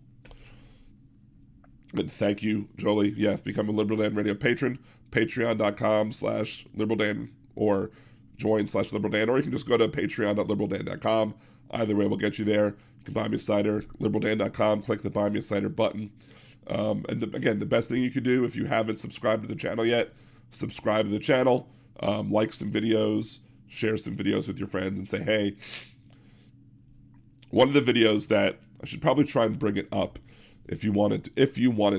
and thank you, Jolie. Yeah, become a Liberal Dan Radio patron, patreon.com/LiberalDan, or join/LiberalDan, or you can just go to patreon.liberaldan.com. Either way will get you there. You can buy me a cider, liberaldan.com, click the buy me a cider button. Again, the best thing you could do if you haven't subscribed to the channel yet, subscribe to the channel, like some videos, share some videos with your friends, and say, hey, one of the videos that I should probably try and bring it up if you wanted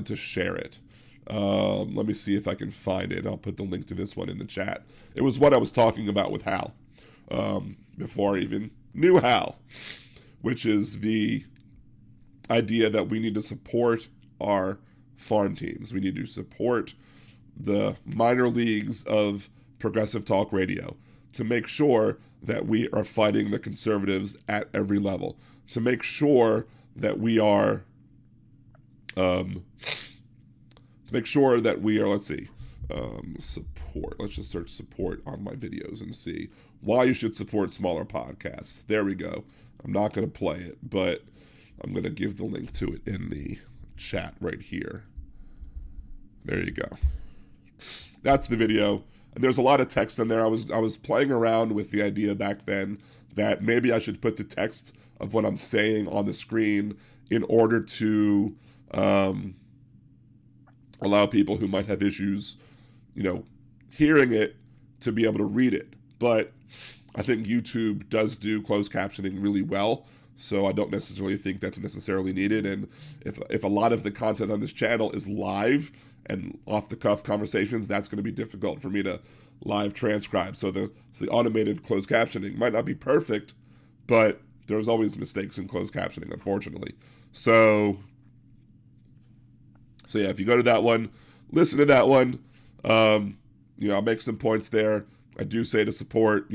to share it. Let me see if I can find it. I'll put the link to this one in the chat. It was what I was talking about with Hal before I even knew Hal, which is the idea that we need to support our farm teams. We need to support the minor leagues of progressive talk radio to make sure that we are fighting the conservatives at every level, to make sure that we are support. Let's just search support on my videos and see why you should support smaller podcasts. There we go. I'm not going to play it, but I'm going to give the link to it in the chat right here. There you go. That's the video. And there's a lot of text in there. I was playing around with the idea back then that maybe I should put the text of what I'm saying on the screen in order to allow people who might have issues, hearing it to be able to read it. But I think YouTube does do closed captioning really well, so I don't necessarily think that's necessarily needed. And if a lot of the content on this channel is live and off-the-cuff conversations, that's going to be difficult for me to live transcribe. So the automated closed captioning might not be perfect, but there's always mistakes in closed captioning, unfortunately. So yeah, if you go to that one, listen to that one. I'll make some points there. I do say to support,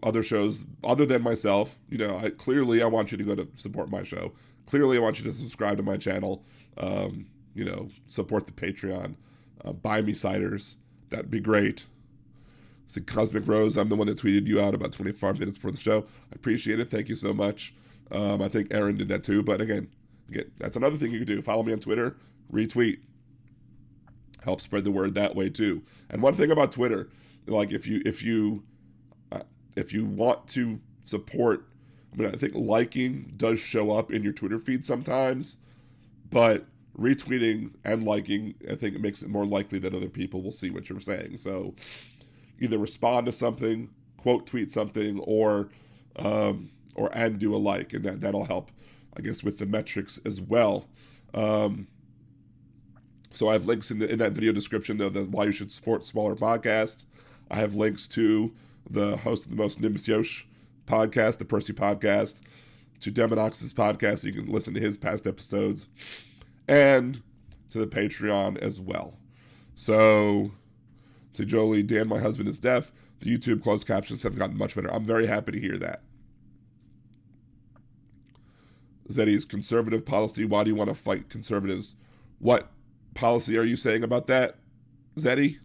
other shows other than myself. I want you to go to support my show. Clearly, I want you to subscribe to my channel. Support the Patreon. Buy me ciders. That'd be great. See, Cosmic Rose, I'm the one that tweeted you out about 25 minutes before the show. I appreciate it. Thank you so much. I think Aaron did that too. But again, that's another thing you can do. Follow me on Twitter. Retweet. Help spread the word that way too. And one thing about Twitter, like if you want to support, I think liking does show up in your Twitter feed sometimes, but retweeting and liking, I think it makes it more likely that other people will see what you're saying. So either respond to something, quote tweet something, or do a like, and that'll help, I guess, with the metrics as well. So I have links in that video description of why you should support smaller podcasts. I have links to the host of the Most Nimbus Yosh podcast, the Percy podcast, to Demonox's podcast, so you can listen to his past episodes, and to the Patreon as well. So, to Jolie, Dan, my husband is deaf. The YouTube closed captions have gotten much better. I'm very happy to hear that. Zeddy's conservative policy. Why do you want to fight conservatives? What policy are you saying about that, Zeddy?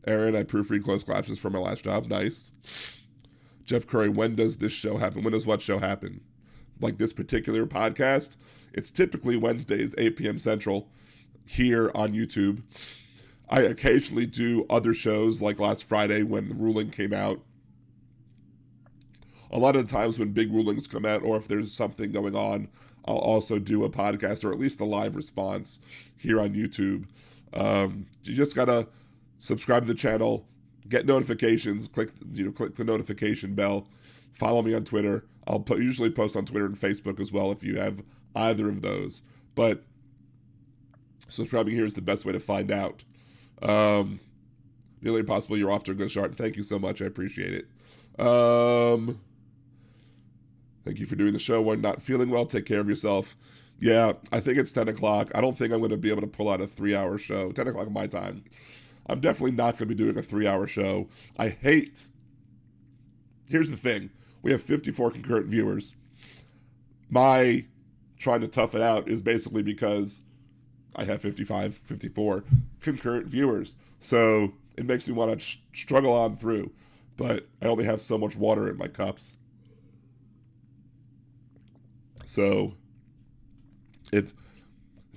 Aaron, I proofread closed captions for my last job. Nice. Jeff Curry, when does this show happen? When does what show happen? Like this particular podcast? It's typically Wednesdays, 8 p.m. Central, here on YouTube. I occasionally do other shows, like last Friday when the ruling came out. A lot of the times when big rulings come out, or if there's something going on, I'll also do a podcast, or at least a live response here on YouTube. You just gotta subscribe to the channel, get notifications, click the notification bell, follow me on Twitter. I'll usually post on Twitter and Facebook as well if you have either of those. But subscribing here is the best way to find out. Nearly impossible. You're off to a good start. Thank you so much. I appreciate it. Thank you for doing the show. When not feeling well, take care of yourself. Yeah, I think it's 10 o'clock. I don't think I'm going to be able to pull out a 3-hour show. 10 o'clock my time. I'm definitely not going to be doing a 3-hour show. Here's the thing. We have 54 concurrent viewers. My trying to tough it out is basically because I have 54 concurrent viewers. So it makes me want to struggle on through. But I only have so much water in my cups. So if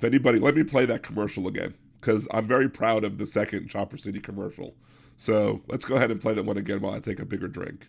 anybody, let me play that commercial again, because I'm very proud of the second Chopper City commercial. So let's go ahead and play that one again while I take a bigger drink.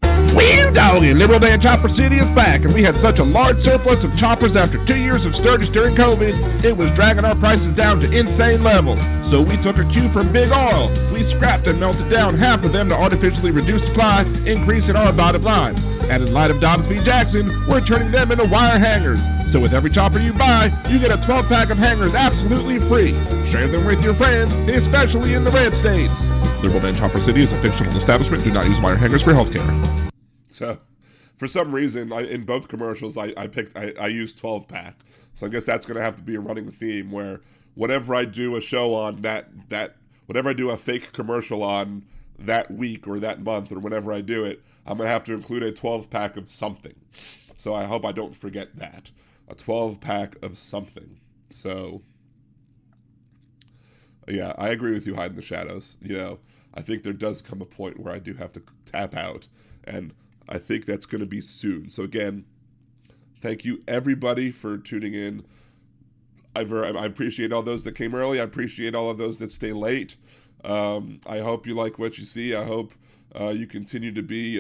Wheel doggy, Liberal Day in Chopper City is back, and we had such a large surplus of choppers after 2 years of sturgis during COVID, it was dragging our prices down to insane levels. So we took a cue from Big Oil. We scrapped and melted down half of them to artificially reduce supply, increasing our bottom line. And in light of Dobbs v. Jackson, we're turning them into wire hangers. So with every chopper you buy, you get a 12-pack of hangers absolutely free. Share them with your friends, especially in the red states. Liberal Man Chopper City is a fictional establishment. Do not use wire hangers for healthcare. So, for some reason, in both commercials, I used 12-pack. So I guess that's going to have to be a running theme where whenever I do a show on whenever I do a fake commercial on that week or that month or whenever I do it, I'm going to have to include a 12-pack of something. So I hope I don't forget that. A 12-pack of something. So, yeah, I agree with you, Hide in the Shadows. I think there does come a point where I do have to tap out, and I think that's going to be soon. So again, thank you everybody for tuning in. I appreciate all those that came early. I appreciate all of those that stay late. I hope you like what you see. I hope you continue to be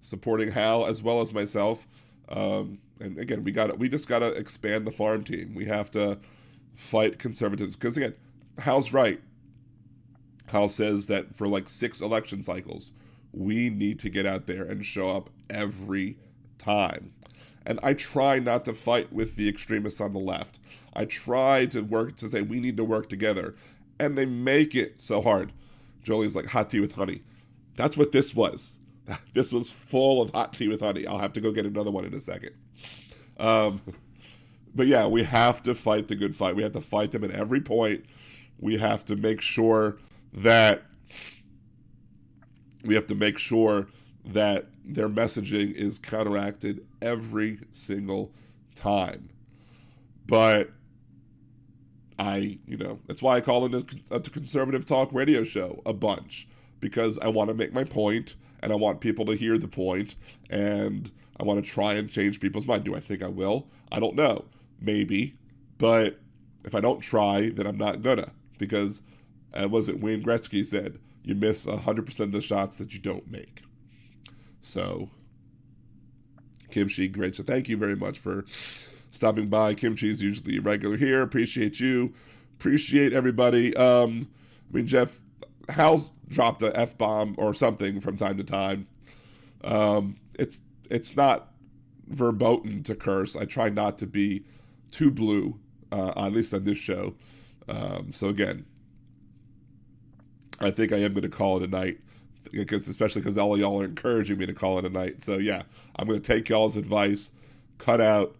supporting Hal as well as myself. And again, we just gotta expand the farm team. We have to fight conservatives because again, Hal's right. Hal says that for like 6 election cycles, we need to get out there and show up every time. And I try not to fight with the extremists on the left. I try to work to say we need to work together. And they make it so hard. Jolie's like hot tea with honey. That's what this was. This was full of hot tea with honey. I'll have to go get another one in a second. But yeah, we have to fight the good fight. We have to fight them at every point. We have to make sure that their messaging is counteracted every single time. But that's why I call it a conservative talk radio show a bunch, because I want to make my point and I want people to hear the point and I want to try and change people's mind. Do I think I will? I don't know. Maybe. But if I don't try, then I'm not gonna, because was it Wayne Gretzky said, you miss 100% of the shots that you don't make. So, Kimchi, great. So thank you very much for stopping by. Kimchi's usually a regular here. Appreciate you. Appreciate everybody. Jeff, Hal's dropped a F-bomb or something from time to time. It's not verboten to curse. I try not to be too blue, at least on this show. So again, I think I am going to call it a night, especially because all of y'all are encouraging me to call it a night. So yeah, I'm going to take y'all's advice, cut out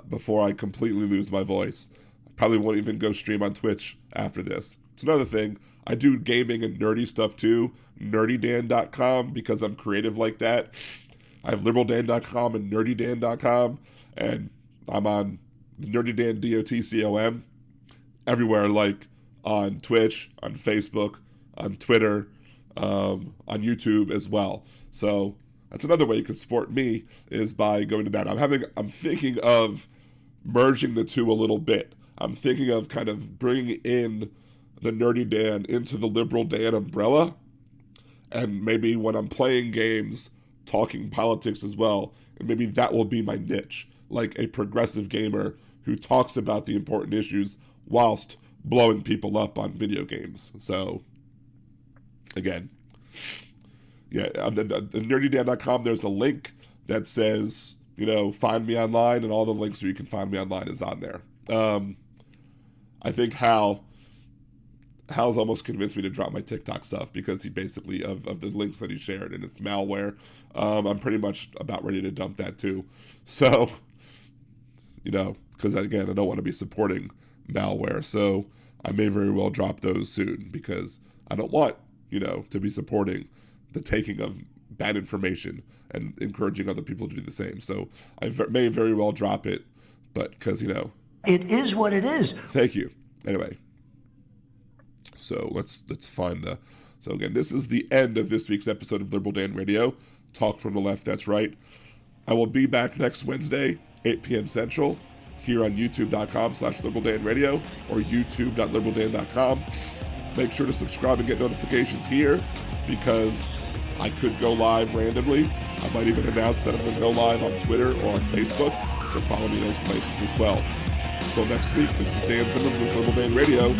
before I completely lose my voice. I probably won't even go stream on Twitch after this. It's another thing. I do gaming and nerdy stuff too, nerdydan.com, because I'm creative like that. I have liberaldan.com and nerdydan.com, and I'm on nerdydan, DOTCOM, everywhere, like on Twitch, on Facebook, on Twitter, on YouTube as well. So that's another way you can support me, is by going to that. I'm thinking of merging the two a little bit. I'm thinking of kind of bringing in the Nerdy Dan into the Liberal Dan umbrella, and maybe when I'm playing games, talking politics as well, and maybe that will be my niche, like a progressive gamer who talks about the important issues whilst blowing people up on video games. So again, yeah, on the nerdydan.com, there's a link that says, find me online, and all the links where you can find me online is on there. I think Hal's almost convinced me to drop my TikTok stuff, because he basically, of the links that he shared, and it's malware. I'm pretty much about ready to dump that too. So, because again, I don't want to be supporting malware. So I may very well drop those soon, because I don't want, to be supporting the taking of bad information and encouraging other people to do the same. So I may very well drop it, but because, It is what it is. Thank you. Anyway. So let's find so again, this is the end of this week's episode of Liberal Dan Radio. Talk from the left, that's right. I will be back next Wednesday, 8 p.m. Central, here on youtube.com/liberaldanradio or youtube.liberaldan.com. Make sure to subscribe and get notifications here, because I could go live randomly. I might even announce that I'm going to go live on Twitter or on Facebook, so follow me those places as well. Until next week, this is Dan Zimmerman with Liberal Dan Radio.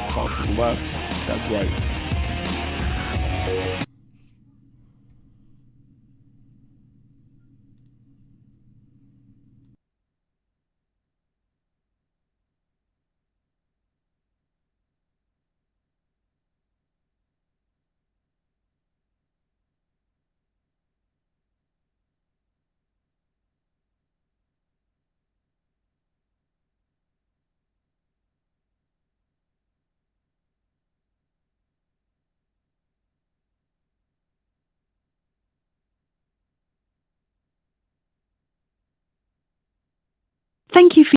Talk from the left, that's right. Thank you for